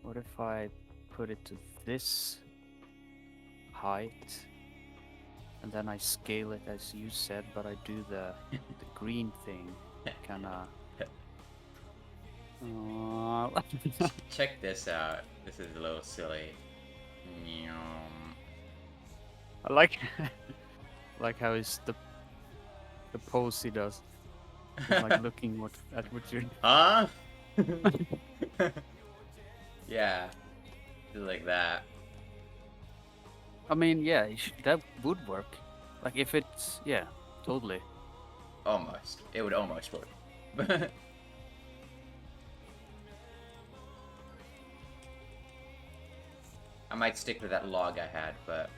What if I put it to this height? And then I scale it as you said, but I do the green thing. Kinda. Check this out. This is a little silly. I like like how it's the pose he does. He's like looking at what you're. Huh? Yeah. Just like that. I mean, yeah, that would work. Like if it's totally. Almost. It would almost work. I might stick to that log I had, but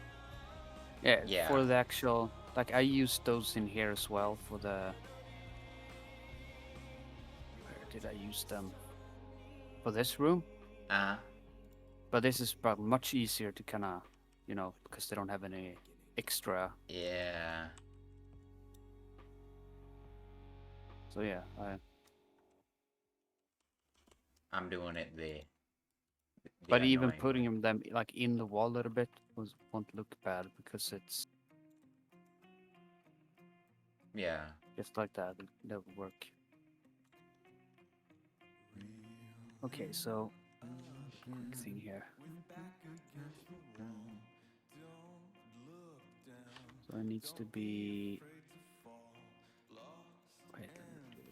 Yeah, for the actual, like I used those in here as well for the. Where did I use them? For this room, but this is probably much easier to kind of, because they don't have any extra. yeah. So yeah, I'm doing it the but even annoying putting way. them like in the wall a little bit won't look bad because it's Yeah. just like that. That would work. Okay, so quick thing here. So it needs to be. Wait, let me do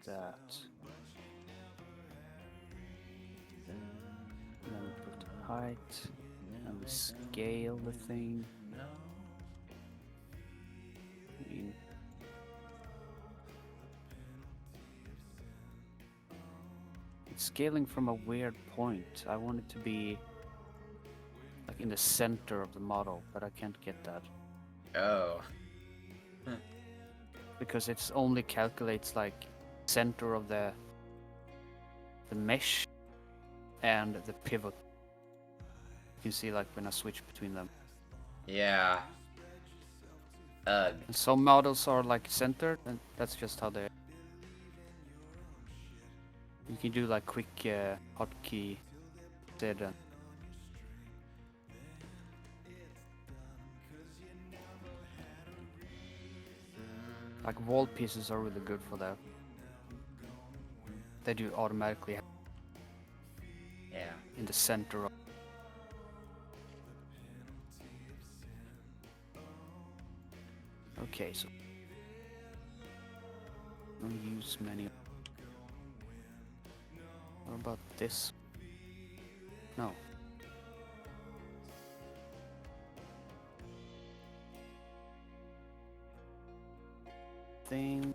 that. And then we put the height, and we scale the thing. I mean, it's scaling from a weird point. I want it to be like in the center of the model, but I can't get that. Oh. Because it's only calculates like center of the mesh and the pivot. You can see like when I switch between them. Yeah. Ugh. And some models are like centered, and that's just how they. You can do like quick hotkey instead. Like wall pieces are really good for that. that you automatically have Yeah. in the center of. Okay, so don't use many. What about this? No. Thing.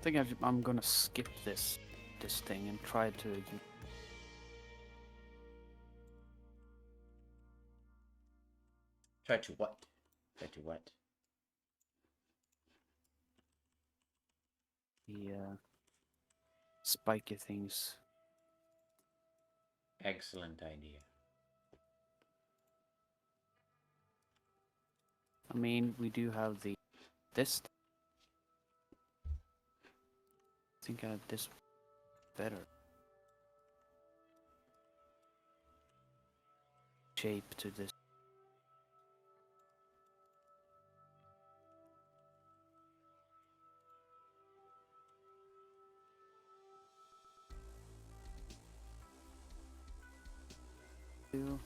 I think I'm gonna skip this thing and try to use Try to what? Try to what? the spiky things. Excellent idea. I mean, we do have this. I think I have this better shape to this. Two.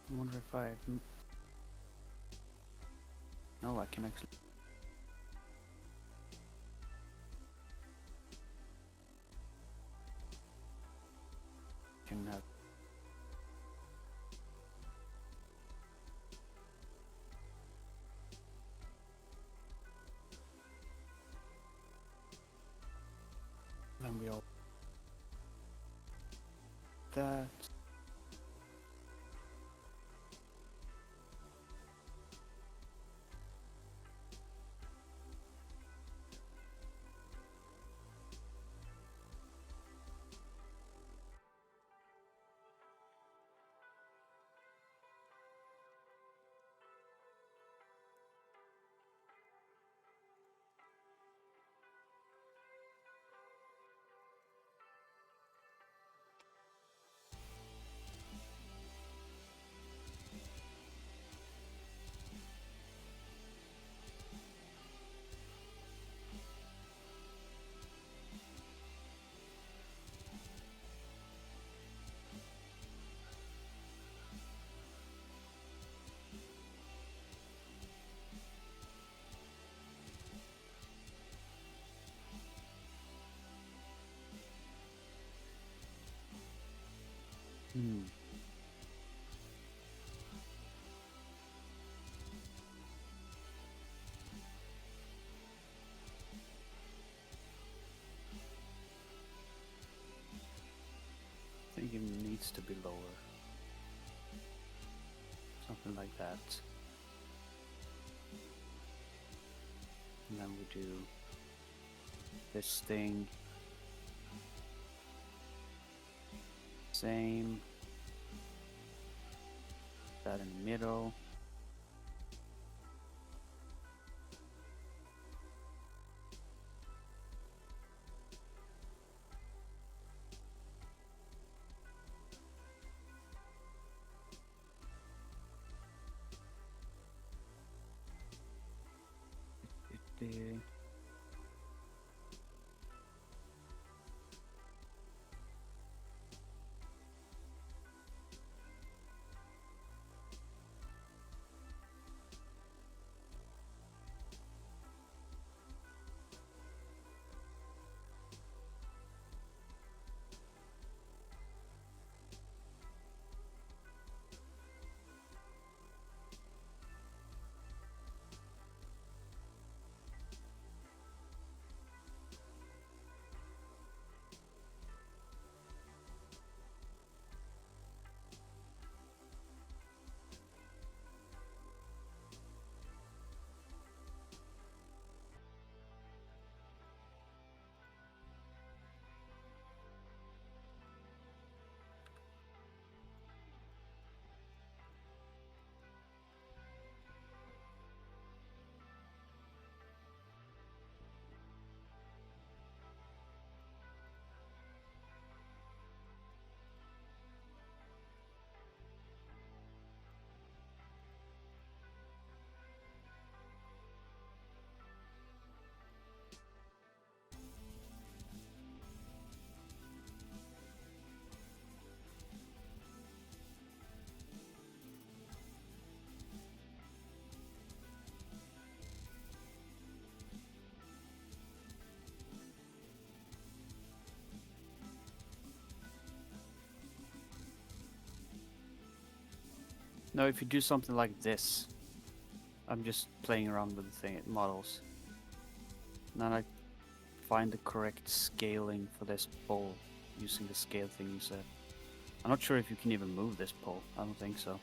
I wonder if I no, I can actually can have then we all that. Hmm. I think it needs to be lower. Something like that. And then we do this thing. Same. That in the middle. No, if you do something like this, I'm just playing around with the models. And then I find the correct scaling for this pole using the scale thing you said. I'm not sure if you can even move this pole. I don't think so.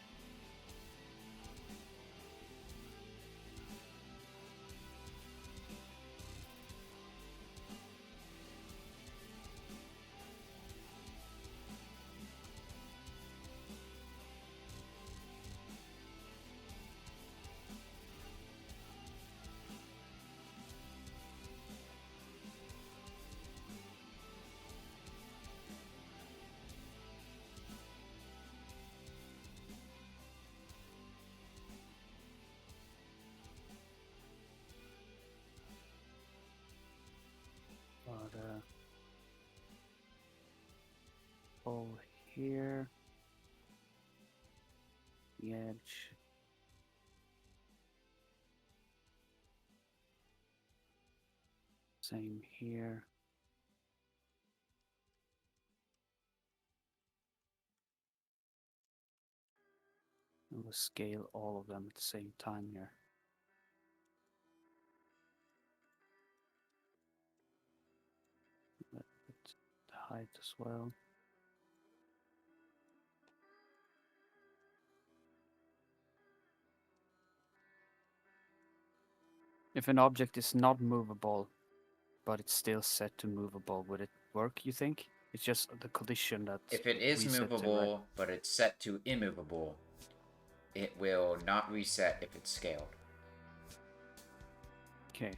But pole here. The edge. Same here. And we'll scale all of them at the same time here. Let the height as well. If an object is not movable, but it's still set to movable, would it work, you think? It's just the condition that If it is reset to, right? movable, but it's set to immovable, it will not reset if it's scaled. Okay.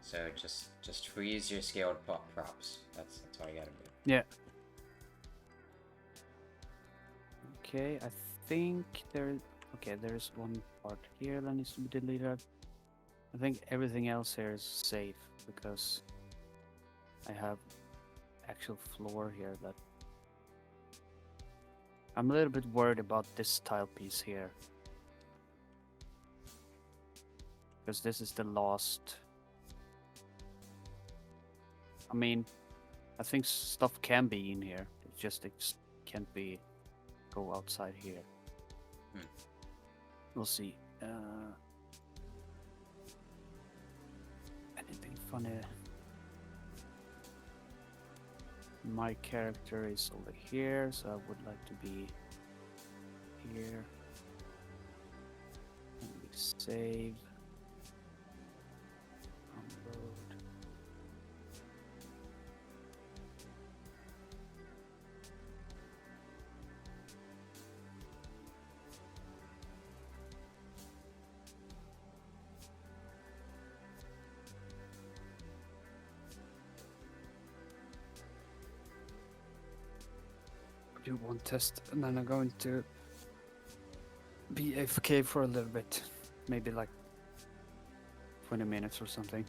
So just freeze your scaled props. That's all you gotta do. Yeah. Okay, I think there. Okay, there's one part here that needs to be deleted. I think everything else here is safe because I have actual floor here that. I'm a little bit worried about this tile piece here. Because this is the last. I mean, I think stuff can be in here. It just can't be go outside here. We'll see. Anything funny? My character is over here, so I would like to be here. And we save. Unload. Do one test and then I'm going to be AFK for a little bit, maybe like 20 minutes or something,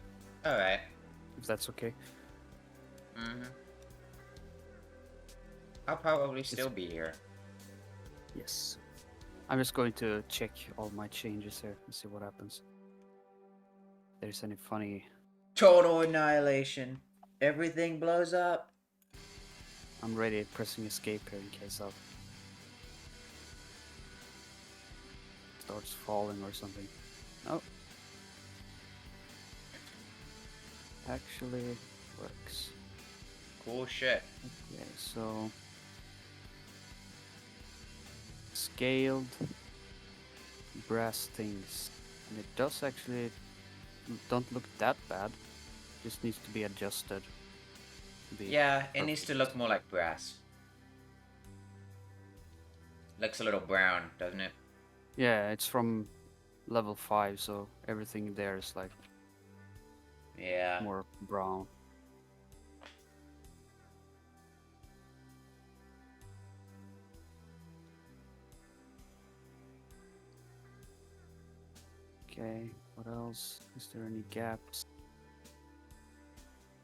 Alright. if that's okay. I'll probably still be here. Yes. I'm just going to check all my changes here and see what happens. If there's any funny. Total annihilation. Everything blows up. I'm ready pressing escape here in case of starts falling or something. Oh. Actually works. Cool shit. Okay, so scaled brass things, and it does actually don't look that bad. Just needs to be adjusted. To be Yeah, it needs to look more like brass. Looks a little brown, doesn't it? Yeah, it's from level 5, so everything there is like Yeah. more brown. Okay, what else? Is there any gaps?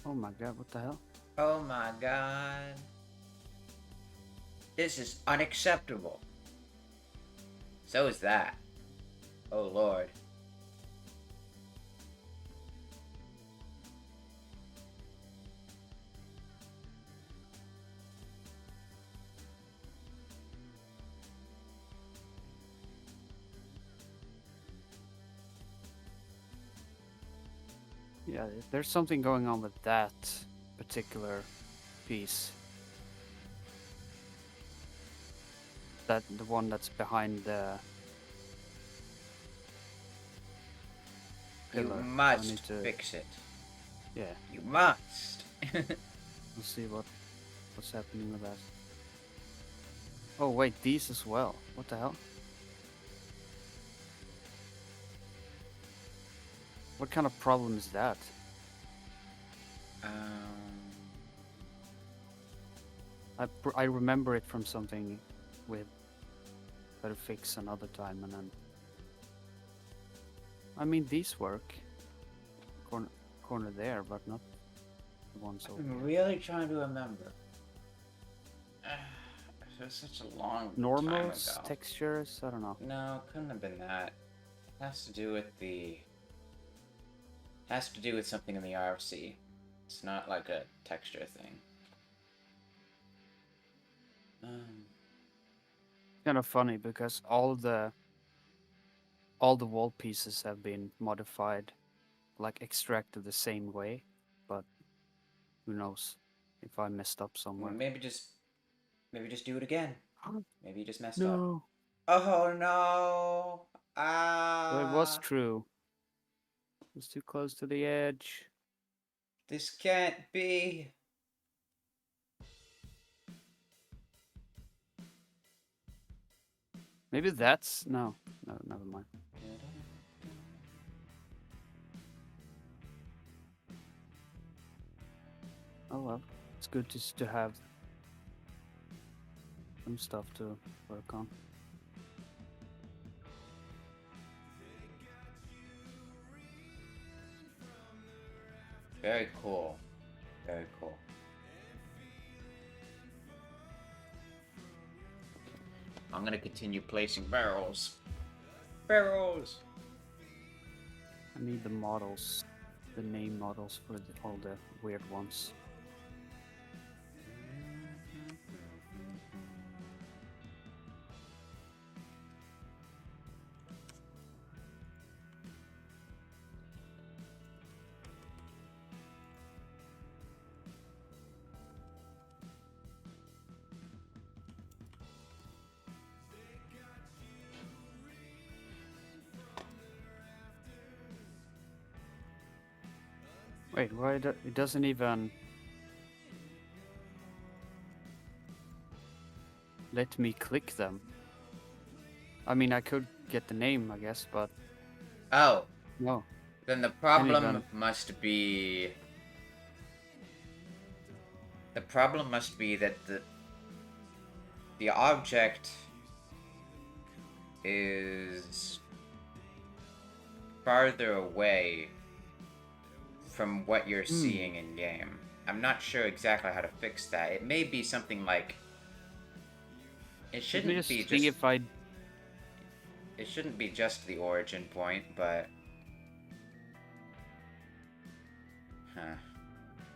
Oh my god, what the hell? Oh my god. This is unacceptable. So is that. Oh lord. Yeah, there's something going on with that particular piece. That the one that's behind the You pillar. So I must need to, fix it. yeah, You must. we'll see what's happening with that. Oh wait, these as well. What the hell? What kind of problem is that? um, I remember it from something with better fix another time, and then I mean these work. Corner there, but not the ones over I'm here. really trying to remember. It was such a long Normals, time ago. textures, I don't know. No, couldn't have been that. It has to do with the. Has to do with something in the RFC. It's not like a texture thing. Kind of funny because all the wall pieces have been modified, like extracted the same way, but who knows if I messed up somewhere. Maybe just do it again. Maybe you just messed up. No, Oh no! but it was Ah, true. It was too close to the edge. this can't be. Maybe that's no, never mind. Oh well, it's good just to have some stuff to work on. Very cool. Very cool. I'm gonna continue placing barrels. Barrels! I need the models, the name models for all the weird ones. Wait, why it doesn't even let me click them? I mean, I could get the name, I guess, but Oh, no. then the Can't problem even. must be. The problem must be that the object is farther away from what you're seeing in game. I'm not sure exactly how to fix that. It may be something like it Let shouldn't me just be see just if I. it shouldn't be just the origin point, but huh.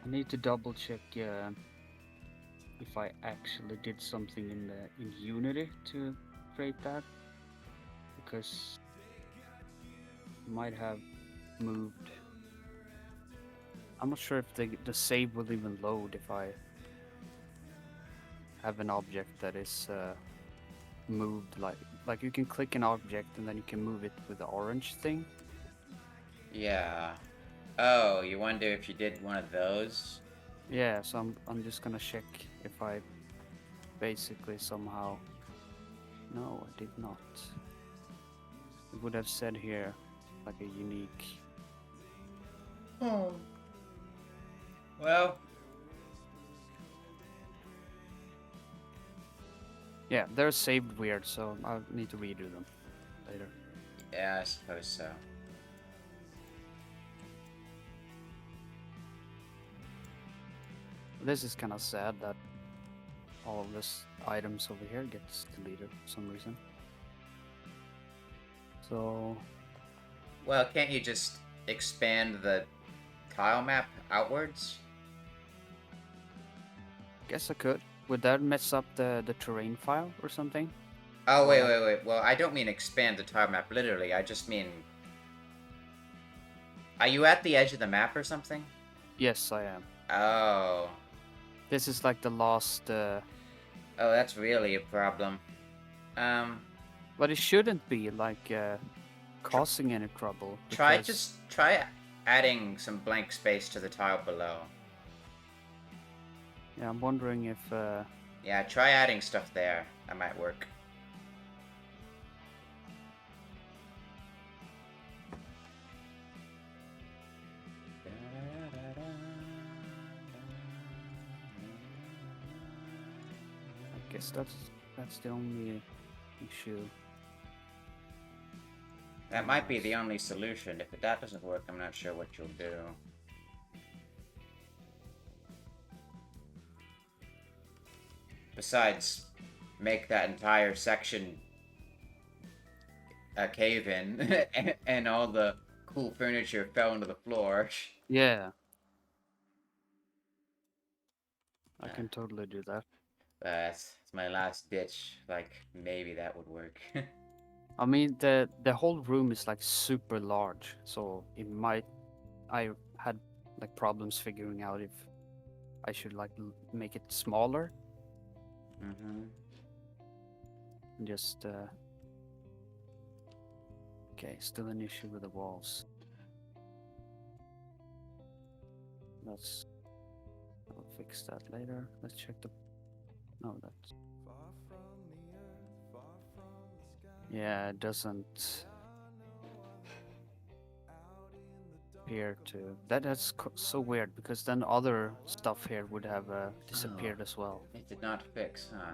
I need to double check if I actually did something in Unity to create that, because I might have moved. I'm not sure if the save will even load if I have an object that is moved like you can click an object and then you can move it with the orange thing. Yeah. Oh, you wonder if you did one of those? Yeah, so I'm just gonna check if I basically somehow. No, I did not. It would have said here like a unique. Oh. Well. Yeah, they're saved weird, so I'll need to redo them later. Yeah, I suppose so. This is kind of sad that all of this items over here gets deleted for some reason. So Well, can't you just expand the tile map outwards? guess I could. Would that mess up the terrain file or something? Oh, Or wait. Well, I don't mean expand the tile map literally. I just mean Are you at the edge of the map or something? Yes, I am. Oh. This is like the last. Oh, that's really a problem. But it shouldn't be like causing any trouble. Because Try adding some blank space to the tile below. yeah, I'm wondering if. Yeah, try adding stuff there. That might work. I guess that's the only issue. That might be the only solution. If that doesn't work, I'm not sure what you'll do. Besides, make that entire section a cave-in, and all the cool furniture fell into the floor. Yeah. I can totally do that. It's my last ditch. Like, maybe that would work. I mean, the whole room is like super large, so it might. I had like problems figuring out if I should like make it smaller Mm-hmm. and just. Okay, still an issue with the walls. Let's. I'll fix that later. Let's check the. No, that's. Yeah, it doesn't appear to. That's so weird because then other stuff here would have disappeared as well. It did not fix, huh?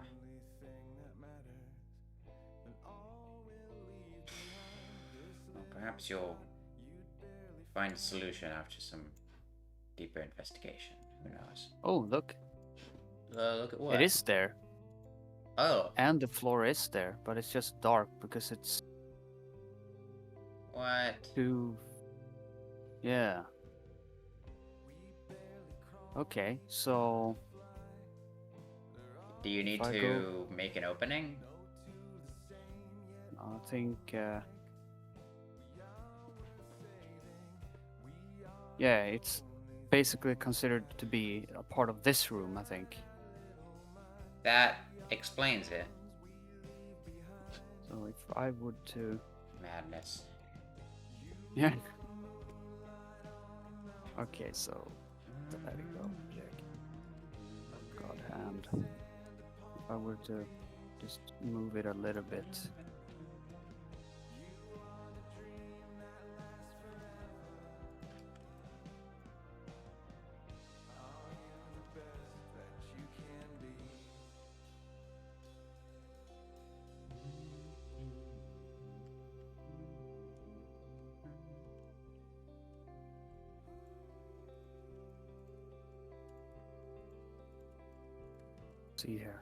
Well, perhaps you'll find a solution after some deeper investigation. Who knows? Oh, look. Look at what? It is there. Oh. And the floor is there, but it's just dark because it's What? too. Yeah. Okay, so. Do you need If I to make an opening? I think. Yeah, it's basically considered to be a part of this room, I think. That explains it. So if I would to. Madness. Yeah. Okay, so there we go. Check. God hand. If I were to just move it a little bit. See here.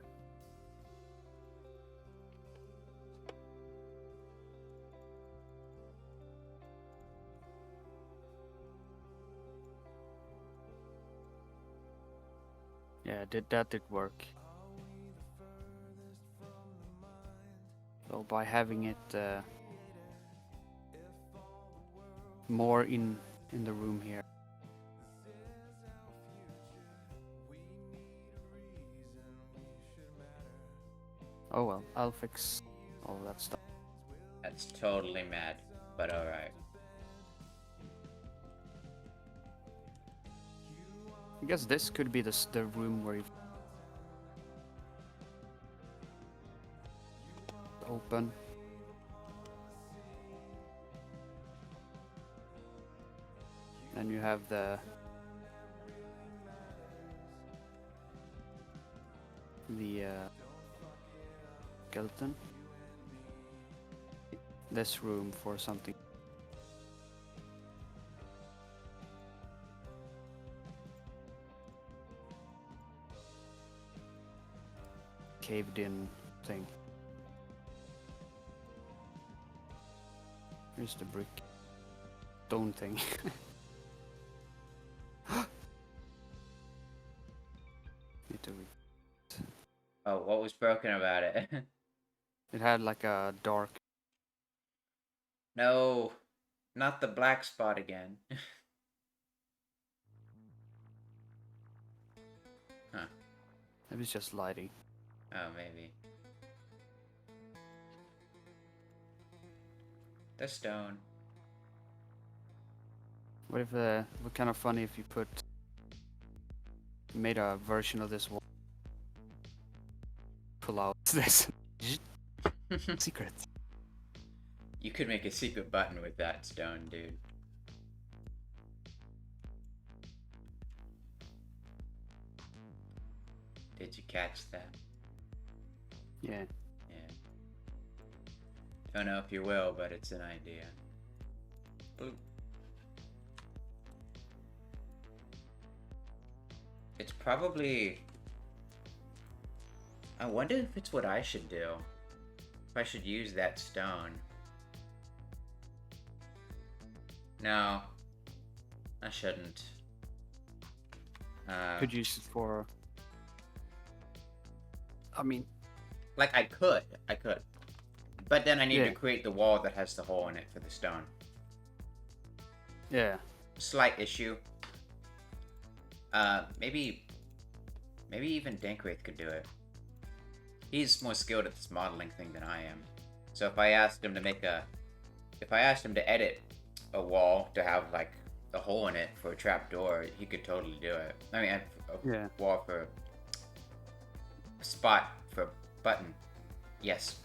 Yeah, did work. So by having it more in the room here. Oh well, I'll fix all that stuff. That's totally mad, but alright. I guess this could be the room where you open. Then you have the skeleton. This room for something. Caved in thing. Here's the brick. Stone thing. Need to Oh, what was broken about it? It had like a dark. No, not the black spot again. Maybe it's just lighting. Oh, maybe. The stone. What if it would kind of funny if you made a version of this one, pull out this secret. You could make a secret button with that stone, dude. Did you catch that? Yeah. Yeah. Don't know if you will, but it's an idea. Boop. It's probably... I wonder if it's what I should do. If I should use that stone. No. I shouldn't. Could use it for. I mean, Like, I could. But then I need Yeah. to create the wall that has the hole in it for the stone. yeah. Slight issue. Maybe even Dankwraith could do it. He's more skilled at this modeling thing than I am. So if I asked him to edit a wall to have, like, a hole in it for a trapdoor, he could totally do it. I mean, Yeah. wall for a spot for a button. Yes.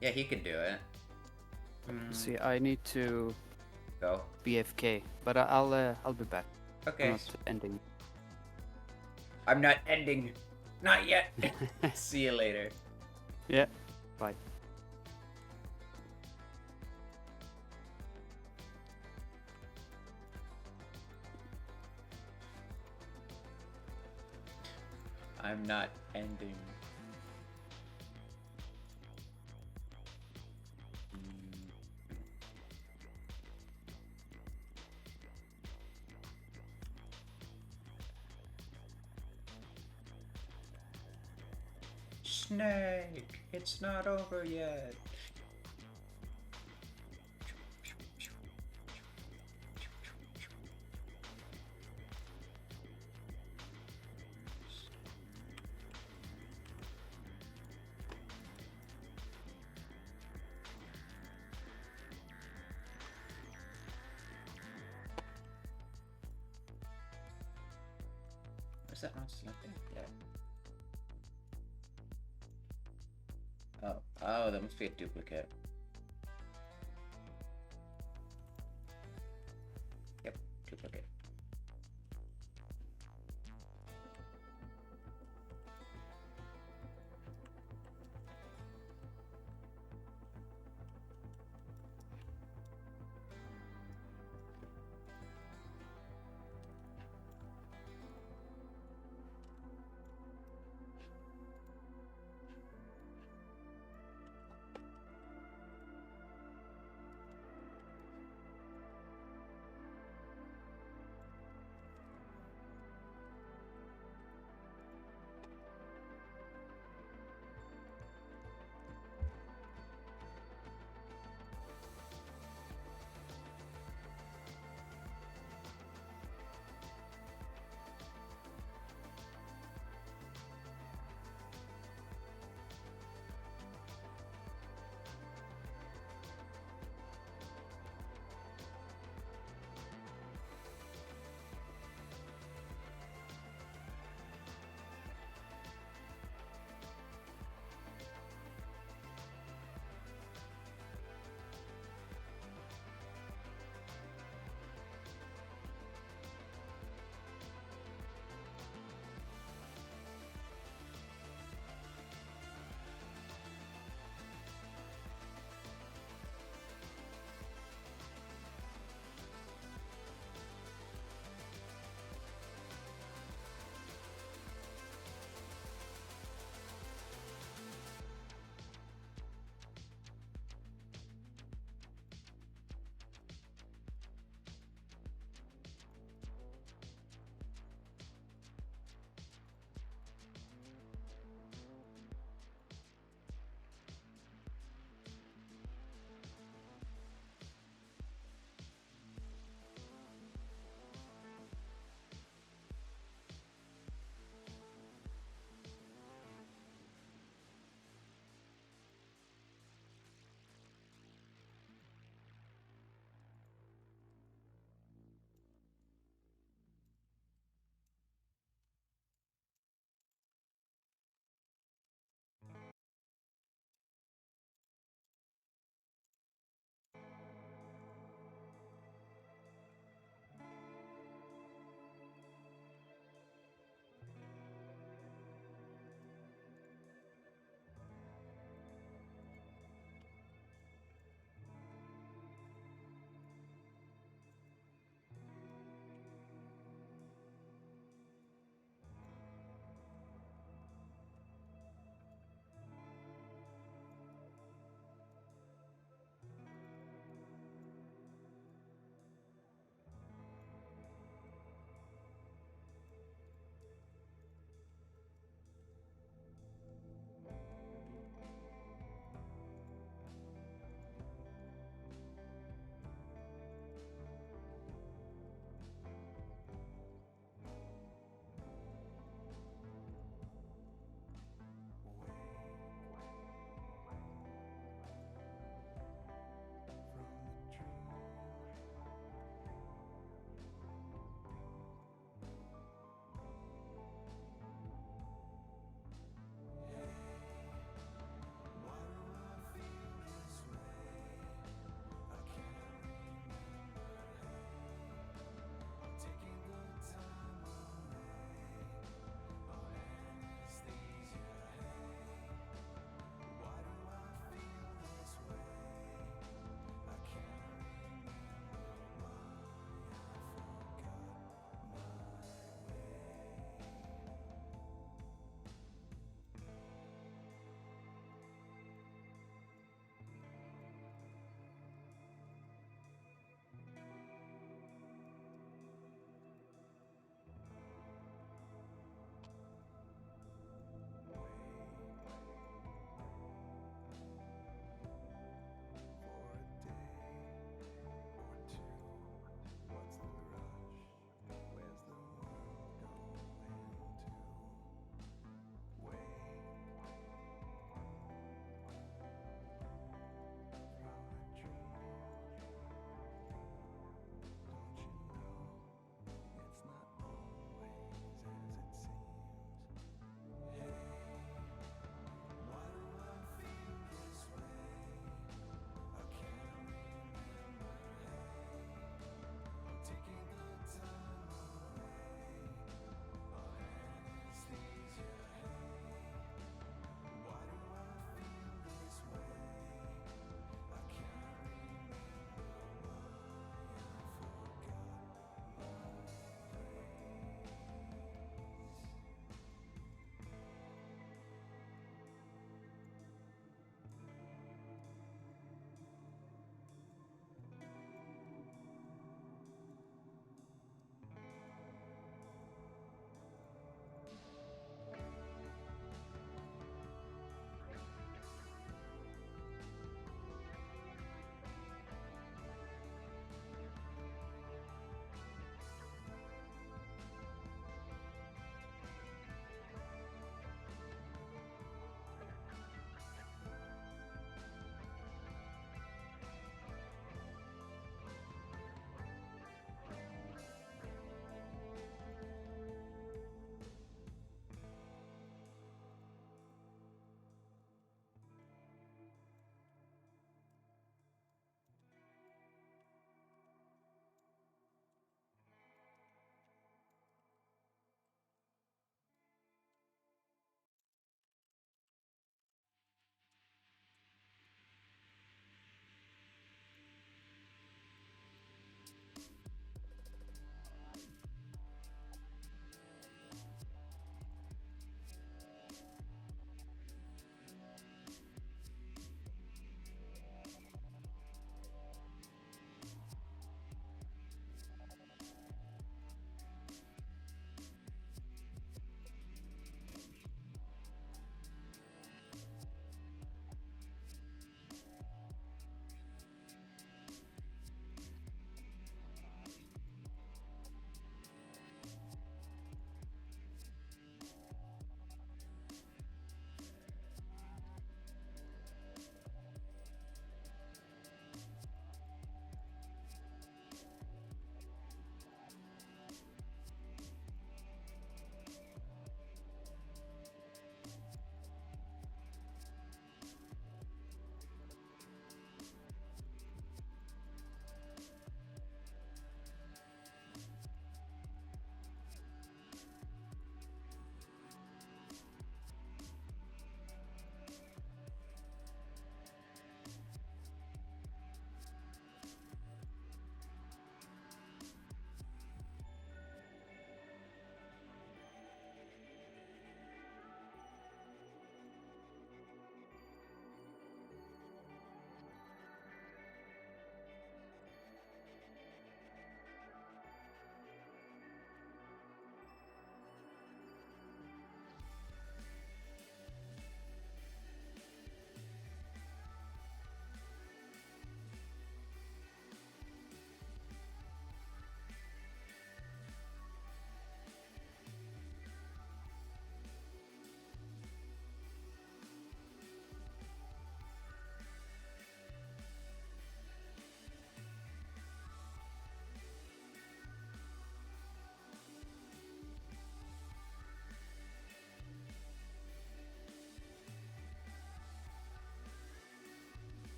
Yeah, he could do it. See, I need to Go. BFK, but I'll be back. I'm Okay. not ending. I'm not ending. Not yet. See you later. Yeah. Bye. I'm not ending. Snake, it's not over yet. Was that not selected? Yeah. Oh, that must be a duplicate. Yep, duplicate.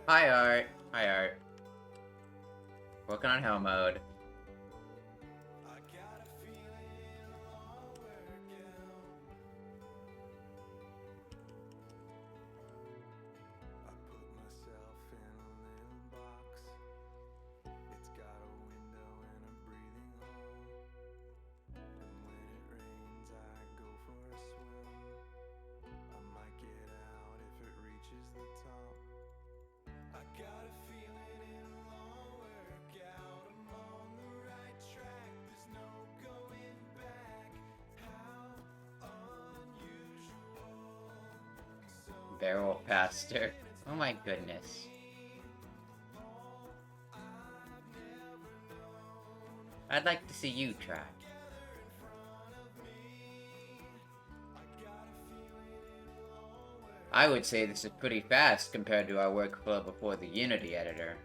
Hi, Art. Hi, Art. Working on hell mode. Barrel pastor. Oh my goodness. I'd like to see you try. I would say this is pretty fast compared to our workflow before the Unity editor.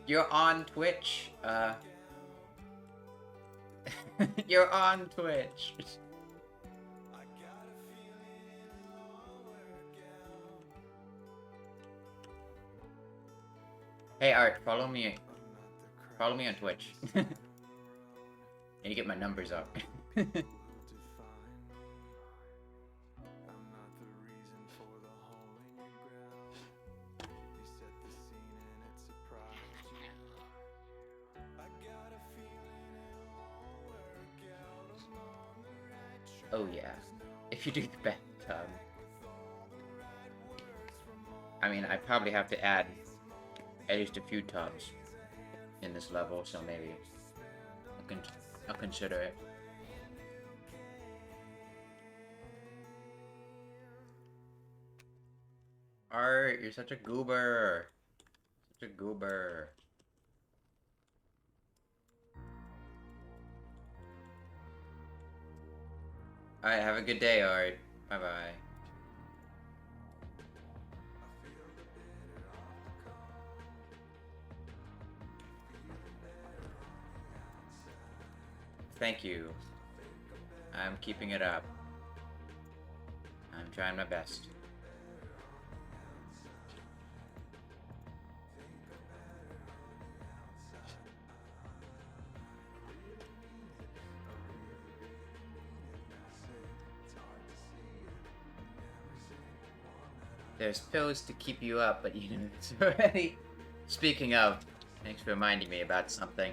You're on Twitch. You're on Twitch. Hey Art, follow me. Follow me on Twitch. And you get my numbers up. Oh yeah, if you do the bathtub. I mean, I probably have to add at least a few tubs in this level, so maybe I'll consider it. Art, you're such a goober. Such a goober. Alright, have a good day, Art. Bye-bye. Thank you. I'm keeping it up. I'm trying my best. There's pills to keep you up, but you know it's already... Speaking of, thanks for reminding me about something.